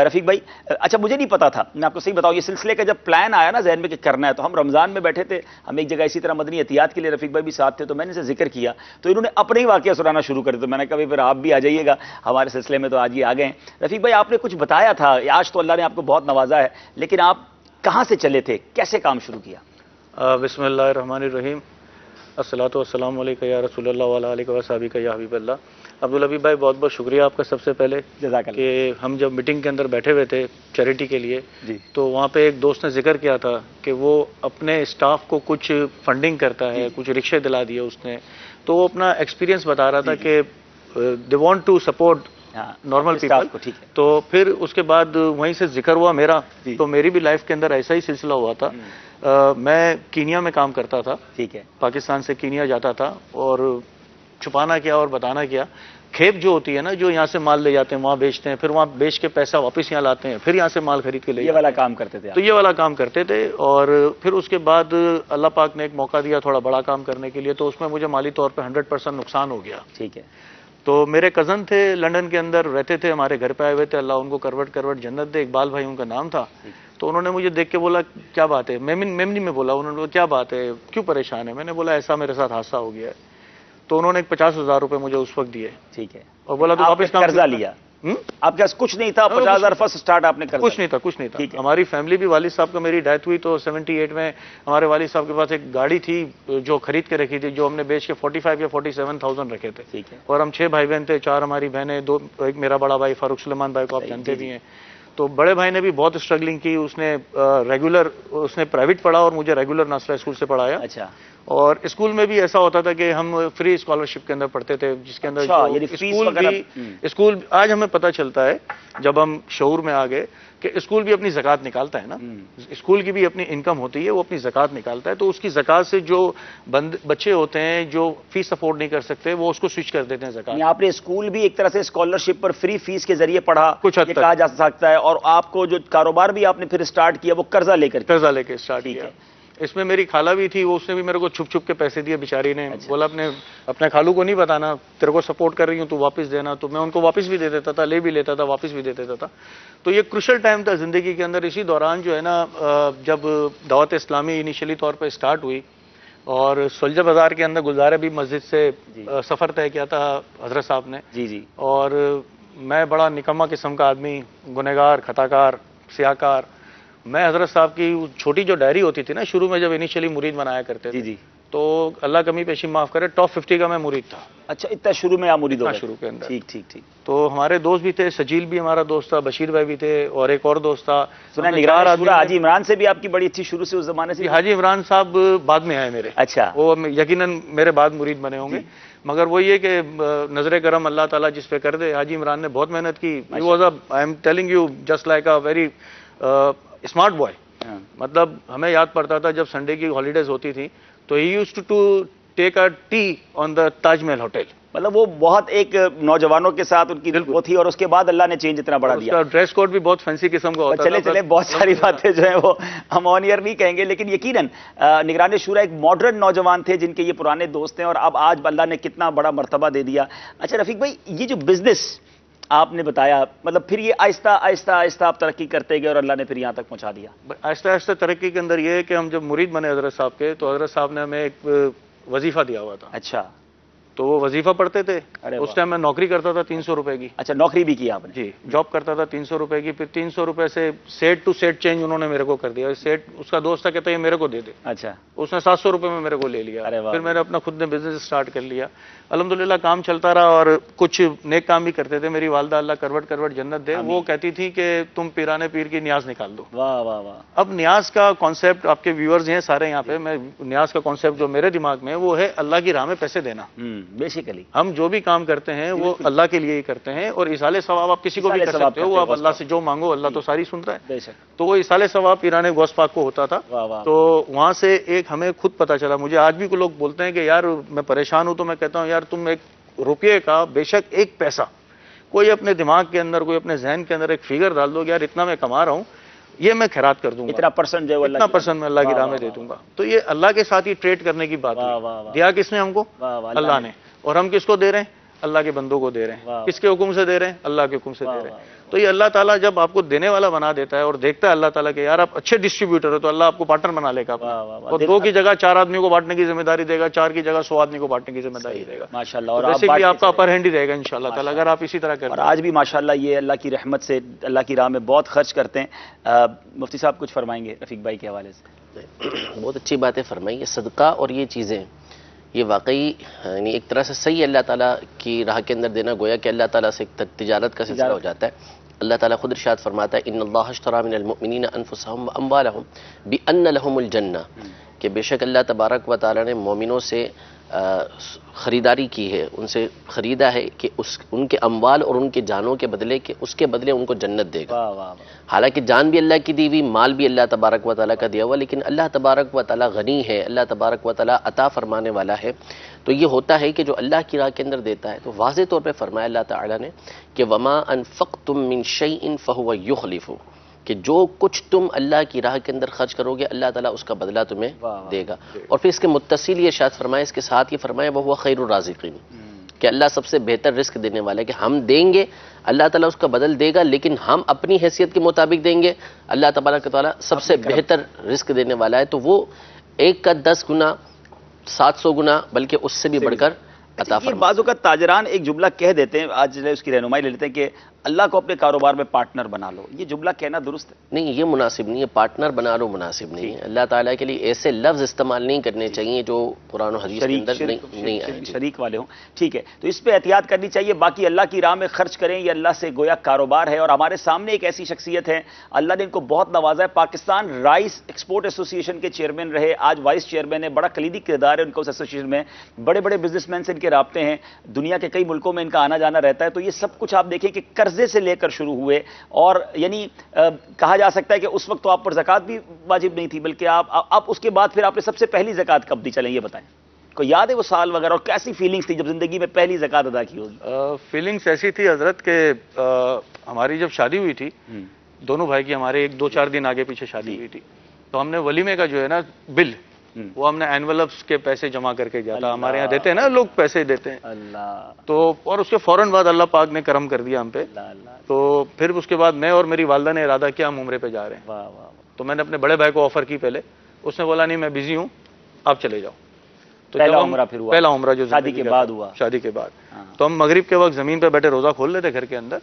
رفیق بھائی اچھا مجھے نہیں پتا تھا، میں آپ کو صحیح بتاؤں، یہ سلسلے کا جب پلان آیا نا ذہن میں کہ کرنا ہے، تو ہم رمضان میں بیٹھے تھے، ہم ایک جگہ اسی طرح مدنی احتیاط کے لیے رفیق بھائی بھی ساتھ تھے، تو میں نے اسے ذکر کیا تو انہوں نے اپنے ہی واقعہ سنانا شروع کر دیا۔ تو میں نے کہا پھر آپ بھی آ جائیے گا ہمارے سلسلے میں، تو آج یہ آ گئے ہیں۔ رفیق بھائی آپ نے کچھ بتایا تھا، آج تو اللہ نے آپ کو بہت نوازا ہے، لیکن آپ کہاں سے چلے تھے، کیسے کام شروع کیا؟ بسم اللہ الرحمن الرحیم، الصلاۃ والسلام علیکہ یا رسول اللہ وعلی آلہ وصحبہ یا حبیب اللہ۔ عبدالحبیب بھائی بہت بہت شکریہ آپ کا سب سے پہلے، جزاک اللہ۔ کہ ہم جب میٹنگ کے اندر بیٹھے ہوئے تھے چیریٹی کے لیے، تو وہاں پہ ایک دوست نے ذکر کیا تھا کہ وہ اپنے اسٹاف کو کچھ فنڈنگ کرتا ہے، کچھ رکشے دلا دیے اس نے، تو وہ اپنا ایکسپیرینس بتا رہا تھا کہ they want to support normal people. تو پھر اس کے بعد وہیں سے ذکر ہوا میرا، تو میری بھی لائف کے اندر ایسا ہی سلسلہ ہوا تھا۔ میں کینیا میں کام کرتا تھا، ٹھیک ہے، پاکستان سے کینیا جاتا تھا، اور چھپانا کیا اور بتانا کیا، کھیپ جو ہوتی ہے نا، جو یہاں سے مال لے جاتے ہیں وہاں بیچتے ہیں، پھر وہاں بیچ کے پیسہ واپس یہاں لاتے ہیں، پھر یہاں سے مال خرید کے لے، یہ والا کام کرتے تھے؟ تو یہ والا کام کرتے تھے۔ اور پھر اس کے بعد اللہ پاک نے ایک موقع دیا تھوڑا بڑا کام کرنے کے لیے، تو اس میں مجھے مالی طور پہ 100% نقصان ہو گیا، ٹھیک ہے۔ تو میرے کزن تھے لنڈن کے اندر رہتے تھے، ہمارے گھر پہ آئے ہوئے تھے، اللہ ان کو کروٹ جنت دے، اقبال بھائی ان کا نام تھا۔ تو انہوں نے مجھے دیکھ کے بولا کیا بات ہے، میمنی میں بولا، انہوں نے بولا کیا بات ہے، کیوں پریشان ہے؟ میں نے بولا ایسا میرے ساتھ حادثہ ہو گیا ہے۔ تو انہوں نے 50,000 روپے مجھے اس وقت دیے، ٹھیک ہے، اور بولا تو واپس قرضہ لیا، آپ کے پاس کچھ نہیں تھا؟ 50,000 فرسٹ سٹارٹ آپ نے کر کچھ نہیں تھا، کچھ نہیں تھا. ہماری فیملی بھی، والد صاحب کا میری ڈیتھ ہوئی تو 78 میں ہمارے والد صاحب کے پاس ایک گاڑی تھی جو خرید کے رکھی تھی، جو ہم نے بیچ کے 45 یا 47,000 رکھے تھے. اور ہم 6 بھائی بہن تھے، 4 ہماری بہنیں، 2 ایک میرا بڑا بھائی فاروق سلیمان بھائی کو آپ جانتے بھی ہیں. تو بڑے بھائی نے بھی بہت اسٹرگلنگ کی، اس نے پرائیویٹ پڑھا اور مجھے ریگولر ناصرہ اسکول سے پڑھایا. اچھا. اور اسکول میں بھی ایسا ہوتا تھا کہ ہم فری اسکالرشپ کے اندر پڑھتے تھے، جس کے اندر اسکول آج ہمیں پتہ چلتا ہے جب ہم شعور میں آ گئے کہ اسکول بھی اپنی زکوٰۃ نکالتا ہے نا. اسکول کی بھی اپنی انکم ہوتی ہے، وہ اپنی زکوٰۃ نکالتا ہے. تو اس کی زکوٰۃ سے جو بچے ہوتے ہیں جو فیس افورڈ نہیں کر سکتے، وہ اس کو سوئچ کر دیتے ہیں زکوٰۃ. آپ نے اسکول بھی ایک طرح سے اسکالرشپ پر فری فیس کے ذریعے پڑھا، کچھ حد تک کہا جا سکتا ہے. اور آپ کو جو کاروبار بھی آپ نے پھر اسٹارٹ کیا وہ قرضہ لے کے اسٹارٹ کیا. اس میں میری خالہ بھی تھی، اس نے بھی میرے کو چھپ چھپ کے پیسے دیے بیچاری نے. بولا اپنے خالو کو نہیں بتانا، تیرے کو سپورٹ کر رہی ہوں، تو واپس دینا. تو میں ان کو واپس بھی دے دیتا تھا، لے بھی لیتا تھا، واپس بھی دے دیتا تھا. تو یہ کروشل ٹائم تھا زندگی کے اندر. اسی دوران جو ہے نا، جب دعوت اسلامی انیشلی طور پہ اسٹارٹ ہوئی اور سولجر بازار کے اندر گلزار بھی مسجد سے سفر طے کیا تھا حضرت صاحب نے. جی. اور میں بڑا نکما قسم کا آدمی، گنہگار، خطاکار، سیاکار. میں حضرت صاحب کی چھوٹی جو ڈائری ہوتی تھی نا، شروع میں جب انیشلی مرید بنایا کرتے تھے، تو اللہ کمی پیشی معاف کرے، ٹاپ 50 کا میں مرید تھا. اچھا، اتنا شروع میں آپ مرید ہو گئے؟ شروع کے اندر. ٹھیک. تو ہمارے دوست بھی تھے، سجیل بھی ہمارا دوست تھا، بشیر بھائی بھی تھے، اور ایک اور دوست تھا. نگران حاجی عمران سے بھی آپ کی بڑی اچھی شروع سے اس زمانے سے؟ حاجی عمران صاحب بعد میں آئے میرے. اچھا. وہ یقیناً میرے بعد مرید بنے ہوں گے، مگر وہ یہ کہ نظر کرم اللہ تعالیٰ جس پہ کر دے. حاجی عمران نے بہت محنت کی. He was I am telling you just like a very smart boy. مطلب ہمیں یاد پڑتا تھا جب سنڈے کی ہالیڈیز ہوتی تھی تو he used to take a tea on the Taj Mahal hotel. مطلب وہ بہت ایک نوجوانوں کے ساتھ ان کی وہ تھی، اور اس کے بعد اللہ نے چینج اتنا بڑھا دیا. ڈریس کوڈ بھی بہت فینسی قسم کا ہوتا تھا. چلے بہت ساری باتیں جو ہیں وہ ہم آن ایئر نہیں کہیں گے، لیکن یقیناً نگران شورا ایک ماڈرن نوجوان تھے جن کے یہ پرانے دوست ہیں، اور اب آج اللہ نے کتنا بڑا مرتبہ دے دیا. اچھا رفیق بھائی، یہ جو بزنس آپ نے بتایا، مطلب پھر یہ آہستہ آہستہ آپ ترقی کرتے گئے اور اللہ نے پھر یہاں تک پہنچا دیا؟ آہستہ ترقی کے اندر یہ ہے کہ ہم جب مرید بنے حضرت صاحب کے، تو حضرت صاحب نے ہمیں ایک وظیفہ دیا ہوا تھا. اچھا. تو وہ وظیفہ پڑھتے تھے. اس ٹائم میں نوکری کرتا تھا 300 روپے کی. اچھا، نوکری بھی کی آپ نے؟ جی، جاب کرتا تھا 300 روپے کی. پھر 300 روپے سے سیٹ ٹو سیٹ چینج انہوں نے میرے کو کر دیا. سیٹ اس کا دوست تھا، کہتا ہے یہ میرے کو دے دے. اچھا. اس نے 700 روپے میں میرے کو لے لیا. پھر میں نے اپنا خود نے بزنس اسٹارٹ کر لیا. الحمدللہ کام چلتا رہا، اور کچھ نیک کام بھی کرتے تھے. میری والدہ اللہ کروٹ جنت دے، وہ کہتی تھی کہ تم پیرانے پیر کی نیاز نکال دو. واہ واہ واہ. اب نیاز کا کانسیپٹ، آپ کے ویورز ہیں سارے یہاں پہ، میں نیاز کا کانسیپٹ جو میرے دماغ میں ہے وہ ہے اللہ کی راہ میں پیسے دینا. بیسیکلی ہم جو بھی کام کرتے ہیں وہ اللہ کے لیے ہی کرتے ہیں، اور ایصال ثواب آپ کسی کو بھی کر سکتے ہو. وہ آپ اللہ سے جو مانگو، اللہ تو ساری سنتا ہے. تو وہ ایصال ثواب پیرانے غوث پاک کو ہوتا تھا. تو وہاں سے ایک ہمیں خود پتا چلا. مجھے آج بھی لوگ بولتے ہیں کہ یار میں پریشان ہوں، تو میں کہتا ہوں یار تم ایک روپیے کا بے شک ایک پیسہ کوئی اپنے دماغ کے اندر، کوئی اپنے ذہن کے اندر ایک فگر ڈال دو کہ یار اتنا میں کما رہا ہوں، یہ میں خیرات کر دوں گا، اتنا پرسنٹ جو اتنا پرسنٹ میں اللہ کی راہ میں دے دوں گا. تو یہ اللہ کے ساتھ ہی ٹریڈ کرنے کی بات ہے. دیا کس نے ہم کو؟ اللہ نے. اور ہم کس کو دے رہے ہیں؟ اللہ کے بندوں کو دے رہے ہیں. کس کے حکم سے دے رہے ہیں؟ اللہ کے حکم سے دے رہے ہیں. تو یہ اللہ تعالیٰ جب آپ کو دینے والا بنا دیتا ہے اور دیکھتا ہے اللہ تعالیٰ کہ یار آپ اچھے ڈسٹریبیوٹر ہو، تو اللہ آپ کو پارٹنر بنا لے گا. اور 2 کی جگہ 4 آدمیوں کو بانٹنے کی ذمہ داری دے گا، 4 کی جگہ 100 آدمی کو بانٹنے کی ذمہ داری دے گا. ماشاءاللہ. اور بیسکلی آپ کا اپر ہینڈ ہی رہے گا انشاءاللہ تعالیٰ اگر آپ اسی طرح کریں. اور آج بھی ماشاءاللہ یہ اللہ کی رحمت سے اللہ کی راہ میں بہت خرچ کرتے ہیں. مفتی صاحب کچھ فرمائیں گے رفیق بھائی کے حوالے سے؟ بہت اچھی باتیں فرمائی. یہ صدقہ اور یہ چیزیں یہ واقعی یعنی ایک طرح سے صحیح اللہ تعالیٰ کی راہ کے اندر دینا، گویا کہ اللہ تعالیٰ سے ایک تجارت کا سلسلہ ہو جاتا ہے. اللہ تعالیٰ خود ارشاد فرماتا ہے ان اللہ اشتری من المؤمنین انفسهم واموالهم بان لهم الجنہ، کہ بے شک اللہ تبارک و تعالیٰ نے مومنوں سے خریداری کی ہے، ان سے خریدا ہے کہ ان کے اموال اور ان کے جانوں کے بدلے کہ اس کے بدلے ان کو جنت دے گا. حالانکہ جان بھی اللہ کی دی ہوئی، مال بھی اللہ تبارک و تعالیٰ کا دیا ہوا، لیکن اللہ تبارک و تعالیٰ غنی ہے، اللہ تبارک و تعالیٰ عطا فرمانے والا ہے. تو یہ ہوتا ہے کہ جو اللہ کی راہ کے اندر دیتا ہے تو واضح طور پہ فرمایا اللہ تعالیٰ نے کہ وما انفقتم من شیء فهو یخلفہ، کہ جو کچھ تم اللہ کی راہ کے اندر خرچ کرو گے اللہ تعالیٰ اس کا بدلہ تمہیں دے گا. اور پھر اس کے متصل یہ ارشاد فرمایا، اس کے ساتھ یہ فرمایا وہو خیر الرازقین، کہ اللہ سب سے بہتر رزق دینے والا ہے، کہ ہم دیں گے اللہ تعالیٰ اس کا بدل دے گا، لیکن ہم اپنی حیثیت کے مطابق دیں گے. اللہ تبارک و تعالیٰ سب سے بہتر رزق دینے والا ہے، تو وہ 1 کا 10 گنا 700 گنا بلکہ اس سے بھی بڑھ کر عطا فرمائے. بعض اوقات تاجران ایک جملہ کہہ دیتے ہیں، آج اس کی رہنمائی لے لیتے ہیں کہ اللہ کو اپنے کاروبار میں پارٹنر بنا لو، یہ جملہ کہنا درست ہے؟ نہیں، یہ مناسب نہیں ہے، پارٹنر بنا لو مناسب نہیں ہے. اللہ تعالیٰ کے لیے ایسے لفظ استعمال نہیں کرنے چاہیے جو قرآن و حدیث کے اندر نہیں آئے. شریک والے ہوں. ٹھیک ہے، تو اس پہ احتیاط کرنی چاہیے. باقی اللہ کی راہ میں خرچ کریں، یہ اللہ سے گویا کاروبار ہے. اور ہمارے سامنے ایک ایسی شخصیت ہے، اللہ نے ان کو بہت نوازا ہے. پاکستان رائس ایکسپورٹ ایسوسی ایشن کے چیئرمین رہے، آج وائس چیئرمین ہے. بڑا کلیدی کردار ہے ان کا اس ایسوسی ایشن میں. بڑے بڑے بزنس مین سے ان کے رابطے ہیں، دنیا کے کئی ملکوں میں ان کا آنا جانا رہتا ہے. تو یہ سب کچھ آپ دیکھیں کہ قرضے سے لے کر شروع ہوئے، اور یعنی کہا جا سکتا ہے کہ اس وقت تو آپ پر زکوٰۃ بھی واجب نہیں تھی، بلکہ آپ اس کے بعد پھر آپ نے سب سے پہلی زکوٰۃ کب دی؟ چلیں یہ بتائیں، کوئی یاد ہے وہ سال وغیرہ، اور کیسی فیلنگز تھی جب زندگی میں پہلی زکوٰۃ ادا کی ہوگی؟ فیلنگز ایسی تھی حضرت کہ ہماری جب شادی ہوئی تھی، دونوں بھائی کی ہمارے 1-2-4 دن آگے پیچھے شادی ہوئی تھی، تو ہم نے ولیمے کا جو ہے نا بل، وہ ہم نے اینولپس کے پیسے جمع کر کے دیا تھا. ہمارے یہاں دیتے ہیں نا لوگ، پیسے دیتے ہیں. اللہ. تو اور اس کے فوراً بعد اللہ پاک نے کرم کر دیا ہم پہ. تو پھر اس کے بعد میں اور میری والدہ نے ارادہ کیا ہم عمرے پہ جا رہے ہیں. تو میں نے اپنے بڑے بھائی کو آفر کی پہلے، اس نے بولا نہیں میں بزی ہوں، آپ چلے جاؤ. تو پہلا عمرہ پھر ہوا، پہلا عمرہ جو شادی کے بعد ہوا. شادی کے بعد تو ہم مغرب کے وقت زمین پہ بیٹھے روزہ کھول لیتے گھر کے اندر.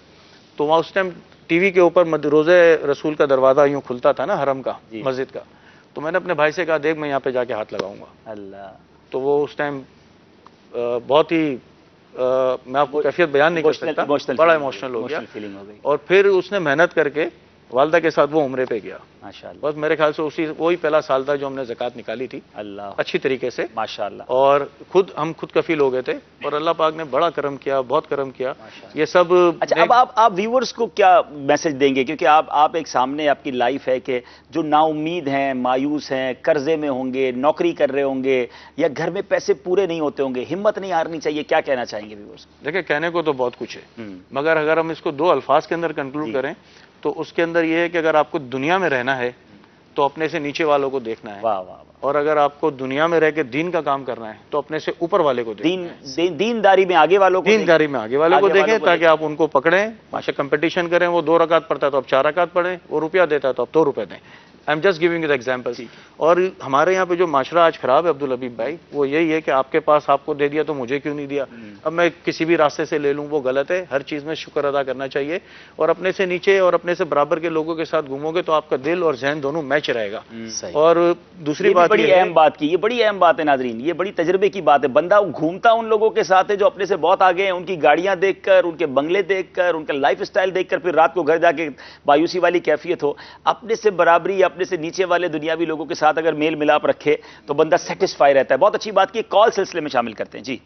تو وہاں اس ٹائم ٹی وی کے اوپر روزے رسول کا دروازہ یوں کھلتا تھا نا، حرم کا، مسجد کا. تو میں نے اپنے بھائی سے کہا دیکھ میں یہاں پہ جا کے ہاتھ لگاؤں گا. اللہ. تو وہ اس ٹائم بہت ہی میں آپ کو کیفیت بیان نہیں کر سکتا، بڑا ایموشنل ہو گیا. اور پھر اس نے محنت کر کے والدہ کے ساتھ وہ عمرے پہ گیا. ماشاءاللہ. بس میرے خیال سے وہی پہلا سال تھا جو ہم نے زکوٰۃ نکالی تھی. اللہ. اچھی طریقے سے ماشاءاللہ. اور ہم خود کفیل ہو گئے تھے، اور اللہ پاک نے بڑا کرم کیا، بہت کرم کیا. یہ سب. اچھا، اب آپ ویورز کو کیا میسج دیں گے؟ کیونکہ آپ ایک سامنے آپ کی لائف ہے کہ جو نا امید ہیں، مایوس ہیں، قرضے میں ہوں گے، نوکری کر رہے ہوں گے، یا گھر میں پیسے پورے نہیں ہوتے ہوں گے، ہمت نہیں ہارنی چاہیے. کیا کہنا چاہیں گے ویورز؟ دیکھیں کہنے کو تو بہت کچھ ہے، مگر اگر ہم اس کو 2 الفاظ کے اندر کنکلوڈ کریں تو اس کے اندر یہ ہے کہ اگر آپ کو دنیا میں رہنا ہے تو اپنے سے نیچے والوں کو دیکھنا ہے. واہ واہ. اور اگر آپ کو دنیا میں رہ کے دین کا کام کرنا ہے تو اپنے سے اوپر والے کو دیکھیں. دینداری میں آگے والوں کو دینداری میں آگے والوں کو دیکھیں، تاکہ آپ ان کو پکڑیں، ماشاء کمپٹیشن کریں. وہ 2 رکعت پڑھتا ہے تو آپ 4 رکعت پڑھیں، وہ روپیہ دیتا ہے تو آپ 2 روپے دیں. I am just giving you the example. اور ہمارے یہاں پہ جو معاشرہ آج خراب ہے عبدالحبیب بھائی، وہ یہی ہے کہ آپ کے پاس آپ کو دے دیا تو مجھے کیوں نہیں دیا. اب میں کسی بھی راستے سے لے لوں وہ غلط ہے. ہر چیز میں شکر ادا کرنا چاہیے، اور اپنے سے نیچے اور اپنے سے برابر کے لوگوں کے ساتھ گھومو گے تو آپ کا دل اور ذہن دونوں میچ رہے گا. اور دوسری بات بڑی اہم بات کی، یہ بڑی اہم بات ہے ناظرین، یہ بڑی تجربے کی بات ہے. بندہ گھومتا ان لوگوں کے ساتھ ہے جو اپنے سے بہت آگے ہیں، ان کی گاڑیاں دیکھ کر، ان کے بنگلے دیکھ کر، ان کا لائف سٹائل دیکھ کر پھر رات کو گھر جا کے مایوسی والی کیفیت ہو. اپنے سے برابری، اپنے سے نیچے والے دنیاوی لوگوں کے ساتھ اگر میل ملاپ رکھے تو بندہ سیٹسفائی رہتا ہے. بہت اچھی بات کی. کال سلسلے میں شامل کرتے ہیں. جی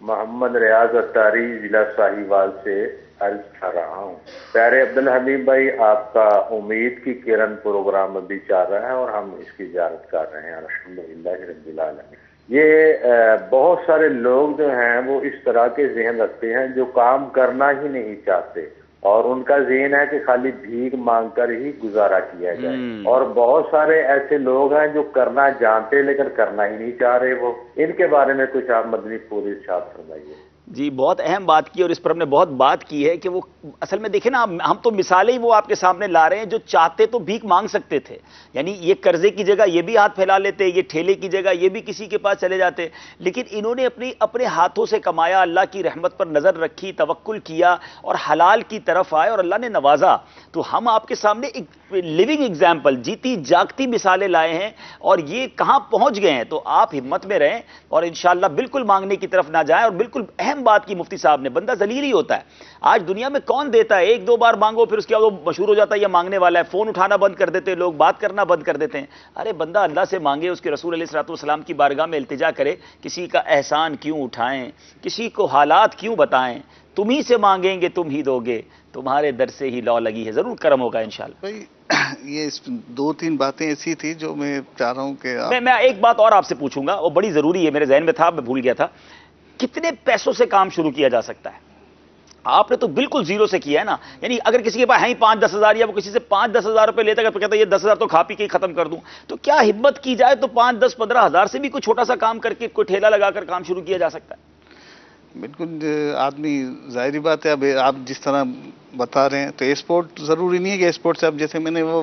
محمد ریاض اتاری، ضلع ساہیوال سے عرض کر رہا ہوں. پیارے عبدالحبیب بھائی، آپ کا امید کی کرن پروگرام ابھی چل رہا ہے اور ہم اس کی زیارت کر رہے ہیں الحمدللہ رب العالمین. یہ بہت سارے لوگ جو ہیں وہ اس طرح کے ذہن رکھتے ہیں جو کام کرنا ہی نہیں چاہتے، اور ان کا ذہن ہے کہ خالی بھیک مانگ کر ہی گزارا کیا جائے. اور بہت سارے ایسے لوگ ہیں جو کرنا جانتے لیکن کرنا ہی نہیں چاہ رہے. وہ ان کے بارے میں کچھ آپ مدنی پور ارشاد فرمائیے. جی بہت اہم بات کی، اور اس پر ہم نے بہت بات کی ہے کہ وہ اصل میں دیکھیں نا، ہم تو مثالیں ہی وہ آپ کے سامنے لا رہے ہیں جو چاہتے تو بھیک مانگ سکتے تھے. یعنی یہ قرضے کی جگہ یہ بھی ہاتھ پھیلا لیتے، یہ ٹھیلے کی جگہ یہ بھی کسی کے پاس چلے جاتے، لیکن انہوں نے اپنے ہاتھوں سے کمایا، اللہ کی رحمت پر نظر رکھی، توکل کیا اور حلال کی طرف آئے اور اللہ نے نوازا. تو ہم آپ کے سامنے ایک لیونگ ایگزامپل، جیتی جاگتی مثالیں لائے ہیں، اور یہ کہاں پہنچ گئے ہیں. تو آپ ہمت میں رہیں اور انشاءاللہ بالکل مانگنے کی طرف نہ جائیں. اور بالکل اہم بات کی مفتی صاحب نے، بندہ ذلیل ہی ہوتا ہے. آج دنیا میں کون دیتا ہے؟ 1-2 بار مانگو پھر اس کے بعد وہ مشہور ہو جاتا ہے یہ مانگنے والا ہے. فون اٹھانا بند کر دیتے لوگ، بات کرنا بند کر دیتے ہیں. ارے بندہ اللہ سے مانگے، اس کے رسول علیہ الصلوۃ والسلام کی بارگاہ میں التجا کرے. کسی کا احسان کیوں اٹھائیں، کسی کو حالات کیوں بتائیں. تم ہی سے مانگیں گے تم ہی دو گے، تمہارے در سے ہی لو لگی ہے. ضرور کرم ہوگا انشاءاللہ. بھائی یہ 2-3 باتیں ایسی تھی جو میں چاہ رہا ہوں کہ میں ایک بات اور آپ سے پوچھوں گا، وہ بڑی ضروری ہے، میرے ذہن میں تھا میں بھول گیا تھا. کتنے پیسوں سے کام شروع کیا جا سکتا ہے؟ آپ نے تو بالکل زیرو سے کیا ہے نا. یعنی اگر کسی کے پاس ہیں 5-10 ہزار، یا وہ کسی سے 5-10 ہزار روپے لیتا ہے تو کہتا ہے یہ 10 ہزار تو کھا پی کے ختم کر دوں. تو کیا ہمت کی جائے تو 5-10-15 ہزار سے بھی کوئی چھوٹا سا کام کر کے کوئی ٹھیلا لگا کر کام شروع کیا جا سکتا ہے. بالکل آدمی، ظاہری بات ہے. اب آپ جس طرح بتا رہے ہیں تو ایکسپورٹ ضروری نہیں ہے کہ ایکسپورٹ سے، اب جیسے میں نے وہ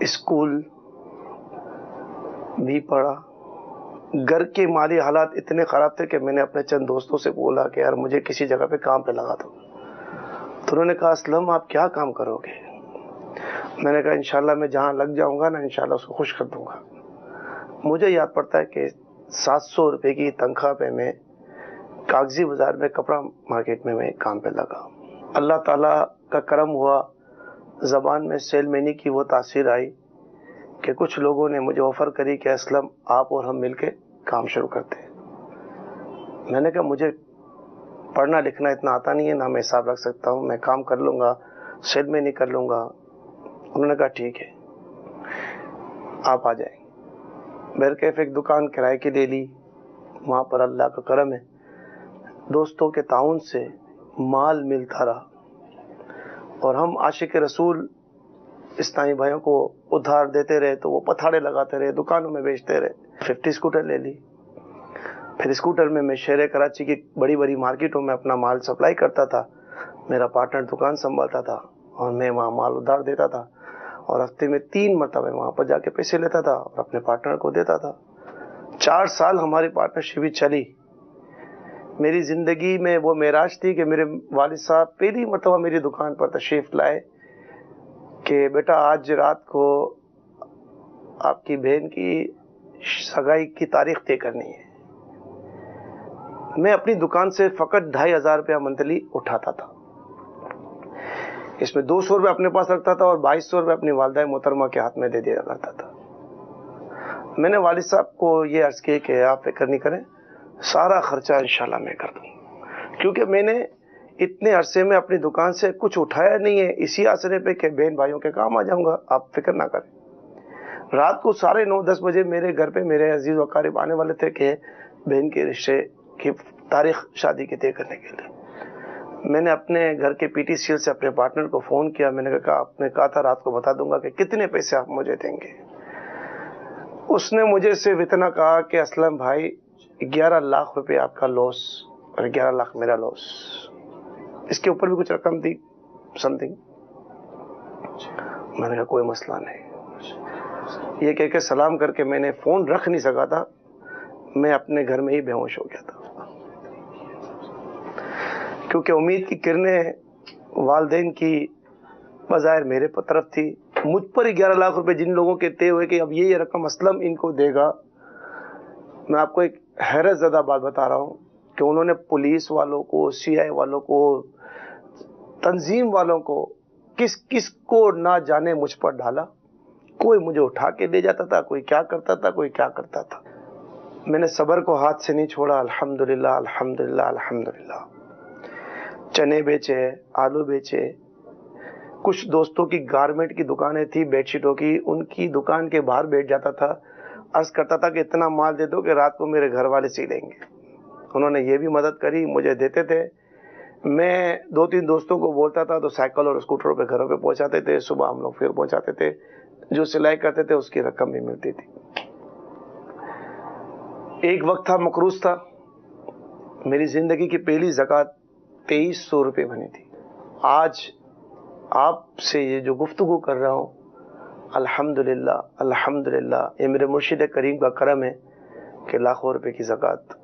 اسکول بھی پڑھا. گھر کے مالی حالات اتنے خراب تھے کہ میں نے اپنے چند دوستوں سے بولا کہ یار مجھے کسی جگہ پہ کام پہ لگا دو. تو انہوں نے کہا اسلم آپ کیا کام کرو گے؟ میں نے کہا انشاءاللہ میں جہاں لگ جاؤں گا نا انشاءاللہ اس کو خوش کر دوں گا. مجھے یاد پڑتا ہے کہ 700 روپے کی تنخواہ پہ میں کاغذی بازار میں کپڑا مارکیٹ میں کام پہ لگا. اللہ تعالیٰ کا کرم ہوا, زبان میں سیل مینی کی وہ تاثیر آئی کہ کچھ لوگوں نے مجھے آفر کری کہ اسلم آپ اور ہم مل کے کام شروع کرتے ہیں. میں نے کہا مجھے پڑھنا لکھنا اتنا آتا نہیں ہے, نہ میں حساب رکھ سکتا ہوں, میں کام کر لوں گا, سیل مینی کر لوں گا. انہوں نے کہا ٹھیک ہے آپ آ جائیں. بہرکیف ایک دکان کرائے کی لے لی. وہاں پر اللہ کا کرم ہے, دوستوں کے تعاون سے مال ملتا رہا اور ہم عاشق رسول اسلامی بھائیوں کو ادھار دیتے رہے تو وہ پتھاڑے لگاتے رہے, دکانوں میں بیچتے رہے. 50 اسکوٹر لے لی. پھر اسکوٹر میں شہر کراچی کی بڑی بڑی مارکیٹوں میں اپنا مال سپلائی کرتا تھا. میرا پارٹنر دکان سنبھالتا تھا اور میں وہاں مال ادھار دیتا تھا اور ہفتے میں 3 مرتبہ وہاں پر جا کے پیسے لیتا تھا اور اپنے پارٹنر کو دیتا تھا. 4 سال ہماری پارٹنرشپ بھی چلی. میری زندگی میں وہ معراج تھی کہ میرے والد صاحب پہلی مرتبہ میری دکان پر تشریف لائے کہ بیٹا آج رات کو آپ کی بہن کی سگائی کی تاریخ طے کرنی ہے. میں اپنی دکان سے فقط 2500 روپیہ منتھلی اٹھاتا تھا. اس میں 200 روپے اپنے پاس رکھتا تھا اور 2200 روپے اپنی والدہ محترمہ کے ہاتھ میں دے دیا کرتا تھا. میں نے والد صاحب کو یہ عرض کی کہ آپ فکر نہیں کریں, سارا خرچہ انشاءاللہ میں کر دوں, کیونکہ میں نے اتنے عرصے میں اپنی دکان سے کچھ اٹھایا نہیں ہے, اسی آسرے پہ کہ بہن بھائیوں کے کام آ جاؤں گا, آپ فکر نہ کریں. رات کو 9:30-10 بجے میرے گھر پہ میرے عزیز و اقارب آنے والے تھے کہ بہن کے رشتے کی تاریخ شادی کی طے کرنے کے لیے. میں نے اپنے گھر کے پی ٹی سی ایل سے اپنے پارٹنر کو فون کیا. میں نے کہا آپ نے کہا تھا رات کو بتا دوں گا کہ کتنے پیسے آپ مجھے دیں گے. اس نے مجھے صرف اتنا کہا کہ اسلم بھائی 11 لاکھ روپے آپ کا لاس اور 11 لاکھ میرا لاس, اس کے اوپر بھی کچھ رقم تھی سم تھنگ. میں نے کہا کوئی مسئلہ نہیں. یہ کہہ کے سلام کر کے میں نے فون رکھ نہیں سکا تھا, میں اپنے گھر میں ہی بے ہوش ہو گیا تھا, کیونکہ امید کی کرنیں والدین کی بظاہر میرے طرف تھی. مجھ پر ہی 11 لاکھ روپے جن لوگوں کے طے ہوئے کہ اب یہ رقم اسلم ان کو دے گا. میں آپ کو ایک حیرت زدہ بات بتا رہا ہوں کہ انہوں نے پولیس والوں کو, سی آئی والوں کو, تنظیم والوں کو, کس کس کو نہ جانے مجھ پر ڈالا. کوئی مجھے اٹھا کے لے جاتا تھا, کوئی کیا کرتا تھا, کوئی کیا کرتا تھا. میں نے صبر کو ہاتھ سے نہیں چھوڑا. الحمدللہ الحمدللہ الحمدللہ. چنے بیچے, آلو بیچے. کچھ دوستوں کی گارمنٹ کی دکانیں تھی بیڈ شیٹوں کی, ان کی دکان کے باہر بیٹھ جاتا تھا, عرض کرتا تھا کہ اتنا مال دے دو کہ رات کو میرے گھر والے سی لیں گے. انہوں نے یہ بھی مدد کری, مجھے دیتے تھے. میں 2-3 دوستوں کو بولتا تھا تو سائیکل اور اسکوٹروں پہ گھروں پہ پہنچاتے تھے. صبح ہم لوگ پھر پہنچاتے تھے. جو سلائی کرتے تھے اس کی رقم بھی ملتی تھی. ایک وقت تھا مقروض تھا. میری زندگی کی پہلی زکوٰۃ 2300 روپے بنی تھی. آج آپ سے یہ جو گفتگو کر رہا ہوں, الحمدللہ الحمدللہ, یہ میرے مرشد کریم کا کرم ہے کہ لاکھوں روپے کی زکوٰۃ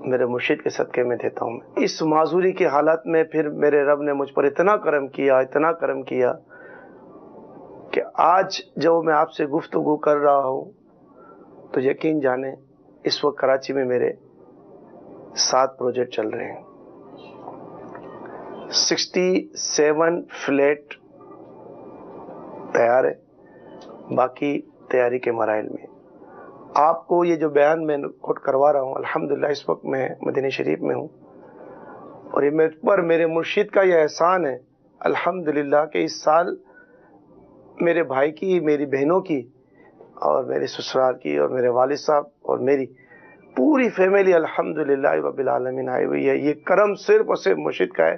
میرے مرشد کے صدقے میں دیتا ہوں. اس معذوری کے حالات میں پھر میرے رب نے مجھ پر اتنا کرم کیا کہ آج جب میں آپ سے گفتگو کر رہا ہوں تو یقین جانیں اس وقت کراچی میں میرے 7 پروجیکٹ چل رہے ہیں. 67 فلیٹ تیار ہے, باقی تیاری کے مراحل میں. آپ کو یہ جو بیان میں کوٹ کروا رہا ہوں, الحمدللہ اس وقت میں مدینہ شریف میں ہوں اور یہ میرے پر میرے مرشد کا یہ احسان ہے الحمدللہ کہ اس سال میرے بھائی کی, میری بہنوں کی اور میرے سسرال کی اور میرے والد صاحب اور میری پوری فیملی الحمدللہ رب العالمین آئی ہوئی ہے. یہ کرم صرف اور صرف مرشد کا ہے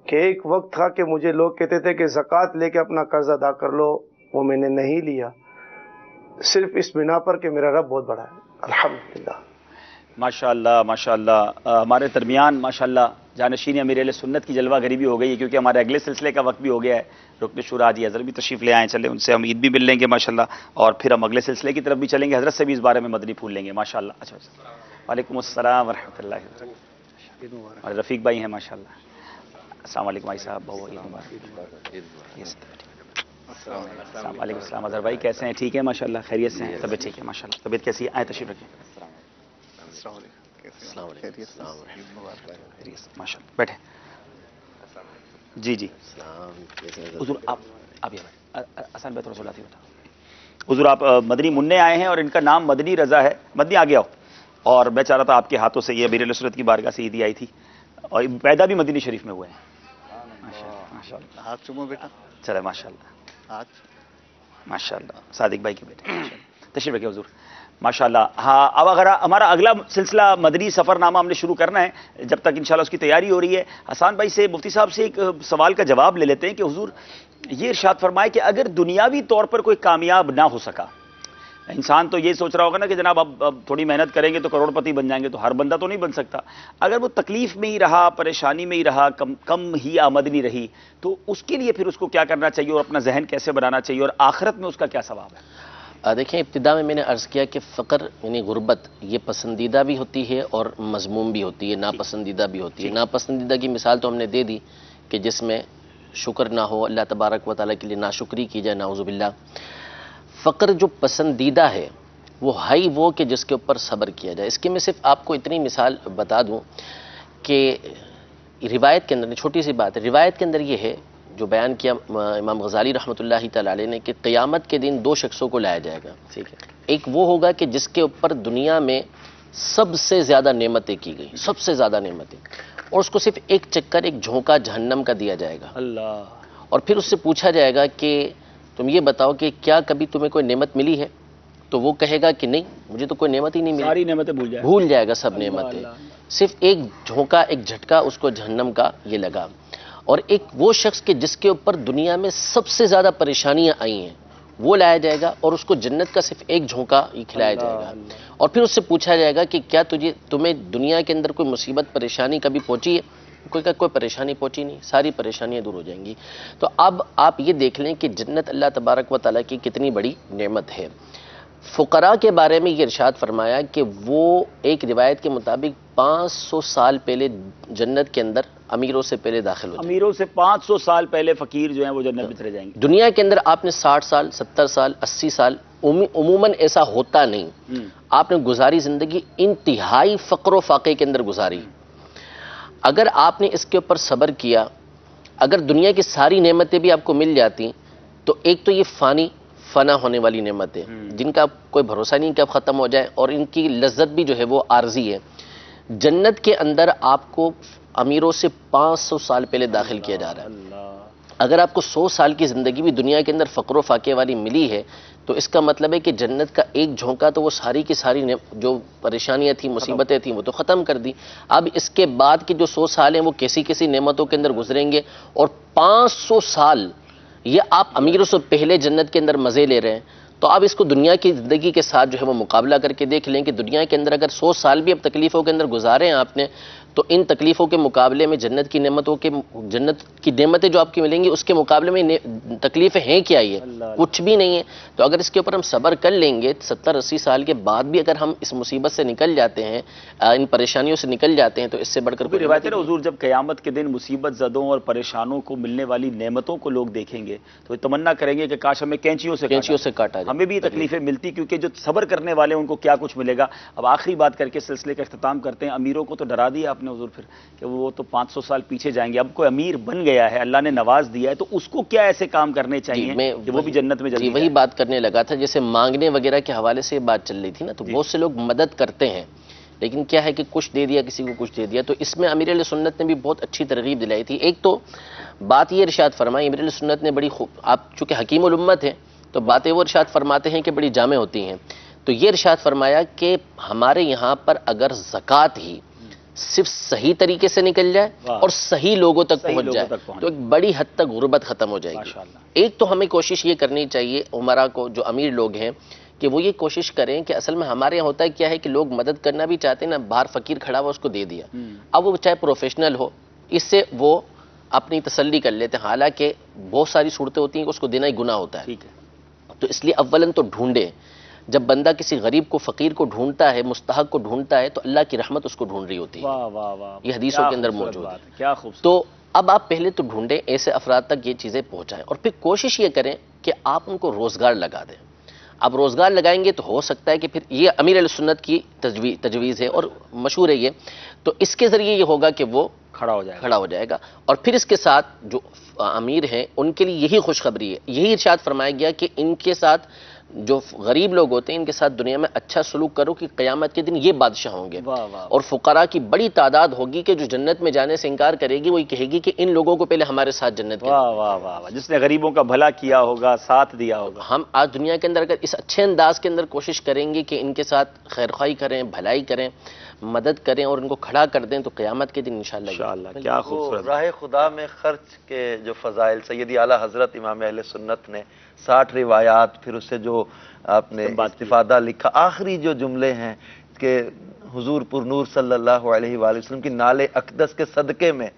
کہ ایک وقت تھا کہ مجھے لوگ کہتے تھے کہ زکوٰۃ لے کے اپنا قرض ادا کر لو, وہ میں نے نہیں لیا, صرف اس بنا پر کہ میرا رب بہت بڑا ہے. الحمدللہ. ماشاءاللہ ماشاءاللہ، ہمارے درمیان ماشاءاللہ جانشین امیر اہل سنت کی جلوہ گری بھی ہو گئی ہے، کیونکہ ہمارے اگلے سلسلے کا وقت بھی ہو گیا ہے۔ رکن شورا جی حضرت بھی تشریف لے آئیں، چلیں ان سے ہم عید بھی مل لیں گے ماشاءاللہ، اور پھر ہم اگلے سلسلے کی طرف بھی چلیں گے، حضرت سے بھی اس بارے میں مدنی پھول لیں گے ماشاءاللہ۔ اچھا، وعلیکم السلام ورحمۃ اللہ وبرکاتہ، اور رفیق بھائی ہیں ماشاءاللہ۔ السلام علیکم بھائی صاحب، بہت عید مبارک۔ السلام علیکم السلام، اظہر بھائی کیسے ہیں؟ ٹھیک ہے ماشاءاللہ، خیریت سے ہیں؟ طبیعت ٹھیک ہے ماشاءاللہ، طبیعت کیسی ہے؟ آئیں تشریف رکھیں۔ السلام علیکم، ماشاء اللہ، بیٹھے۔ جی جی حضور آپ آسان بھائی تھوڑا سا لاتی بیٹا۔ حضور آپ مدنی منع آئے ہیں اور ان کا نام مدنی رضا ہے، مدنی آگے آؤ۔ اور میں چاہ رہا تھا آپ کے ہاتھوں سے یہ امیر اہل سنت کی بارگاہ سے عیدی آئی تھی، اور پیدا بھی مدنی شریف میں ہوئے ہیں۔ ماشاء اللہ، ہاتھ چومو بیٹا۔ چلے ماشاء اللہ، ہاتھ ماشاء اللہ، صادق بھائی کے بیٹے، تشریف رکھے حضور ماشاءاللہ۔ ہاں، اب اگر ہمارا اگلا سلسلہ مدنی سفر نامہ ہم نے شروع کرنا ہے، جب تک انشاءاللہ اس کی تیاری ہو رہی ہے، حسان بھائی سے مفتی صاحب سے ایک سوال کا جواب لے لیتے ہیں کہ حضور یہ ارشاد فرمائے کہ اگر دنیاوی طور پر کوئی کامیاب نہ ہو سکا، انسان تو یہ سوچ رہا ہوگا نا کہ جناب اب تھوڑی محنت کریں گے تو کروڑ پتی بن جائیں گے، تو ہر بندہ تو نہیں بن سکتا، اگر وہ تکلیف میں ہی رہا، پریشانی میں ہی رہا، کم ہی آمدنی رہی، تو اس کے لیے پھر اس کو کیا کرنا چاہیے اور اپنا ذہن کیسے بنانا چاہیے، اور آخرت میں اس کا کیا ثواب ہے؟ دیکھیں، ابتدا میں نے عرض کیا کہ فقر یعنی غربت یہ پسندیدہ بھی ہوتی ہے اور مذموم بھی ہوتی ہے، ناپسندیدہ بھی ہوتی ہے۔ ناپسندیدہ کی مثال تو ہم نے دے دی کہ جس میں شکر نہ ہو، اللہ تبارک و تعالیٰ کے لیے ناشکری کی جائے، نعوذ باللہ۔ فقر جو پسندیدہ ہے وہ کہ جس کے اوپر صبر کیا جائے۔ اس کی میں صرف آپ کو اتنی مثال بتا دوں کہ روایت کے اندر، چھوٹی سی بات ہے، روایت کے اندر یہ ہے جو بیان کیا امام غزالی رحمۃ اللہ تعالی علیہ نے کہ قیامت کے دن 2 شخصوں کو لایا جائے گا۔ ٹھیک ہے، ایک وہ ہوگا کہ جس کے اوپر دنیا میں سب سے زیادہ نعمتیں کی گئی، سب سے زیادہ نعمتیں، اور اس کو صرف ایک چکر، ایک جھونکا جہنم کا دیا جائے گا۔ اللہ، اور پھر اس سے پوچھا جائے گا کہ تم یہ بتاؤ کہ کیا کبھی تمہیں کوئی نعمت ملی ہے؟ تو وہ کہے گا کہ نہیں، مجھے تو کوئی نعمت ہی نہیں ملی، ساری نعمتیں بھول جائے گا سب نعمتیں، صرف ایک جھونکا، ایک جھٹکا اس کو جہنم کا یہ لگا۔ اور ایک وہ شخص کہ جس کے اوپر دنیا میں سب سے زیادہ پریشانیاں آئی ہیں، وہ لایا جائے گا اور اس کو جنت کا صرف ایک جھونکا ہی کھلایا جائے گا، اور پھر اس سے پوچھا جائے گا کہ کیا تمہیں دنیا کے اندر کوئی مصیبت پریشانی کبھی پہنچی ہے؟ کوئی پریشانی پہنچی نہیں، ساری پریشانیاں دور ہو جائیں گی۔ تو اب آپ یہ دیکھ لیں کہ جنت اللہ تبارک و تعالیٰ کی کتنی بڑی نعمت ہے۔ فقراء کے بارے میں یہ ارشاد فرمایا کہ وہ ایک روایت کے مطابق 500 سال پہلے جنت کے اندر امیروں سے پہلے داخل ہو جائیں گے۔ امیروں سے 500 سال پہلے فقیر جو ہیں وہ جنت میں چلے جائیں گے۔ دنیا کے اندر آپ نے 60 سال، 70 سال، 80 سال، عموماً ایسا ہوتا نہیں، آپ نے گزاری زندگی انتہائی فقر و فاقے کے اندر گزاری۔ اگر آپ نے اس کے اوپر صبر کیا، اگر دنیا کی ساری نعمتیں بھی آپ کو مل جاتی، تو ایک تو یہ فنا ہونے والی نعمتیں جن کا کوئی بھروسہ نہیں کہ اب ختم ہو جائے، اور ان کی لذت بھی جو ہے وہ عارضی ہے۔ جنت کے اندر آپ کو امیروں سے 500 سال پہلے داخل کیا جا رہا ہے۔ اگر آپ کو 100 سال کی زندگی بھی دنیا کے اندر فقر و فاقے والی ملی ہے، تو اس کا مطلب ہے کہ جنت کا ایک جھونکا تو وہ ساری کی ساری جو پریشانیاں تھیں، مصیبتیں تھیں، وہ تو ختم کر دی۔ اب اس کے بعد کے جو 100 سال ہیں وہ کیسی نعمتوں کے اندر گزریں گے، اور 500 سال یہ آپ امیروں سے پہلے جنت کے اندر مزے لے رہے ہیں۔ تو اب اس کو دنیا کی زندگی کے ساتھ جو ہے وہ مقابلہ کر کے دیکھ لیں کہ دنیا کے اندر اگر 100 سال بھی اب تکلیفوں کے اندر گزارے ہیں آپ نے، تو ان تکلیفوں کے مقابلے میں جنت کی نعمتیں جو آپ کی ملیں گی، اس کے مقابلے میں تکلیفیں ہیں کیا؟ یہ کچھ بھی نہیں ہے۔ تو اگر اس کے اوپر ہم صبر کر لیں گے، 70-80 سال کے بعد بھی اگر ہم اس مصیبت سے نکل جاتے ہیں، ان پریشانیوں سے نکل جاتے ہیں، تو اس سے بڑھ کر کوئی روایت ہے حضور جب قیامت کے دن مصیبت زدوں اور پریشانوں کو ملنے والی نعمتوں کو لوگ دیکھیں گے تو تمنا کریں گے کہ کاش ہمیں کینچیوں سے کاٹا جائے، ہمیں بھی تکلیفیں ملتی، کیونکہ جو صبر کرنے والے ان کو کیا کچھ ملے گا۔ اب آخری بات کر کے سلسلے کا اختتام کرتے ہیں۔ امیروں کو تو ڈرا دیا آپ نے حضور پھر کہ وہ تو 500 سال پیچھے جائیں گے، اب کوئی امیر بن گیا ہے، اللہ نے نواز دیا ہے، تو اس کو کیا ایسے کام کرنے چاہیے کہ وہ بھی جنت میں جلدی وہی بات کرنے لگا تھا، جیسے مانگنے وغیرہ کے حوالے سے بات چل رہی تھی نا، تو بہت سے لوگ مدد کرتے ہیں، لیکن کیا ہے کہ کچھ دے دیا، کسی کو کچھ دے دیا۔ تو اس میں امیر اہل سنت نے بھی بہت اچھی ترغیب دلائی تھی۔ ایک تو بات یہ ارشاد فرمائی، امیر اہل سنت نے بڑی خوب، آپ چونکہ حکیم الامت ہیں تو باتیں وہ ارشاد فرماتے ہیں کہ بڑی جامع ہوتی ہیں۔ تو یہ ارشاد فرمایا کہ ہمارے یہاں پر اگر زکوٰۃ ہی صرف صحیح طریقے سے نکل جائے اور صحیح لوگوں تک پہنچ جائے تو ایک بڑی حد تک غربت ختم ہو جائے گی۔ ایک تو ہمیں کوشش یہ کرنی چاہیے عمرا کو، جو امیر لوگ ہیں، کہ وہ یہ کوشش کریں کہ اصل میں ہمارے یہاں ہوتا ہے کیا ہے کہ لوگ مدد کرنا بھی چاہتے ہیں نا، باہر فقیر کھڑا ہوا اس کو دے دیا، اب وہ چاہے پروفیشنل ہو، اس سے وہ اپنی تسلی کر لیتے ہیں، حالانکہ بہت ساری صورتیں ہوتی ہیں کہ اس کو دینا ہی گناہ ہوتا ہے۔ تو اس لیے اولاً تو ڈھونڈے، جب بندہ کسی غریب کو فقیر کو ڈھونڈتا ہے، مستحق کو ڈھونڈتا ہے، تو اللہ کی رحمت اس کو ڈھونڈ رہی ہوتی ہے۔ واہ واہ واہ، یہ حدیثوں کے اندر موجود ہے۔ کیا خوبصورت۔ تو اب آپ پہلے تو ڈھونڈیں، ایسے افراد تک یہ چیزیں پہنچائیں، اور پھر کوشش یہ کریں کہ آپ ان کو روزگار لگا دیں۔ اب روزگار لگائیں گے تو ہو سکتا ہے کہ پھر یہ امیر علیہ سنت کی تجویز ہے اور مشہور ہے یہ، تو اس کے ذریعے یہ ہوگا کہ وہ کھڑا ہو جائے گا۔ اور پھر اس کے ساتھ جو امیر ہیں ان کے لیے یہی خوشخبری ہے، یہی ارشاد فرمایا گیا کہ ان کے ساتھ جو غریب لوگ ہوتے ہیں ان کے ساتھ دنیا میں اچھا سلوک کرو کہ قیامت کے دن یہ بادشاہ ہوں گے، اور فقراء کی بڑی تعداد ہوگی کہ جو جنت میں جانے سے انکار کرے گی، وہی کہے گی کہ ان لوگوں کو پہلے ہمارے ساتھ جنت کے واہ واہ واہ، جس نے غریبوں کا بھلا کیا ہوگا، ساتھ دیا ہوگا۔ ہم آج دنیا کے اندر اگر اس اچھے انداز کے اندر کوشش کریں گے کہ ان کے ساتھ خیرخواہی کریں، بھلائی کریں، مدد کریں اور ان کو کھڑا کر دیں، تو قیامت کے دن انشاءاللہ کیا خوبصورت۔ راہ خدا میں خرچ کے جو فضائل سیدی اعلیٰ حضرت امام اہل سنت نے 60 روایات، پھر اس سے جو آپ نے استفادہ لکھا، آخری جو جملے ہیں کہ حضور پر نور صلی اللہ علیہ وآلہ وسلم کی نال اقدس کے صدقے میں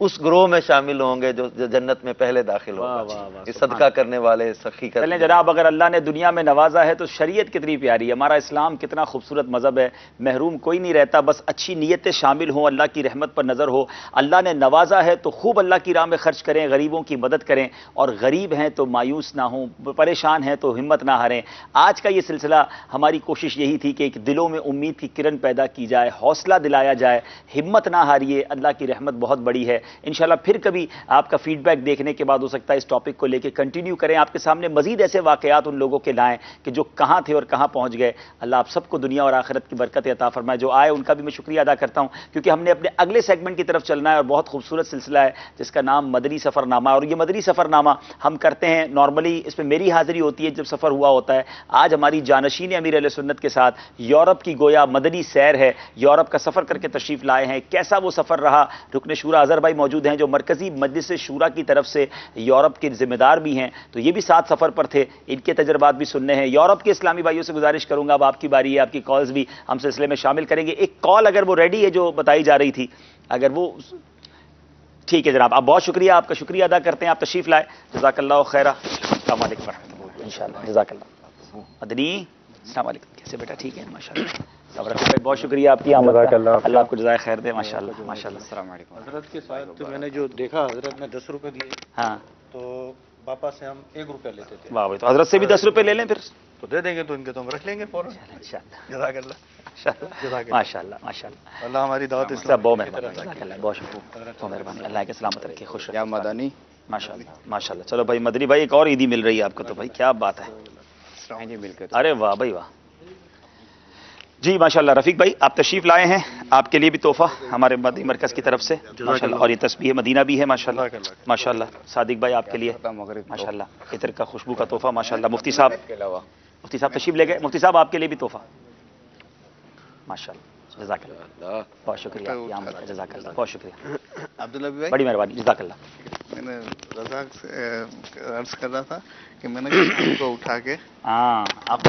اس گروہ میں شامل ہوں گے جو جنت میں پہلے داخل ہوگا، یہ صدقہ کرنے والے، سخی کرنے چلیں جناب، اگر اللہ نے دنیا میں نوازا ہے تو شریعت کتنی پیاری ہے، ہمارا اسلام کتنا خوبصورت مذہب ہے، محروم کوئی نہیں رہتا، بس اچھی نیتیں شامل ہوں، اللہ کی رحمت پر نظر ہو۔ اللہ نے نوازا ہے تو خوب اللہ کی راہ میں خرچ کریں، غریبوں کی مدد کریں، اور غریب ہیں تو مایوس نہ ہوں، پریشان ہیں تو ہمت نہ ہاریں۔ آج کا یہ سلسلہ ہماری کوشش یہی تھی کہ ایک دلوں میں امید کی کرن پیدا کی جائے، حوصلہ دلایا جائے، ہمت نہ ہاریے، اللہ کی رحمت بہت بڑی ہے۔ انشاءاللہ پھر کبھی آپ کا فیڈ بیک دیکھنے کے بعد ہو سکتا ہے اس ٹاپک کو لے کے کنٹینیو کریں، آپ کے سامنے مزید ایسے واقعات ان لوگوں کے لائیں کہ جو کہاں تھے اور کہاں پہنچ گئے۔ اللہ آپ سب کو دنیا اور آخرت کی برکت عطا فرمائے، جو آئے ان کا بھی میں شکریہ ادا کرتا ہوں، کیونکہ ہم نے اپنے اگلے سیگمنٹ کی طرف چلنا ہے، اور بہت خوبصورت سلسلہ ہے جس کا نام مدنی سفر نامہ، اور یہ مدنی سفر نامہ ہم کرتے ہیں نارملی، اس میں میری حاضری ہوتی ہے جب سفر ہوا ہوتا ہے۔ آج ہماری جانشین امیر علیہ سنت کے ساتھ یورپ کی گویا مدنی سیر ہے، یورپ کا سفر کر کے تشریف لائے ہیں، کیسا وہ سفر رہا۔ رکن شورا اظہر بھائی موجود ہیں جو مرکزی مجلس شورا کی طرف سے یورپ کے ذمہ دار بھی ہیں، تو یہ بھی ساتھ سفر پر تھے، ان کے تجربات بھی سننے ہیں۔ یورپ کے اسلامی بھائیوں سے گزارش کروں گا، اب آپ کی باری ہے، آپ کی کالز بھی ہم سلسلے میں شامل کریں گے۔ ایک کال اگر وہ ریڈی ہے جو بتائی جا رہی تھی، اگر وہ ٹھیک ہے جناب، آپ بہت شکریہ، آپ کا شکریہ ادا کرتے ہیں، آپ تشریف لائے، جزاک اللہ خیرہ۔ السلام علیکم ورحمۃ اللہ، انشاءاللہ جزاک اللہ۔ مدنی السلام علیکم، کیسے بیٹا؟ ٹھیک ہے ماشاءاللہ، بہت شکریہ آپ کی آمد کا، اللہ آپ کو جزائے خیر دے، ماشاءاللہ ماشاءاللہ۔ السلام علیکم۔ حضرت کے ساتھ میں نے جو دیکھا، حضرت نے 10 روپے دیے، ہاں تو باپا سے ہم 1 روپیہ لیتے تھے، واہ، تو حضرت سے بھی 10 روپے لے لیں پھر تو دے دیں گے، تو ان کے تو ہم رکھ لیں گے فوراً، جزاک اللہ، ماشاء اللہ ماشاء اللہ، اللہ ہماری دعوت اسلام بہت مہربانی، جزاک اللہ، بہت شکریہ، بہت مہربانی، اللہ کے سلامت رکھے، خوش رکھے مدنی، ماشاء اللہ ماشاء اللہ۔ چلو بھائی مدنی بھائی، ایک اور عیدی مل رہی ہے آپ کو، تو بھائی کیا بات ہے، ارے واہ بھائی واہ جی، ماشاءاللہ۔ رفیق بھائی آپ تشریف لائے ہیں، آپ کے لیے بھی تحفہ ہمارے مدنی مرکز کی طرف سے ماشاءاللہ، اور یہ تسبیح مدینہ بھی ہے ماشاءاللہ ماشاءاللہ۔ صادق بھائی آپ کے لیے ماشاءاللہ عطر کا خوشبو کا تحفہ ماشاءاللہ۔ مفتی صاحب تشریف لے گئے، مفتی صاحب آپ کے لیے بھی تحفہ ماشاءاللہ، جزاک اللہ، بہت شکریہ، جزاک اللہ، بہت شکریہ، عبداللہ بھائی بڑی مہربانی، جزاک اللہ۔ میں نے رزاق سے عرض کر رہا تھا کہ میں نے کو اٹھا کے ہاں آپ